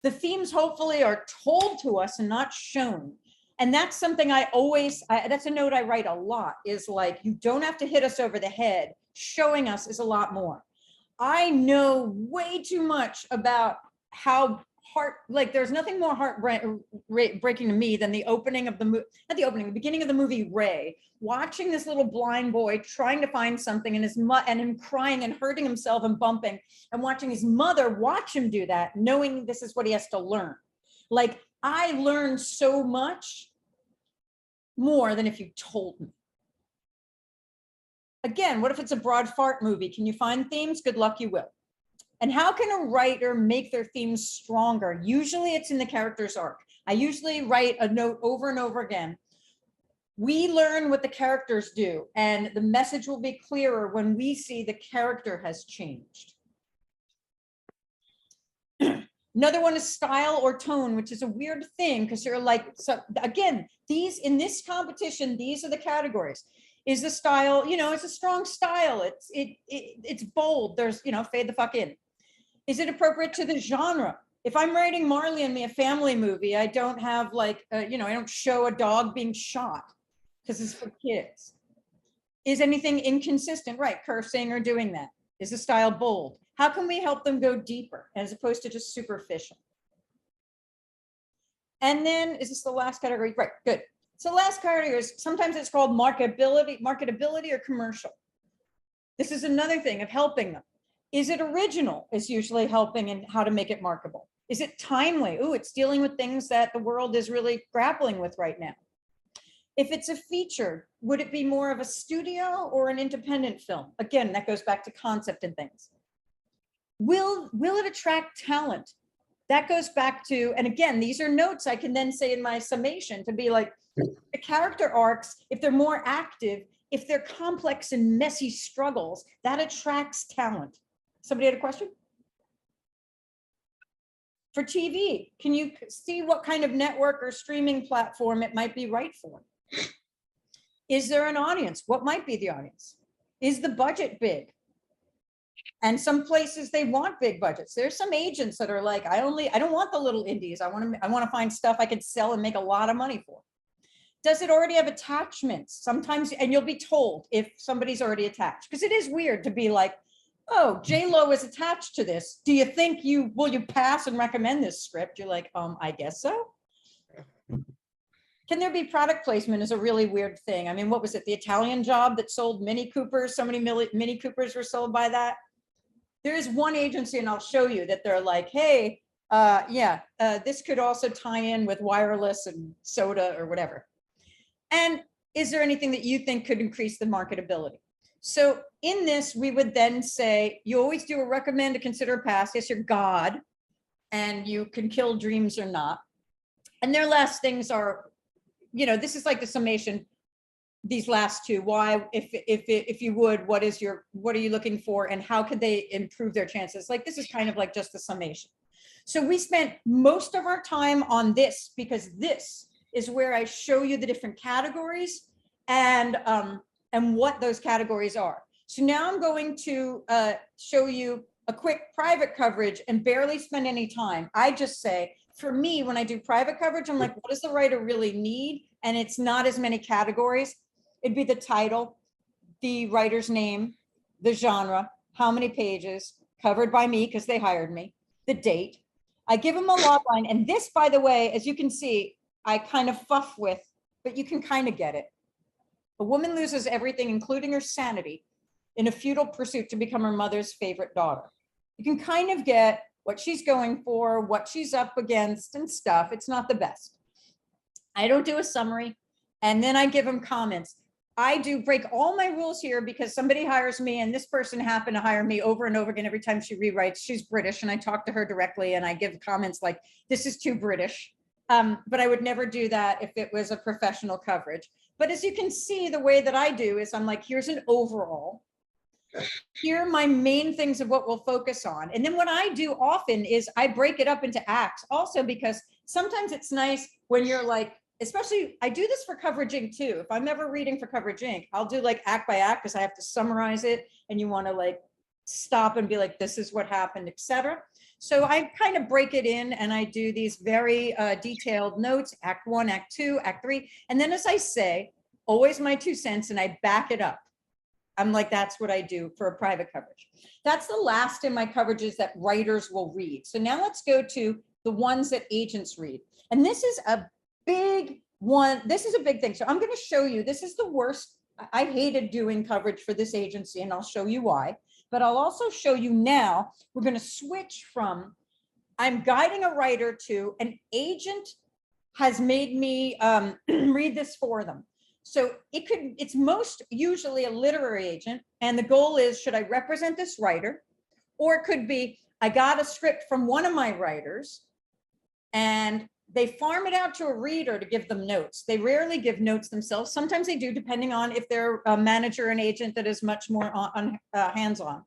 Speaker 1: The themes hopefully are told to us and not shown. And that's something I always, that's a note I write a lot, is like, you don't have to hit us over the head. Showing us is a lot more. I know way too much about how like there's nothing more heartbreaking to me than the opening of the movie, not the opening, the beginning of the movie Ray, watching this little blind boy trying to find something and him crying and hurting himself and bumping, and watching his mother watch him do that, knowing this is what he has to learn. Like, I learned so much more than if you told me. Again, what if it's a broad fart movie? Can you find themes? Good luck, you will. And how can a writer make their themes stronger? Usually it's in the character's arc. I usually write a note over and over again. We learn what the characters do, and the message will be clearer when we see the character has changed. Another one is style or tone, which is a weird thing because you're like, so again, these in this competition, these are the categories. Is the style, you know, it's a strong style. It's bold. There's, you know, fade the fuck in. Is it appropriate to the genre? If I'm writing Marley and Me, a family movie, I don't have like, you know, I don't show a dog being shot because it's for kids. Is anything inconsistent? Right, cursing or doing that. Is the style bold? How can we help them go deeper as opposed to just superficial? And then, is this the last category? Right, good. So last category is, sometimes it's called marketability or commercial. This is another thing of helping them. Is it original? Is usually helping in how to make it marketable. Is it timely? Ooh, it's dealing with things that the world is really grappling with right now. If it's a feature, would it be more of a studio or an independent film? Again, that goes back to concept and things. Will it attract talent? That goes back to, and again, these are notes I can then say in my summation to be like, the character arcs, if they're more active, if they're complex and messy struggles, that attracts talent. Somebody had a question? For TV, can you see what kind of network or streaming platform it might be right for? Is there an audience? What might be the audience? Is the budget big? And some places they want big budgets. There's some agents that are like, I don't want the little indies. I want to find stuff I could sell and make a lot of money for. Does it already have attachments? Sometimes, and you'll be told if somebody's already attached, because it is weird to be like, oh, J-Lo is attached to this. Do you think will you pass and recommend this script? You're like, I guess so. Can there be product placement is a really weird thing. I mean, what was it? The Italian Job that sold Mini Coopers. So many Mini Coopers were sold by that. There is one agency, and I'll show you that they're like, hey, this could also tie in with wireless and soda or whatever. And is there anything that you think could increase the marketability? So in this, we would then say, you always do a recommend, a consider, a pass. Yes, you're God, and you can kill dreams or not. And their last things are, you know, this is like the summation. These last two, why, if you would, what are you looking for, and how could they improve their chances? Like, this is kind of like just the summation. So we spent most of our time on this because this is where I show you the different categories and what those categories are. So now I'm going to show you a quick private coverage and barely spend any time. I just say, for me, when I do private coverage, I'm like, what does the writer really need? And it's not as many categories. It'd be the title, the writer's name, the genre, how many pages, covered by me because they hired me, the date. I give them a log line. And this, by the way, as you can see, I kind of fuff with, but you can kind of get it. A woman loses everything, including her sanity, in a futile pursuit to become her mother's favorite daughter. You can kind of get what she's going for, what she's up against and stuff. It's not the best. I don't do a summary. And then I give them comments. I do break all my rules here because somebody hires me, and this person happened to hire me over and over again. Every time she rewrites, she's British, and I talk to her directly and I give comments like, this is too British. But I would never do that if it was a professional coverage. But as you can see, the way that I do is I'm like, here's an overall. Here are my main things of what we'll focus on. And then what I do often is I break it up into acts also, because sometimes it's nice when you're like, especially I do this for Coverage Inc. too. If I'm ever reading for Coverage Inc., I'll do like act by act because I have to summarize it, and you want to like stop and be like, this is what happened, etc. So I kind of break it in and I do these very detailed notes, act 1, act 2, act 3. And then as I say, always my 2 cents, and I back it up. I'm like, that's what I do for a private coverage. That's the last in my coverages that writers will read. So now let's go to the ones that agents read. And this is a big one. This is a big thing. So I'm going to show you, this is the worst. I hated doing coverage for this agency, and I'll show you why. But I'll also show you now, we're going to switch from, I'm guiding a writer to an agent has made me read this for them. So it's most usually a literary agent. And the goal is, should I represent this writer? Or it could be, I got a script from one of my writers and they farm it out to a reader to give them notes. They rarely give notes themselves. Sometimes they do, depending on if they're a manager or an agent that is much more hands-on.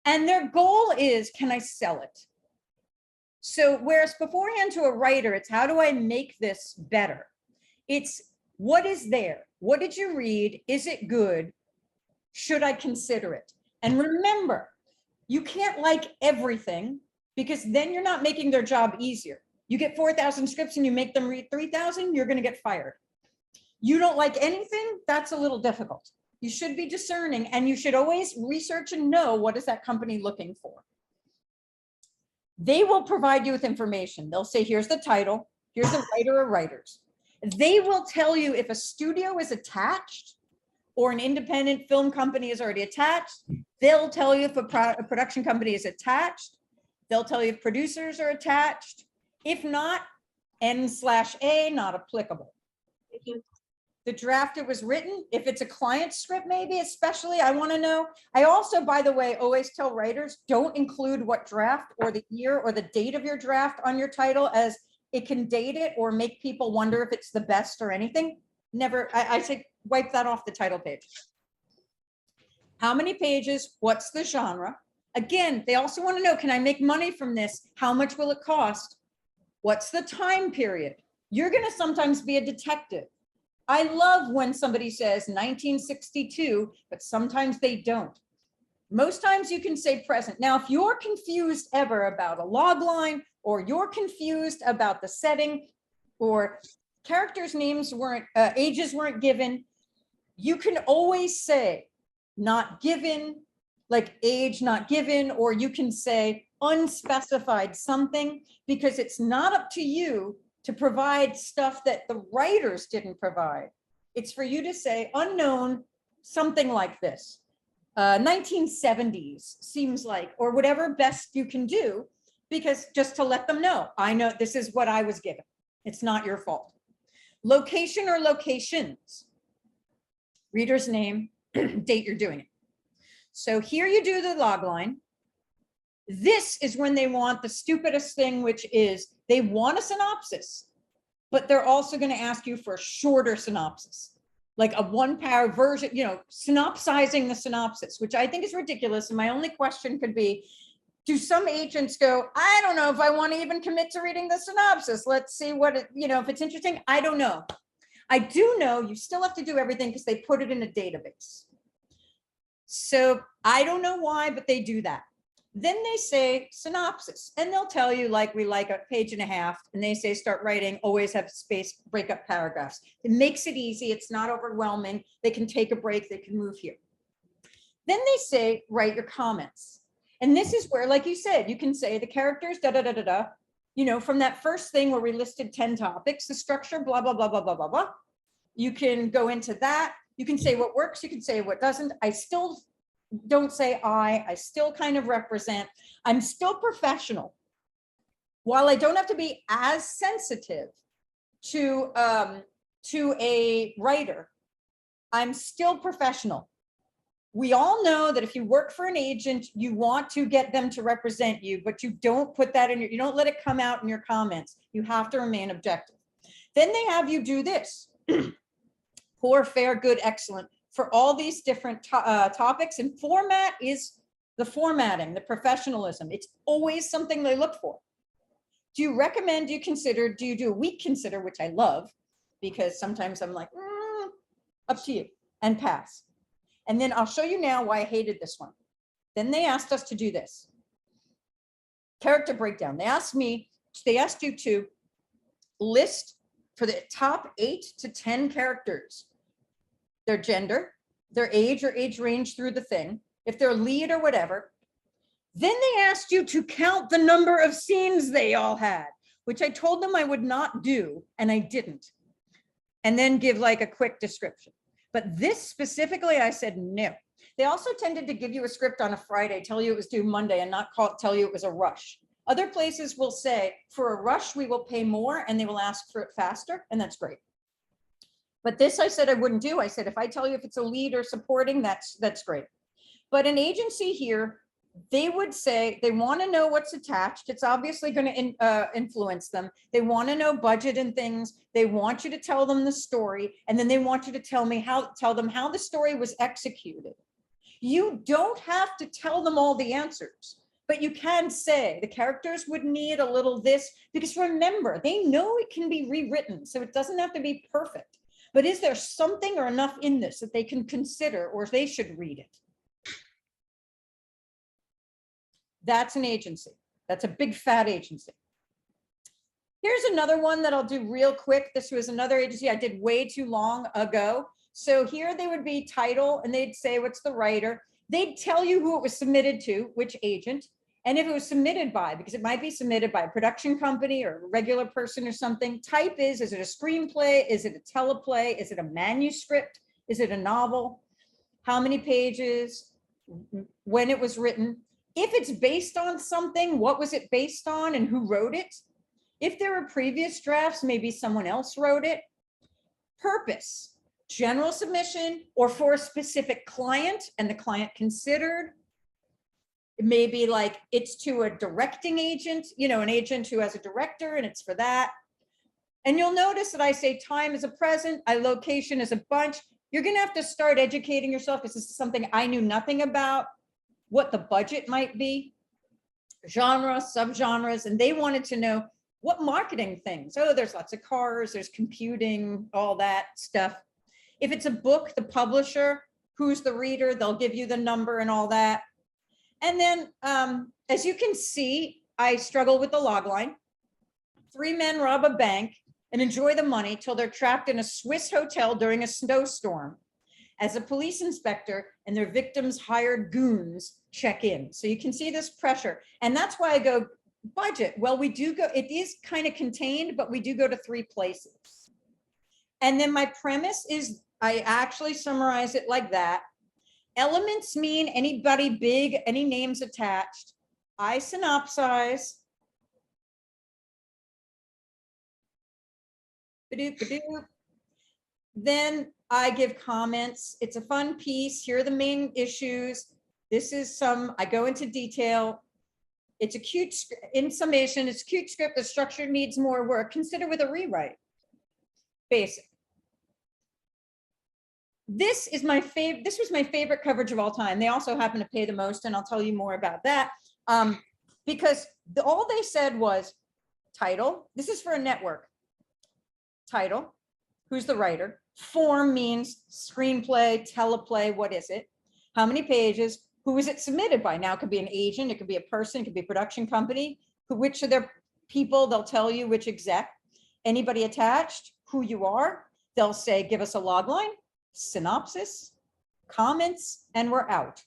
Speaker 1: And their goal is, can I sell it? So whereas beforehand to a writer, it's how do I make this better? It's what is there? What did you read? Is it good? Should I consider it? And remember, you can't like everything because then you're not making their job easier. You get 4,000 scripts and you make them read 3,000, you're going to get fired. You don't like anything, that's a little difficult. You should be discerning, and you should always research and know what is that company looking for. They will provide you with information. They'll say, here's the title, here's the writer or writers. They will tell you if a studio is attached or an independent film company is already attached. They'll tell you if a production company is attached. They'll tell you if producers are attached. If not, N/A, not applicable. The draft it was written, if it's a client script, maybe especially, I want to know. I also, by the way, always tell writers, don't include what draft or the year or the date of your draft on your title, as it can date it or make people wonder if it's the best or anything. Never, I say wipe that off the title page. How many pages? What's the genre? Again, they also want to know, can I make money from this? How much will it cost? What's the time period? You're going to sometimes be a detective. I love when somebody says 1962, but sometimes they don't. Most times you can say present. Now, if you're confused ever about a log line, or you're confused about the setting, or characters' names weren't, ages weren't given, you can always say not given, like age not given, or you can say unspecified something, because it's not up to you to provide stuff that the writers didn't provide. It's for you to say unknown, something like this. 1970s seems like, or whatever best you can do, because just to let them know, I know this is what I was given. It's not your fault. Location or locations, reader's name, date you're doing it. So here you do the log line. This is when they want the stupidest thing, which is they want a synopsis, but they're also going to ask you for a shorter synopsis, like a 1-paragraph version, you know, synopsizing the synopsis, which I think is ridiculous. And my only question could be, do some agents go, I don't know if I want to even commit to reading the synopsis. Let's see what it, you know, if it's interesting. I don't know. I do know you still have to do everything because they put it in a database. So I don't know why, but they do that. Then they say synopsis, and they'll tell you, like, we like 1.5 pages, and they say start writing, always have space, break up paragraphs. It makes it easy. It's not overwhelming. They can take a break. They can move here. Then they say write your comments. And this is where, like you said, you can say the characters, da da da da da. You know, from that first thing where we listed 10 topics, the structure, blah blah blah blah blah blah blah. You can go into that. You can say what works. You can say what doesn't. I still don't say I still kind of represent. I'm still professional. While I don't have to be as sensitive to a writer, I'm still professional. We all know that if you work for an agent, you want to get them to represent you, but you don't put that in you don't let it come out in your comments. You have to remain objective. Then they have you do this. Poor, fair, good, excellent, for all these different topics. And format is the formatting, the professionalism. It's always something they look for. Do you recommend, do you consider, do you do a week consider, which I love, because sometimes I'm like, up to you, and pass. And then I'll show you now why I hated this one. Then they asked us to do this. Character breakdown. They asked you to list for the top 8 to 10 characters, their gender, their age or age range through the thing, if they're lead or whatever. Then they asked you to count the number of scenes they all had, which I told them I would not do, and I didn't. And then give like a quick description. But this specifically, I said no. They also tended to give you a script on a Friday, tell you it was due Monday, and not tell you it was a rush. Other places will say, for a rush, we will pay more, and they will ask for it faster, and that's great. But this I said I wouldn't do. I said, if I tell you if it's a lead or supporting, that's great. But an agency here, they would say they want to know what's attached. It's obviously going to influence them. They want to know budget and things. They want you to tell them the story, and then they want you to tell them how the story was executed. You don't have to tell them all the answers, but you can say the characters would need a little this, because remember, they know it can be rewritten, so it doesn't have to be perfect. But is there something or enough in this that they can consider, or they should read it? That's an agency. That's a big fat agency. Here's another one that I'll do real quick. This was another agency I did way too long ago. So here they would be title, and they'd say, what's the writer? They'd tell you who it was submitted to, which agent, and if it was submitted by, because it might be submitted by a production company or a regular person or something. Type is it a screenplay? Is it a teleplay? Is it a manuscript? Is it a novel? How many pages? When it was written? If it's based on something, what was it based on and who wrote it? If there were previous drafts, maybe someone else wrote it. Purpose, general submission, or for a specific client and the client considered. It may be like it's to a directing agent, an agent who has a director and it's for that. And you'll notice that I say time is a present, location is a bunch. You're going to have to start educating yourself, because this is something I knew nothing about. What the budget might be, genre, subgenres, and they wanted to know what marketing things. Oh, there's lots of cars, there's computing, all that stuff. If it's a book, the publisher, who's the reader, they'll give you the number and all that. And then, as you can see, I struggle with the log line. 3 men rob a bank and enjoy the money till they're trapped in a Swiss hotel during a snowstorm, as a police inspector and their victims' hired goons check in. So you can see this pressure. And that's why I go budget. Well, we do go, it is kind of contained, but we do go to 3 places. And then my premise is, I actually summarize it like that. Elements mean anybody big, any names attached. I synopsize. Then I give comments. It's a fun piece. Here are the main issues. This is I go into detail. It's a cute, in summation, it's a cute script. The structure needs more work. Consider with a rewrite. Basic. This was my favorite coverage of all time. They also happen to pay the most, and I'll tell you more about that. Because all they said was title. This is for a network. Title. Who's the writer? Form means screenplay, teleplay, what is it? How many pages? Who is it submitted by? Now it could be an agent, it could be a person, it could be a production company. Which of their people, they'll tell you which exec. Anybody attached, who you are. They'll say, give us a log line, synopsis, comments, and we're out.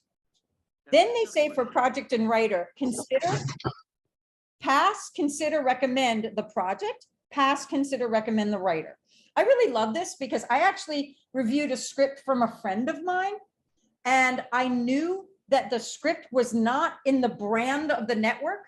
Speaker 1: Then they say for project and writer, consider, pass, consider, recommend the project, pass, consider, recommend the writer. I really love this because I actually reviewed a script from a friend of mine, and I knew that the script was not in the brand of the network,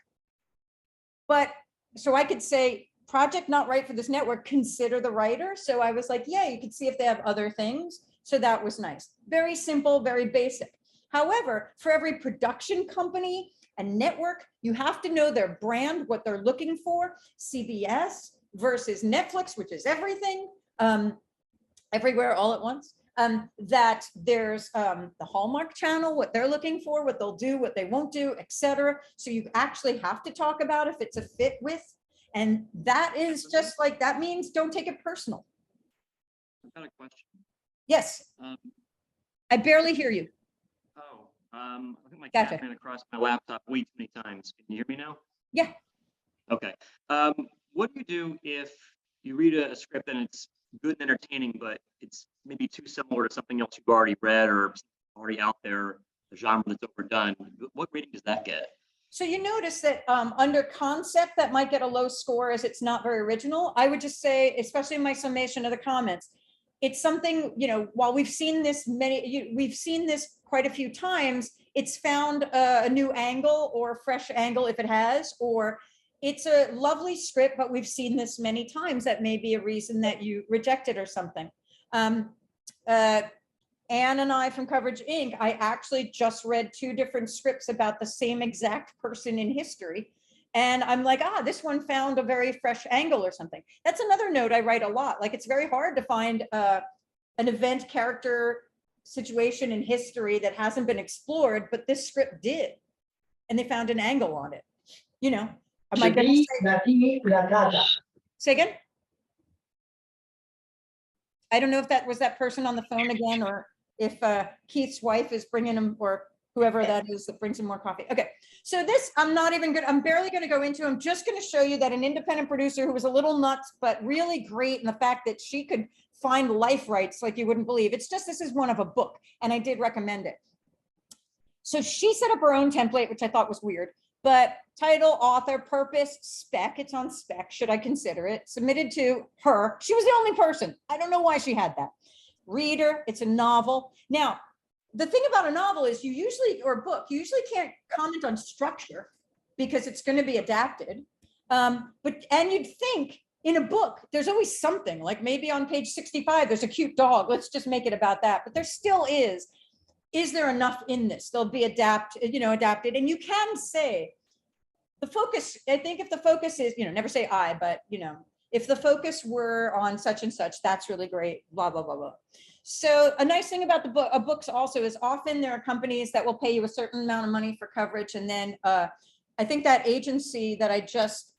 Speaker 1: but so I could say, project not right for this network, consider the writer. So I was like, yeah, you could see if they have other things. So that was nice. Very simple, very basic. However, for every production company and network, you have to know their brand, what they're looking for. CBS versus Netflix, which is everything, everywhere all at once. That there's the Hallmark channel, what they're looking for, what they'll do, what they won't do, etc. So you actually have to talk about if it's a fit with, and that is just like, that means don't take it personal.
Speaker 2: I've got a question.
Speaker 1: Yes. I barely hear you.
Speaker 2: Oh, I think my
Speaker 1: Gotcha.
Speaker 2: cat ran across my laptop way too many times. Can you hear me now?
Speaker 1: Yeah.
Speaker 2: Okay. What do you do if you read a script and it's good and entertaining, but it's maybe too similar to something else you've already read or already out there, a genre that's overdone? What rating does that get?
Speaker 1: So you notice that under concept, that might get a low score as it's not very original. I would just say, especially in my summation of the comments, it's something, while we've seen this we've seen this quite a few times, it's found a new angle or a fresh angle if it has, or it's a lovely script, but we've seen this many times. That may be a reason that you reject it or something. Anne and I from Coverage Inc., I actually just read 2 different scripts about the same exact person in history. And I'm like, this one found a very fresh angle or something. That's another note I write a lot. Like, it's very hard to find an event, character, situation in history that hasn't been explored, but this script did. And they found an angle on it. Am I going to say again? I don't know if that was that person on the phone again, or if Keith's wife is bringing him, or whoever that is that brings him more coffee. Okay, so this, I'm barely going to go into. I'm just going to show you that an independent producer who was a little nuts, but really great in the fact that she could find life rights like you wouldn't believe. It's just, this is one of a book, and I did recommend it. So she set up her own template, which I thought was weird, but title, author, purpose, spec, it's on spec, should I consider it, submitted to her. She was the only person. I don't know why she had that. Reader, it's a novel. Now, the thing about a novel is or a book, you usually can't comment on structure because it's going to be adapted. And you'd think in a book, there's always something, like maybe on page 65, there's a cute dog. Let's just make it about that. But there still is. Is there enough in this? They'll be adapted. And you can say the focus, I think if the focus is, never say I, but, if the focus were on such and such, that's really great, blah, blah, blah, blah. So a nice thing about the books also is often there are companies that will pay you a certain amount of money for coverage. And then I think that agency that I just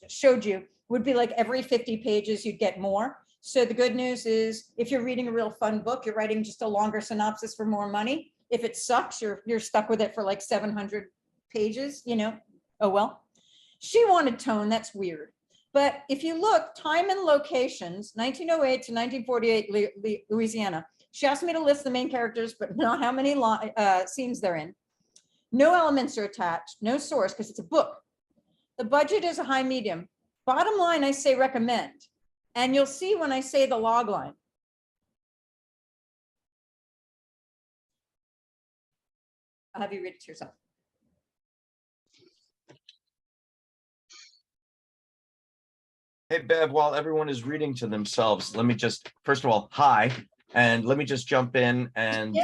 Speaker 1: showed you would be like every 50 pages, you'd get more. So the good news is if you're reading a real fun book, you're writing just a longer synopsis for more money. If it sucks, you're stuck with it for like 700 pages, oh well. She wanted tone, that's weird. But if you look, time and locations, 1908 to 1948 Louisiana. She asked me to list the main characters, but not how many scenes they're in. No elements are attached, no source, because it's a book. The budget is a high medium. Bottom line, I say recommend. And you'll see when I say the log line. I'll have you read it to yourself.
Speaker 10: Hey, Bev, while everyone is reading to themselves, let me just, first of all, hi, and let me just jump in and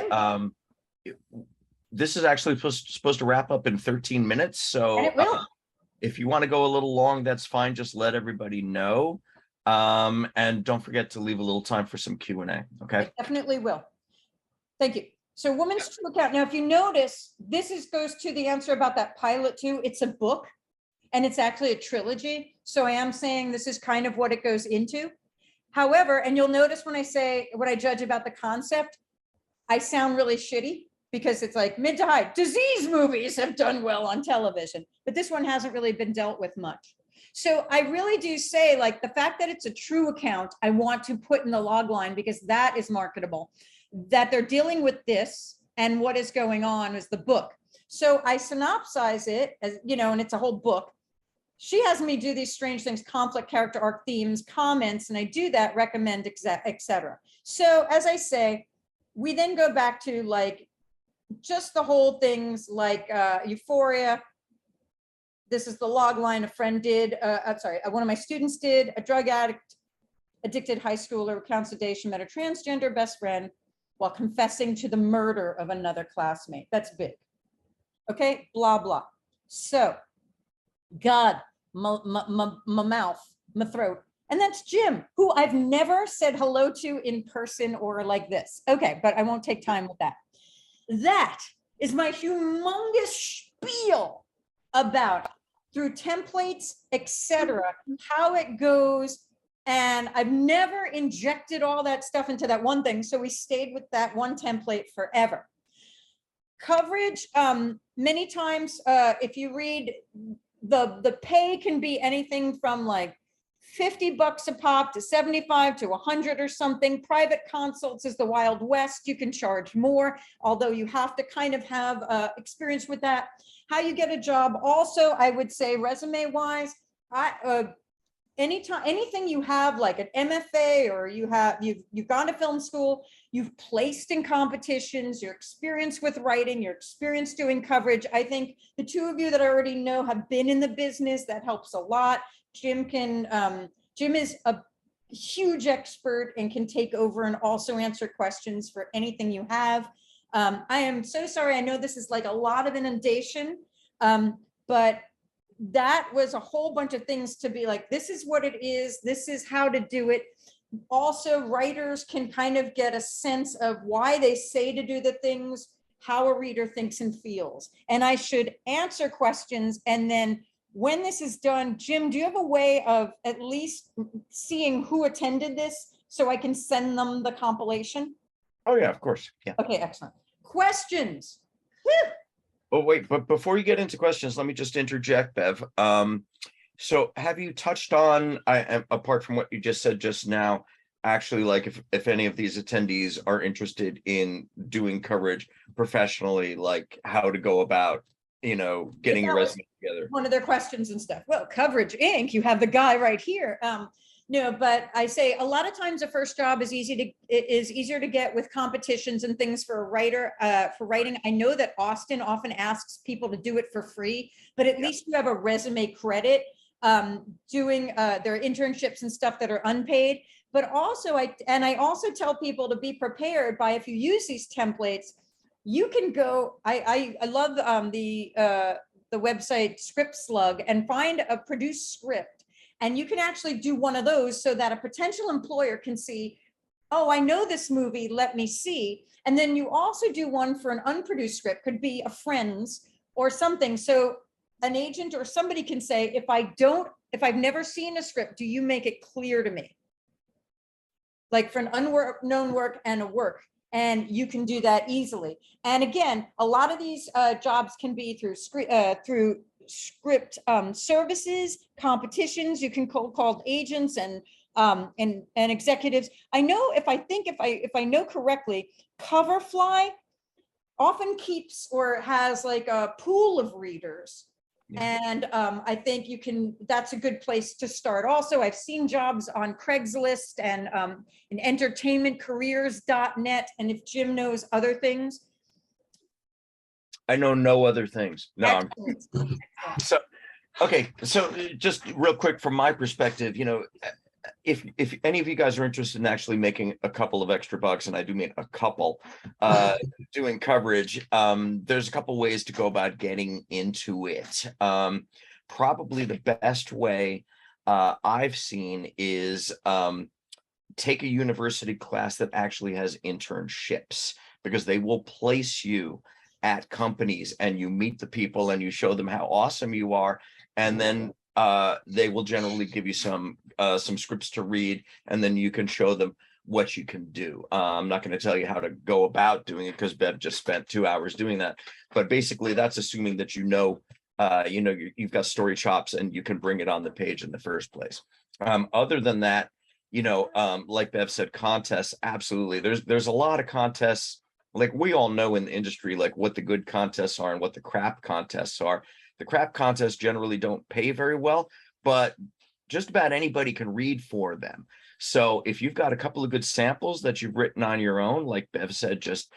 Speaker 10: this is actually supposed to wrap up in 13 minutes. So if you want to go a little long, that's fine. Just let everybody know. And don't forget to leave a little time for some Q&A. Okay.
Speaker 1: I definitely will. Thank you. So Woman's True Account. Now, if you notice, this goes to the answer about that pilot too. It's a book and it's actually a trilogy. So I am saying this is kind of what it goes into. However, and you'll notice when I say what I judge about the concept, I sound really shitty because it's like mid to high disease movies have done well on television, but this one hasn't really been dealt with much. So I really do say, like, the fact that it's a true account, I want to put in the log line because that is marketable, that they're dealing with this and what is going on is the book. So I synopsize it as, and it's a whole book. She has me do these strange things, conflict, character arc, themes, comments, and I do that, recommend, etc. So as I say, we then go back to like just the whole things like Euphoria. This is the log line a friend did. One of my students did. A drug addict, addicted high schooler recounts sedation, met a transgender best friend while confessing to the murder of another classmate. That's big. Okay, blah, blah. So, God, my mouth, my throat. And that's Jim, who I've never said hello to in person or like this. Okay, but I won't take time with that. That is my humongous spiel about through templates, etc., how it goes. And I've never injected all that stuff into that one thing. So we stayed with that one template forever. coverage, many times, if you read, the pay can be anything from like $50 a pop to 75 to 100 or something. Private consults is the Wild West. You can charge more, although you have to kind of have experience with that. How you get a job also, I would say resume wise, anything you have like an MFA, or you've gone to film school, you've placed in competitions, your experience with writing, your experience doing coverage. I think the two of you that I already know have been in the business. That helps a lot. Jim is a huge expert and can take over and also answer questions for anything you have. I am so sorry. I know this is like a lot of inundation, but that was a whole bunch of things to be like, this is what it is. This is how to do it. Also, writers can kind of get a sense of why they say to do the things, how a reader thinks and feels. And I should answer questions. And then when this is done, Jim, do you have a way of at least seeing who attended this so I can send them the compilation?
Speaker 10: Oh, yeah, of course. Yeah.
Speaker 1: Okay, excellent. Questions? Woo!
Speaker 10: Oh, wait, but before you get into questions, let me just interject, Bev. So have you touched on, apart from what you just said just now, actually, like if any of these attendees are interested in doing coverage professionally, like how to go about, getting your resume together?
Speaker 1: One of their questions and stuff. Well, Coverage Inc., you have the guy right here. No, but I say a lot of times a first job is easier to get with competitions and things for a writer, for writing. I know that Austin often asks people to do it for free, but at least you have a resume credit doing their internships and stuff that are unpaid. But also, I also tell people to be prepared by, if you use these templates, you can go, I love the website Script Slug, and find a produced script. And you can actually do one of those so that a potential employer can see, oh, I know this movie, let me see. And then you also do one for an unproduced script, could be a friend's or something. So an agent or somebody can say, if I've never seen a script, do you make it clear to me? Like for an unknown work and a work. And you can do that easily. And again, a lot of these jobs can be through script services, competitions. You can call agents and executives. I know if I know correctly, Coverfly often keeps or has like a pool of readers. And I think that's a good place to start. Also, I've seen jobs on Craigslist and in entertainmentcareers.net. And if Jim knows other things.
Speaker 10: I know no other things. No. So, okay. So just real quick from my perspective, if any of you guys are interested in actually making a couple of extra bucks, and I do mean a couple, doing coverage, there's a couple ways to go about getting into it. Probably the best way I've seen is take a university class that actually has internships, because they will place you at companies and you meet the people and you show them how awesome you are, and then they will generally give you some scripts to read, and then you can show them what you can do. I'm not going to tell you how to go about doing it because Bev just spent 2 hours doing that, but basically that's assuming that you've got story chops and you can bring it on the page in the first place. Other than that, like Bev said, contests, absolutely. There's a lot of contests. Like we all know in the industry, like what the good contests are and what the crap contests are. The crap contests generally don't pay very well, but just about anybody can read for them. So if you've got a couple of good samples that you've written on your own, like Bev said, just,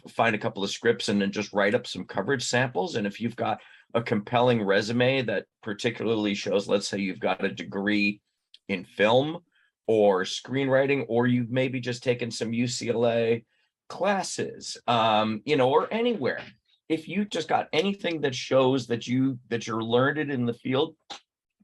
Speaker 10: find a couple of scripts and then just write up some coverage samples. And if you've got a compelling resume that particularly shows, let's say you've got a degree in film or screenwriting, or you've maybe just taken some UCLA classes, or anywhere. If you just got anything that shows that you're learned in the field,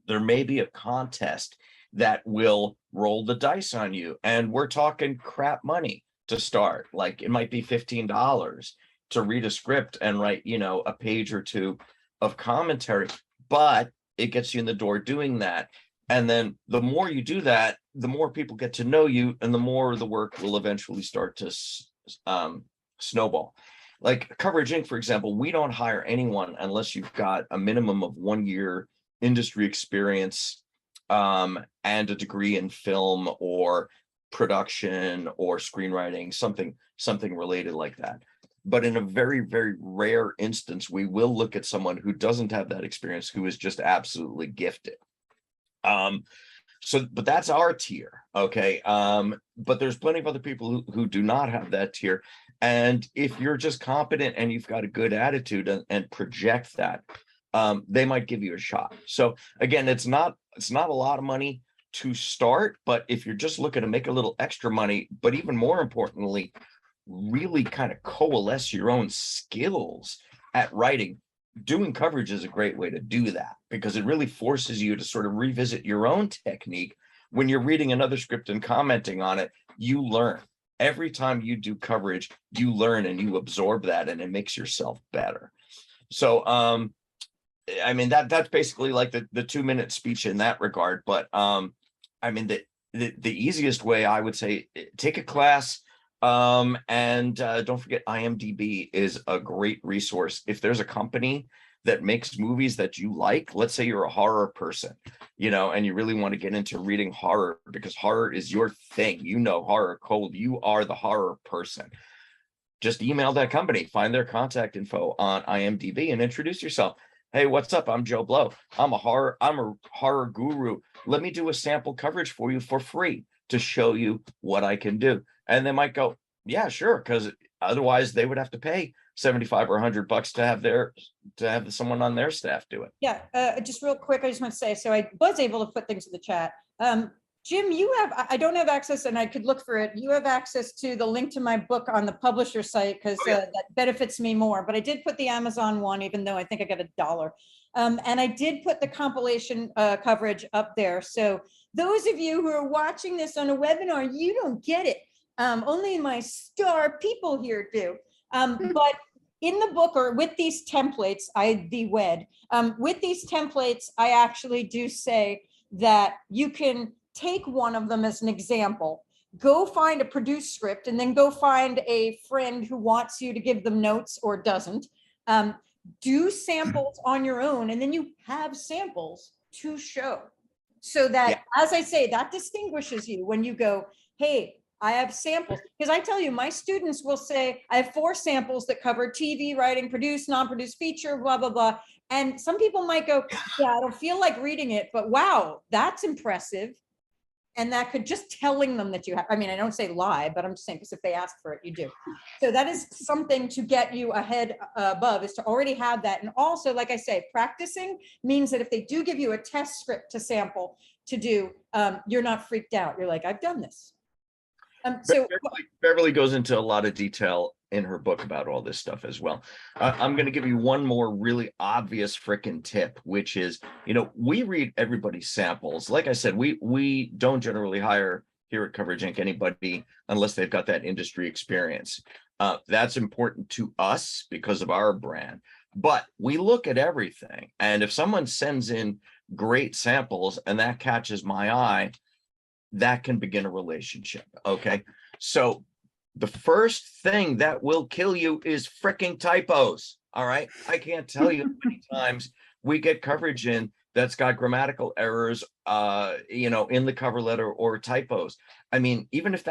Speaker 10: there may be a contest that will roll the dice on you. And we're talking crap money to start. Like it might be $15 to read a script and write, a page or two of commentary, but it gets you in the door doing that. And then the more you do that, the more people get to know you, and the more the work will eventually start to snowball. Like Coverage Inc., for example, we don't hire anyone unless you've got a minimum of 1 year industry experience and a degree in film or production or screenwriting, something related like that. But in a very, very rare instance, we will look at someone who doesn't have that experience, who is just absolutely gifted. But that's our tier, okay? But there's plenty of other people who do not have that tier. And if you're just competent and you've got a good attitude and project that, they might give you a shot. So again, it's not a lot of money to start, but if you're just looking to make a little extra money, but even more importantly, really kind of coalesce your own skills at writing, doing coverage is a great way to do that, because it really forces you to sort of revisit your own technique. When you're reading another script and commenting on it, you learn. Every time you do coverage, you learn and you absorb that, and it makes yourself better. So, I mean, that's basically like the 2-minute speech in that regard. But I mean, the easiest way, I would say, take a class, and don't forget IMDb is a great resource. If there's a company that makes movies that you like, let's say you're a horror person, and you really want to get into reading horror because horror is your thing, horror cold, you are the horror person. Just email that company, find their contact info on IMDb and introduce yourself. Hey, what's up? I'm Joe Blow. I'm a horror guru. Let me do a sample coverage for you for free to show you what I can do. And they might go, yeah, sure, because otherwise they would have to pay $75 or $100 to have someone on their staff do it.
Speaker 1: Yeah, just real quick, I just want to say, so I was able to put things in the chat. Jim, I don't have access, and I could look for it. You have access to the link to my book on the publisher site, because that benefits me more. But I did put the Amazon one, even though I think I got $1. And I did put the compilation coverage up there. So those of you who are watching this on a webinar, you don't get it. Only my star people here do. But in the book, or with these templates, with these templates, I actually do say that you can take one of them as an example, go find a produced script, and then go find a friend who wants you to give them notes or doesn't. Do samples on your own, and then you have samples to show. So that, as I say, that distinguishes you when you go, hey, I have samples. Because I tell you, my students will say, I have 4 samples that cover TV, writing, produced, non-produced feature, blah, blah, blah. And some people might go, yeah, I don't feel like reading it, but wow, that's impressive. And that could, just telling them that you have, I mean, I don't say lie, but I'm just saying, because if they ask for it, you do. So that is something to get you ahead above, is to already have that. And also, like I say, practicing means that if they do give you a test script to sample to do, you're not freaked out. You're like, I've done this. So
Speaker 10: Beverly goes into a lot of detail in her book about all this stuff as well. I'm going to give you one more really obvious frickin' tip, which is, we read everybody's samples. Like I said, we don't generally hire here at Coverage Inc. anybody unless they've got that industry experience. That's important to us because of our brand. But we look at everything. And if someone sends in great samples and that catches my eye, that can begin a relationship. Okay. So the first thing that will kill you is freaking typos. All right. I can't tell you how many times we get coverage in that's got grammatical errors, in the cover letter, or typos. I mean, even if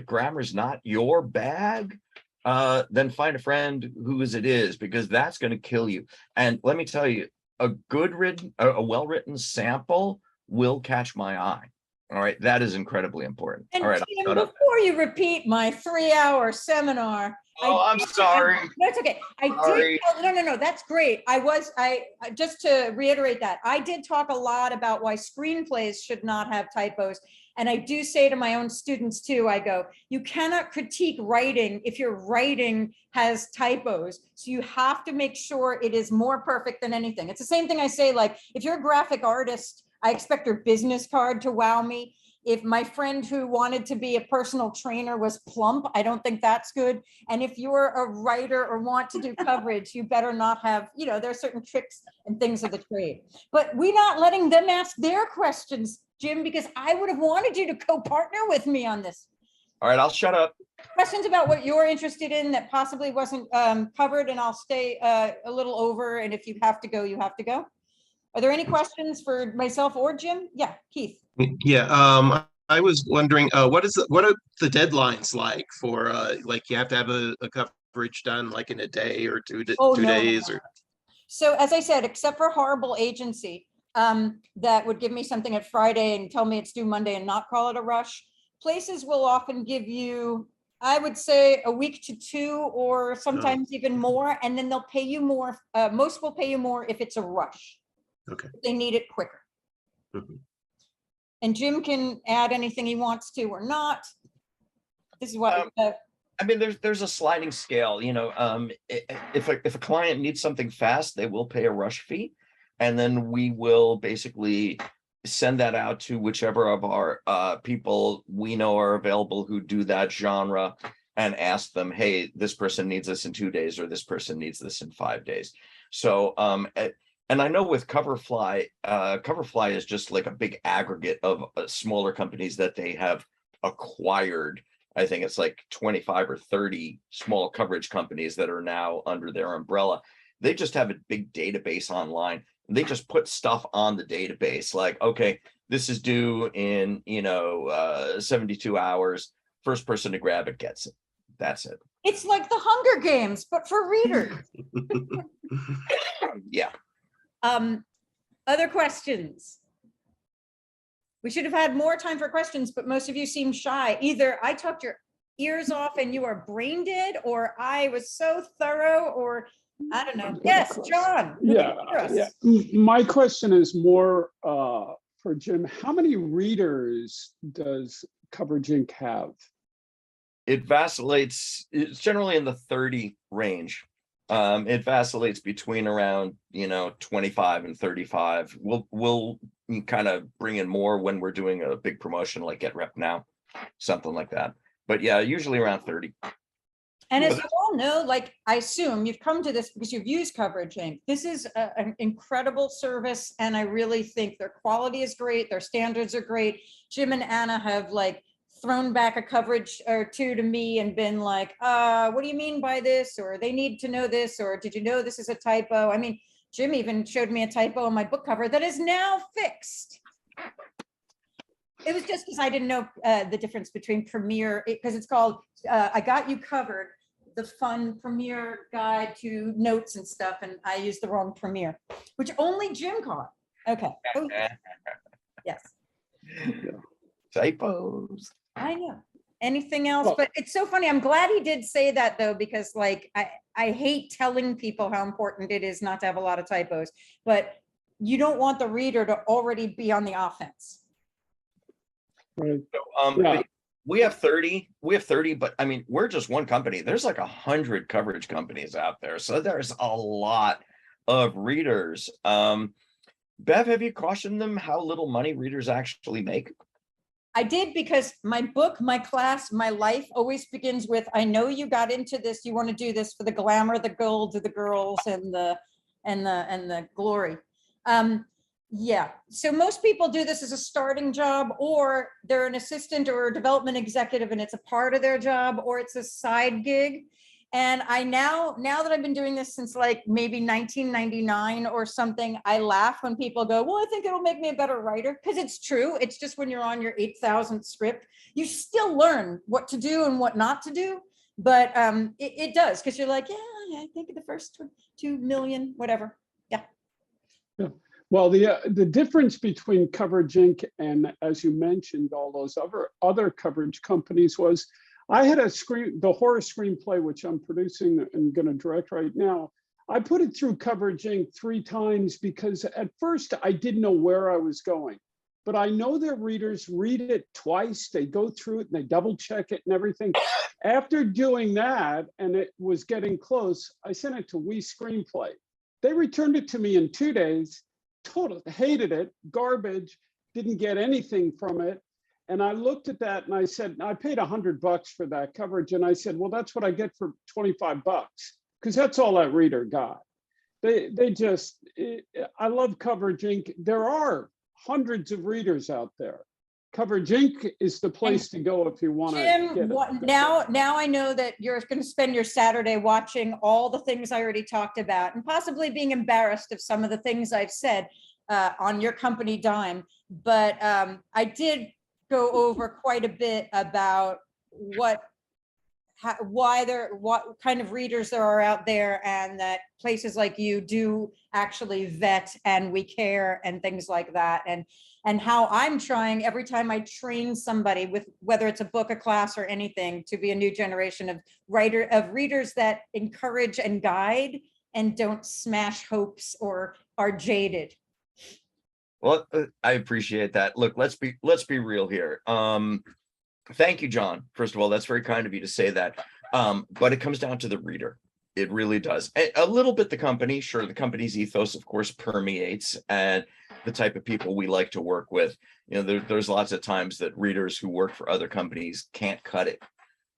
Speaker 10: grammar is not your bag, then find a friend whose it is, because that's going to kill you. And let me tell you, a well-written sample will catch my eye. All right, that is incredibly important.
Speaker 1: And
Speaker 10: all right,
Speaker 1: Tim, before you repeat my 3-hour seminar.
Speaker 10: I'm sorry.
Speaker 1: No, it's okay. No, that's great. I just to reiterate that, I did talk a lot about why screenplays should not have typos. And I do say to my own students too, I go, you cannot critique writing if your writing has typos. So you have to make sure it is more perfect than anything. It's the same thing I say, like, if you're a graphic artist, I expect your business card to wow me. If my friend who wanted to be a personal trainer was plump, I don't think that's good. And if you're a writer or want to do coverage, you better not have, there are certain tricks and things of the trade. But we're not letting them ask their questions, Jim, because I would have wanted you to co-partner with me on this.
Speaker 10: All right, I'll shut up.
Speaker 1: Questions about what you're interested in that possibly wasn't covered, and I'll stay a little over, and if you have to go, you have to go. Are there any questions for myself or Jim? Yeah, Keith.
Speaker 8: Yeah, I was wondering, what are the deadlines like for, like, you have to have a coverage done like in a day or two days or?
Speaker 1: So as I said, except for horrible agency, that would give me something at Friday and tell me it's due Monday and not call it a rush. Places will often give you, I would say, a week to 2 or sometimes even more, and then they'll pay you more. Most will pay you more if it's a rush.
Speaker 8: Okay.
Speaker 1: They need it quicker. And Jim can add anything he wants to or not. This is what.
Speaker 10: I mean, there's a sliding scale, you know, if a client needs something fast, they will pay a rush fee. And then we will basically send that out to whichever of our people we know are available who do that genre and ask them, hey, this person needs this in 2 days, or this person needs this in 5 days. So, and I know with Coverfly, Coverfly is just like a big aggregate of smaller companies that they have acquired. I think it's like 25 or 30 small coverage companies that are now under their umbrella. They just have a big database online. They just put stuff on the database like, okay, this is due in, 72 hours. First person to grab it gets it. That's it.
Speaker 1: It's like the Hunger Games, but for readers.
Speaker 10: Yeah.
Speaker 1: Other questions? We should have had more time for questions, but most of you seem shy. Either I talked your ears off and you are brain dead, or I was so thorough, or I don't know. Yes, John.
Speaker 4: Yeah. My question is more for Jim. How many readers does Coverage Inc. have?
Speaker 10: It vacillates. It's generally in the 30 range. It vacillates between around 25 and 35. We'll kind of bring in more when we're doing a big promotion like Get Rep Now, something like that. But yeah, usually around 30.
Speaker 1: And as you all know, like I assume you've come to this because you've used Coverage Inc. This is an incredible service, and I really think their quality is great. Their standards are great. Jim and Anna have like thrown back a coverage or two to me and been like, what do you mean by this? Or they need to know this, or did you know this is a typo? I mean, Jim even showed me a typo on my book cover that is now fixed. It was just because I didn't know the difference between Premiere, because it's called I Got You Covered, the fun Premiere guide to notes and stuff, and I used the wrong Premiere, which only Jim caught. Okay. Oh, yes.
Speaker 10: Typos.
Speaker 1: I know. Anything else? But it's so funny. I'm glad he did say that though, because like I hate telling people how important it is not to have a lot of typos, but you don't want the reader to already be on the offense.
Speaker 4: Right.
Speaker 10: So, we have 30, but I mean, we're just one company. There's like 100 coverage companies out there. So there's a lot of readers. Bev, have you cautioned them how little money readers actually make?
Speaker 1: I did, because my book, my class, my life always begins with, I know you got into this, you want to do this for the glamour, the gold, the girls, and the glory. Yeah, so most people do this as a starting job, or they're an assistant or a development executive and it's a part of their job, or it's a side gig. And I now that I've been doing this since like maybe 1999 or something, I laugh when people go, well, I think it'll make me a better writer, because it's true. It's just when you're on your 8,000th script, you still learn what to do and what not to do. But it does, because you're like, yeah, I think the first 2 million, whatever. Yeah.
Speaker 4: Well, the difference between Coverage Inc. and, as you mentioned, all those other coverage companies was, I had the horror screenplay, which I'm producing and going to direct right now. I put it through Coverage Inc. 3 times because at first I didn't know where I was going, but I know their readers read it twice. They go through it and they double check it and everything. After doing that, and it was getting close, I sent it to We Screenplay. They returned it to me in 2 days. Totally hated it, garbage, didn't get anything from it. And I looked at that and I said, I paid $100 for that coverage. And I said, well, that's what I get for $25, because that's all that reader got. They just, I love Coverage Inc. There are hundreds of readers out there. Coverage Inc. is the place to go if you want to.
Speaker 1: Jim, now I know that you're going to spend your Saturday watching all the things I already talked about and possibly being embarrassed of some of the things I've said on your company dime. But I did go over quite a bit about what kind of readers there are out there, and that places like you do actually vet and we care and things like that. And how I'm trying every time I train somebody with, whether it's a book, a class, or anything, to be a new generation of readers that encourage and guide and don't smash hopes or are jaded.
Speaker 10: Well, I appreciate that. Look, let's be real here. Thank you, John. First of all, that's very kind of you to say that. But it comes down to the reader. It really does. A little bit the company, sure, the company's ethos, of course, permeates, and the type of people we like to work with. You know, there's lots of times that readers who work for other companies can't cut it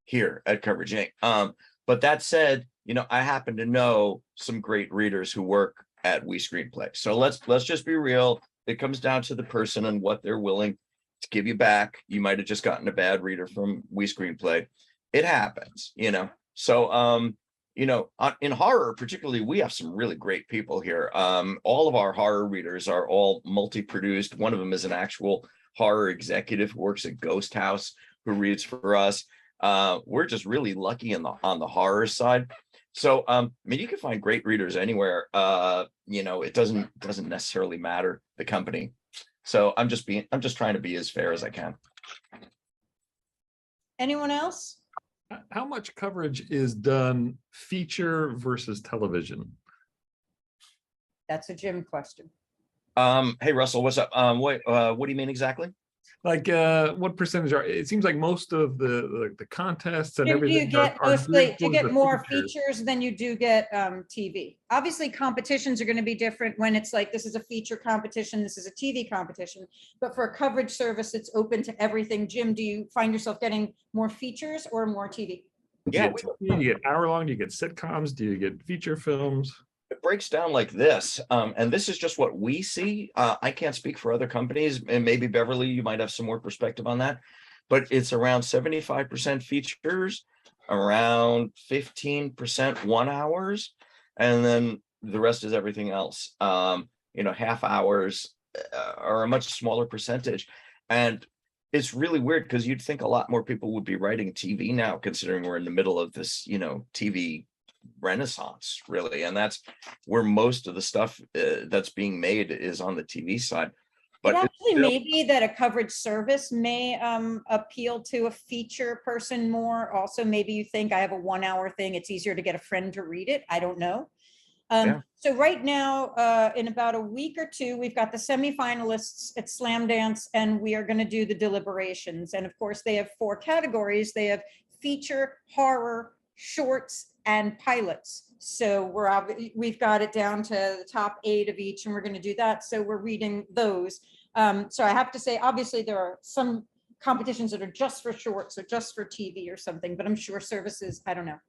Speaker 10: here at Coverage Inc. But that said, you know, I happen to know some great readers who work at We Screenplay. So let's just be real. It comes down to the person and what they're willing to give you back. You might have just gotten a bad reader from We Screenplay. It happens, you know. So you know, in horror particularly, we have some really great people here. All of our horror readers are all multi-produced. One of them is an actual horror executive who works at Ghost House, who reads for us. We're just really lucky on the horror side. So I mean, you can find great readers anywhere. You know, it doesn't necessarily matter the company. So I'm just trying to be as fair as I can.
Speaker 1: Anyone else?
Speaker 9: How much coverage is done feature versus television?
Speaker 1: That's a Jim question.
Speaker 10: Hey Russell, what's up? What do you mean exactly?
Speaker 9: Like what percentage are, it seems like most of the contests and
Speaker 1: Do
Speaker 9: everything
Speaker 1: you get
Speaker 9: are
Speaker 1: mostly, do you
Speaker 9: geared
Speaker 1: get
Speaker 9: towards
Speaker 1: more
Speaker 9: the features.
Speaker 1: features than you do get TV? Obviously, competitions are going to be different when it's like, this is a feature competition, this is a TV competition. But for a coverage service, it's open to everything. Jim, do you find yourself getting more features or more TV?
Speaker 10: Yeah,
Speaker 9: You get hour-long, do you get sitcoms, do you get feature films?
Speaker 10: it breaks down like this, and this is just what we see. I can't speak for other companies, and maybe Beverly, you might have some more perspective on that, but it's around 75% features, around 15% 1 hours, and then the rest is everything else. You know, half hours are a much smaller percentage, and it's really weird because you'd think a lot more people would be writing TV now, considering we're in the middle of this, you know, TV renaissance, really, and that's where most of the stuff that's being made is on the TV side. But
Speaker 1: it actually may be that a coverage service may appeal to a feature person more. Also, maybe you think, I have a 1 hour thing, it's easier to get a friend to read it. I don't know. So right now, in about a week or two, we've got the semifinalists at Slam Dance, and we are going to do the deliberations. And of course, they have 4 categories. They have feature, horror, shorts, and pilots. So we've got it down to the top 8 of each, and we're going to do that. So we're reading those. So I have to say, obviously, there are some competitions that are just for shorts or just for TV or something, but I'm sure services, I don't know.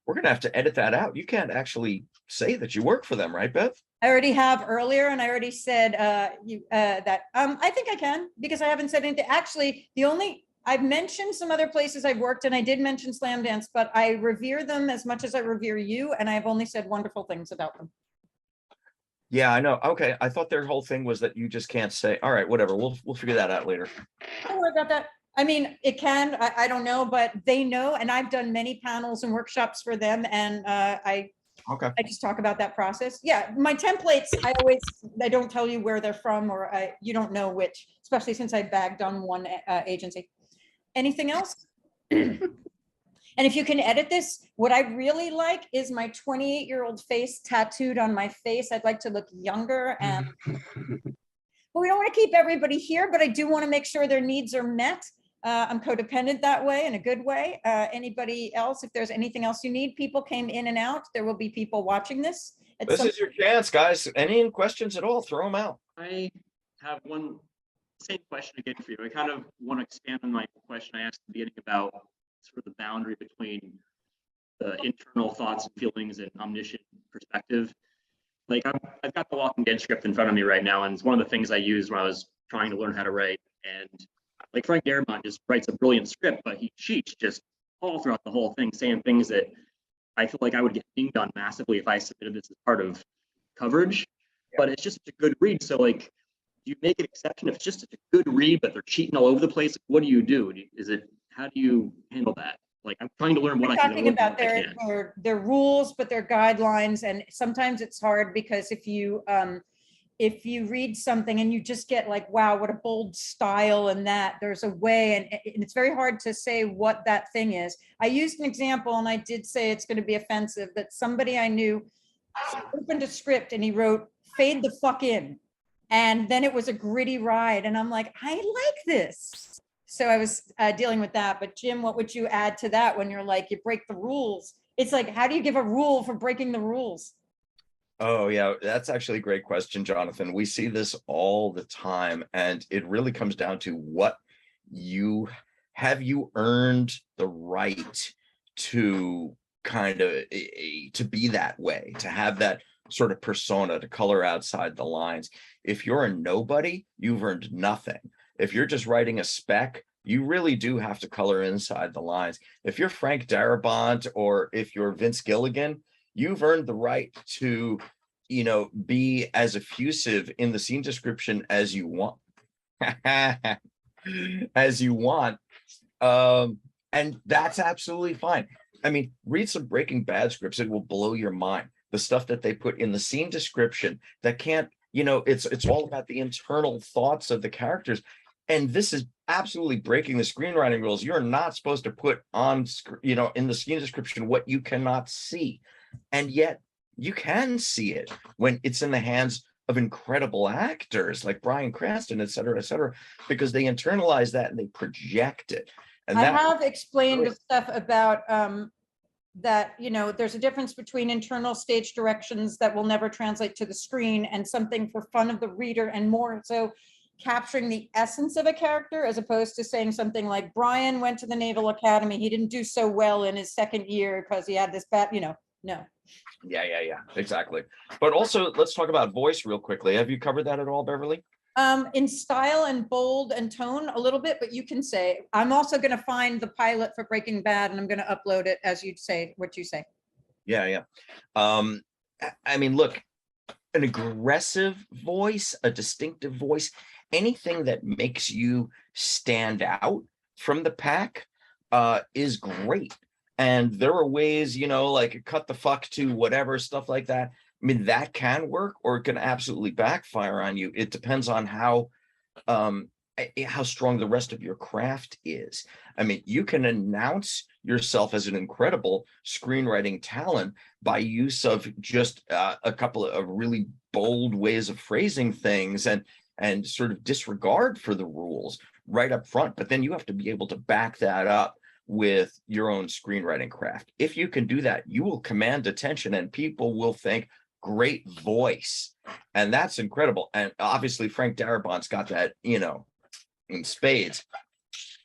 Speaker 10: We're going to have to edit that out. You can't actually say that you work for them, right, Beth?
Speaker 1: I already have earlier, and I already said that I think I can, because I haven't said anything. Actually, I've mentioned some other places I've worked, and I did mention Slam Dance, but I revere them as much as I revere you, and I've only said wonderful things about them.
Speaker 10: Yeah, I know. Okay, I thought their whole thing was that you just can't say. All right, whatever. We'll figure that out later.
Speaker 1: Don't worry about that. I mean, it can, I don't know, but they know, and I've done many panels and workshops for them, and I just talk about that process. Yeah, my templates, I don't tell you where they're from, or you don't know which, especially since I bagged on one agency. Anything else? And if you can edit this, what I really like is my 28-year-old face tattooed on my face. I'd like to look younger, and but we don't want to keep everybody here, but I do want to make sure their needs are met. I'm codependent that way, in a good way. Anybody else, if there's anything else you need, people came in and out. There will be people watching this.
Speaker 10: This is your chance, guys. Any questions at all, throw them out.
Speaker 2: I have one same question again for you. I kind of want to expand on my question I asked at the beginning about sort of the boundary between the internal thoughts and feelings and omniscient perspective. Like I've got the Walking Dead script in front of me right now, and it's one of the things I used when I was trying to learn how to write. And like Frank Darabont just writes a brilliant script, but he cheats just all throughout the whole thing, saying things that I feel like I would get dinged on massively if I submitted this as part of coverage. But it's just such a good read. So like, do you make an exception if it's just such a good read, but they're cheating all over the place? What do you do? How do you handle that? Like, I'm trying to learn what I can.
Speaker 1: Talking about their rules, but their guidelines, and sometimes it's hard because if you read something and you just get like, wow, what a bold style, and that there's a way, and it's very hard to say what that thing is. I used an example, and I did say it's going to be offensive, that somebody I knew opened a script and he wrote "fade the fuck in," and then it was a gritty ride, and I'm like, I like this. So I was dealing with that. But Jim, what would you add to that when you're like, you break the rules? It's like, how do you give a rule for breaking the rules?
Speaker 10: Oh, yeah, that's actually a great question, Jonathan. We see this all the time, and it really comes down to what you earned the right to kind of to be that way, to have that sort of persona, to color outside the lines. If you're a nobody, you've earned nothing. If you're just writing a spec, you really do have to color inside the lines. If you're Frank Darabont or if you're Vince Gilligan, you've earned the right to, be as effusive in the scene description as you want. As you want. And that's absolutely fine. I mean, read some Breaking Bad scripts, it will blow your mind. The stuff that they put in the scene description that can't, it's all about the internal thoughts of the characters. And this is absolutely breaking the screenwriting rules. You're not supposed to put on, in the scene description what you cannot see. And yet you can see it when it's in the hands of incredible actors like Bryan Cranston, et cetera, because they internalize that and they project it. And
Speaker 1: I have explained stuff about that, there's a difference between internal stage directions that will never translate to the screen and something for fun of the reader, and more so capturing the essence of a character, as opposed to saying something like Brian went to the Naval Academy. He didn't do so well in his second year because he had this bad, no.
Speaker 10: Yeah, exactly. But also, let's talk about voice real quickly. Have you covered that at all, Beverly?
Speaker 1: In style and bold and tone a little bit, but you can say, I'm also going to find the pilot for Breaking Bad and I'm going to upload it as you say, what you say.
Speaker 10: Yeah. I mean, look, an aggressive voice, a distinctive voice, anything that makes you stand out from the pack is great. And there are ways, like cut the fuck to whatever, stuff like that. I mean, that can work, or it can absolutely backfire on you. It depends on how strong the rest of your craft is. I mean, you can announce yourself as an incredible screenwriting talent by use of just a couple of really bold ways of phrasing things and sort of disregard for the rules right up front. But then you have to be able to back that up with your own screenwriting craft. If you can do that, you will command attention and people will think, great voice. And that's incredible. And obviously Frank Darabont's got that, in spades.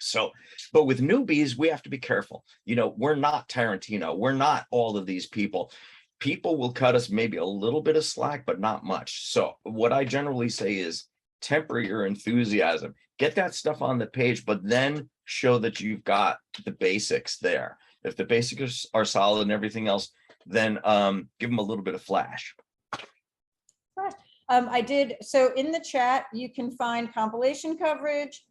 Speaker 10: So, but with newbies, we have to be careful. We're not Tarantino. We're not all of these people. People will cut us maybe a little bit of slack, but not much. So what I generally say is temper your enthusiasm. Get that stuff on the page, but then show that you've got the basics there. If the basics are solid and everything else, then give them a little bit of flash.
Speaker 1: I did. So in the chat, you can find compilation coverage,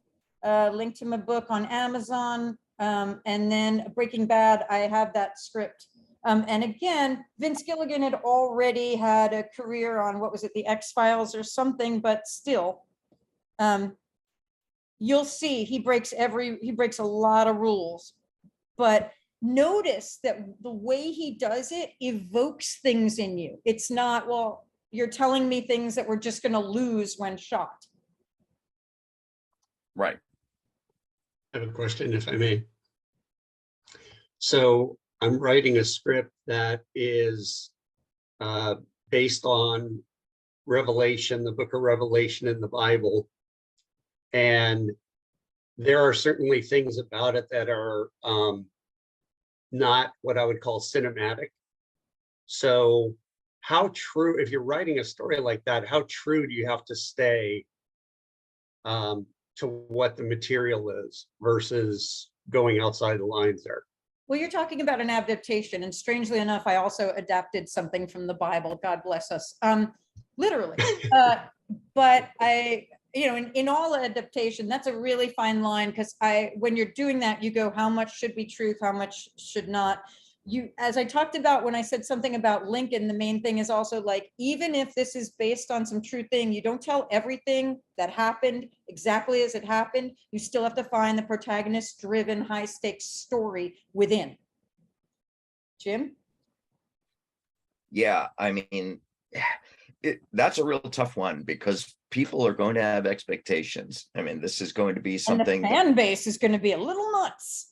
Speaker 1: link to my book on Amazon, and then Breaking Bad. I have that script. And again, Vince Gilligan had already had a career on, what was it, the X-Files or something, but still, you'll see he breaks a lot of rules, but notice that the way he does it evokes things in you. It's not, well, you're telling me things that we're just going to lose when shot.
Speaker 10: Right.
Speaker 3: I have a question, if I may. So I'm writing a script that is based on Revelation, the book of Revelation in the Bible. And there are certainly things about it that are not what I would call cinematic. So how true, if you're writing a story like that, how true do you have to stay to what the material is versus going outside the lines there.
Speaker 1: Well, you're talking about an adaptation, and strangely enough, I also adapted something from the Bible. God bless us, literally. But I, in all adaptation, that's a really fine line, because when you're doing that, you go, how much should be truth, how much should not. As I talked about when I said something about Lincoln, the main thing is also like, even if this is based on some true thing, you don't tell everything that happened exactly as it happened. You still have to find the protagonist-driven, high-stakes story within. Jim?
Speaker 10: Yeah, I mean, that's a real tough one, because people are going to have expectations. I mean, this is going to be something.
Speaker 1: And the fan base is going to be a little nuts.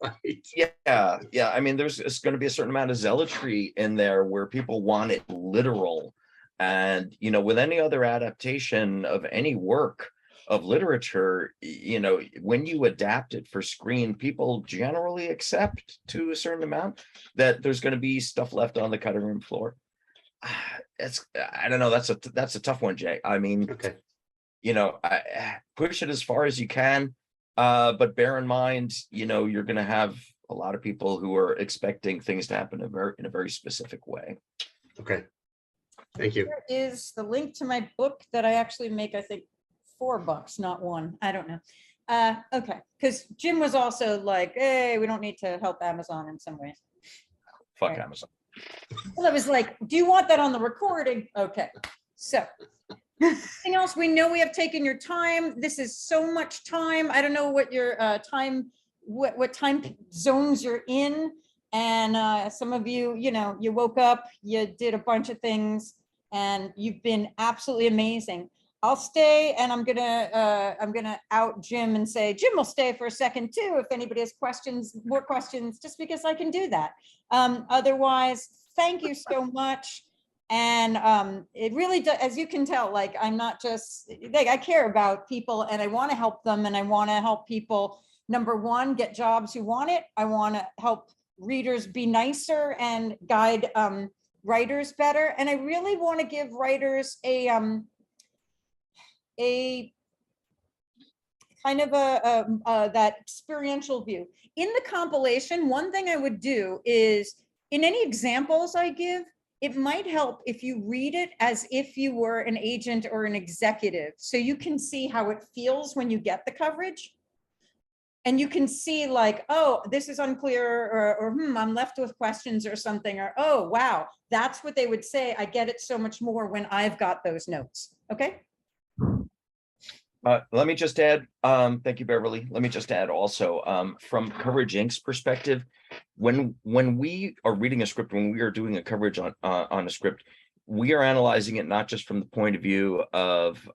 Speaker 3: Right.
Speaker 10: Yeah. I mean, it's going to be a certain amount of zealotry in there where people want it literal. And, with any other adaptation of any work of literature, when you adapt it for screen, people generally accept to a certain amount that there's going to be stuff left on the cutting room floor. I don't know. That's a tough one, Jay. I mean,
Speaker 3: Okay.
Speaker 10: I push it as far as you can. But bear in mind, you're going to have a lot of people who are expecting things to happen in a very specific way.
Speaker 3: Okay. Thank you.
Speaker 1: Here is the link to my book that I actually make, I think, $4, not one. I don't know. Okay. Because Jim was also like, hey, we don't need to help Amazon in some ways.
Speaker 10: Fuck
Speaker 1: Right.
Speaker 10: Amazon.
Speaker 1: Well, I was like, do you want that on the recording? Okay. So anything else? We know we have taken your time. This is so much time. I don't know what your time, what time zones you're in. And some of you, you woke up, you did a bunch of things, and you've been absolutely amazing. I'll stay, and I'm gonna out Jim and say Jim will stay for a second too if anybody has questions, more questions, just because I can do that. Otherwise, thank you so much. And it really does, as you can tell, like, I'm not just like, I care about people, and I want to help them, and I want to help people, number one, get jobs who want it. I want to help readers be nicer and guide writers better. And I really want to give writers a kind of that experiential view. In the compilation, one thing I would do is, in any examples I give, it might help if you read it as if you were an agent or an executive, so you can see how it feels when you get the coverage. And you can see like, oh, this is unclear, or I'm left with questions or something, or, oh, wow, that's what they would say. I get it so much more when I've got those notes. Okay.
Speaker 10: Let me just add, thank you, Beverly. Let me just add also, from Coverage Inc.'s perspective, when we are reading a script, when we are doing a coverage on a script, we are analyzing it not just from the point of view of,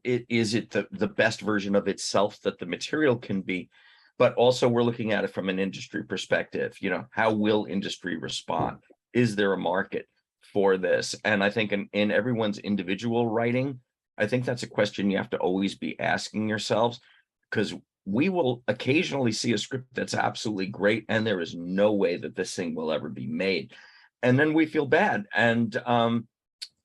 Speaker 10: is it the best version of itself that the material can be, but also we're looking at it from an industry perspective. How will industry respond? Is there a market for this? And I think in everyone's individual writing, I think that's a question you have to always be asking yourselves, because we will occasionally see a script that's absolutely great, and there is no way that this thing will ever be made. And then we feel bad. And,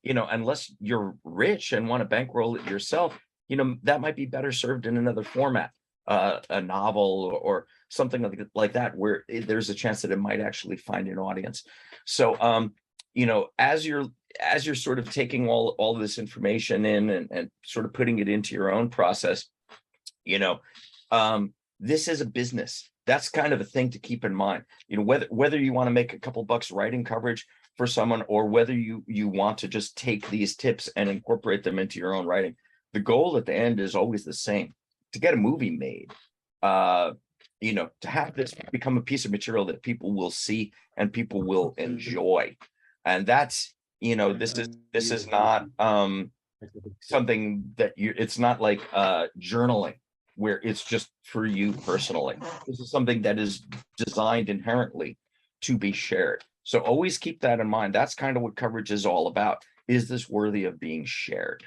Speaker 10: unless you're rich and want to bankroll it yourself, that might be better served in another format, a novel or something like that, where there's a chance that it might actually find an audience. So, as you're sort of taking all this information in and sort of putting it into your own process, this is a business. That's kind of a thing to keep in mind. Whether you want to make a couple bucks writing coverage for someone, or whether you want to just take these tips and incorporate them into your own writing, the goal at the end is always the same: to get a movie made. To have this become a piece of material that people will see and people will enjoy. And that's, this is not something that it's not like journaling, where it's just for you personally. This is something that is designed inherently to be shared. So always keep that in mind. That's kind of what coverage is all about. Is this worthy of being shared?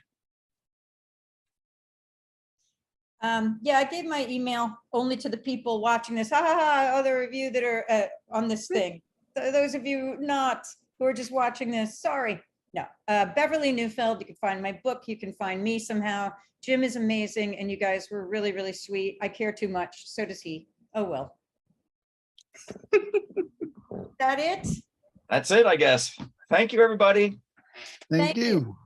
Speaker 1: Yeah, I gave my email only to the people watching this. Other of you that are on this thing. Those of you not, who are just watching this, sorry. No, Beverly Neufeld, you can find my book, you can find me somehow. Jim is amazing, and you guys were really, really sweet. I care too much, so does he. Oh, well. That it?
Speaker 10: That's it, I guess. Thank you, everybody.
Speaker 1: Thank you.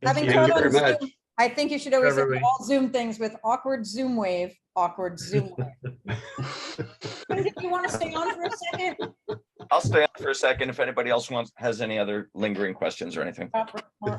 Speaker 1: Having
Speaker 3: Thank
Speaker 1: taught
Speaker 3: you
Speaker 1: on
Speaker 3: very much.
Speaker 1: Zoom, I think you should always have
Speaker 9: Everybody.
Speaker 1: all Zoom things with awkward Zoom wave, awkward Zoom wave. Do you want to stay on for a second?
Speaker 10: I'll stay on for a second if anybody else has any other lingering questions or anything.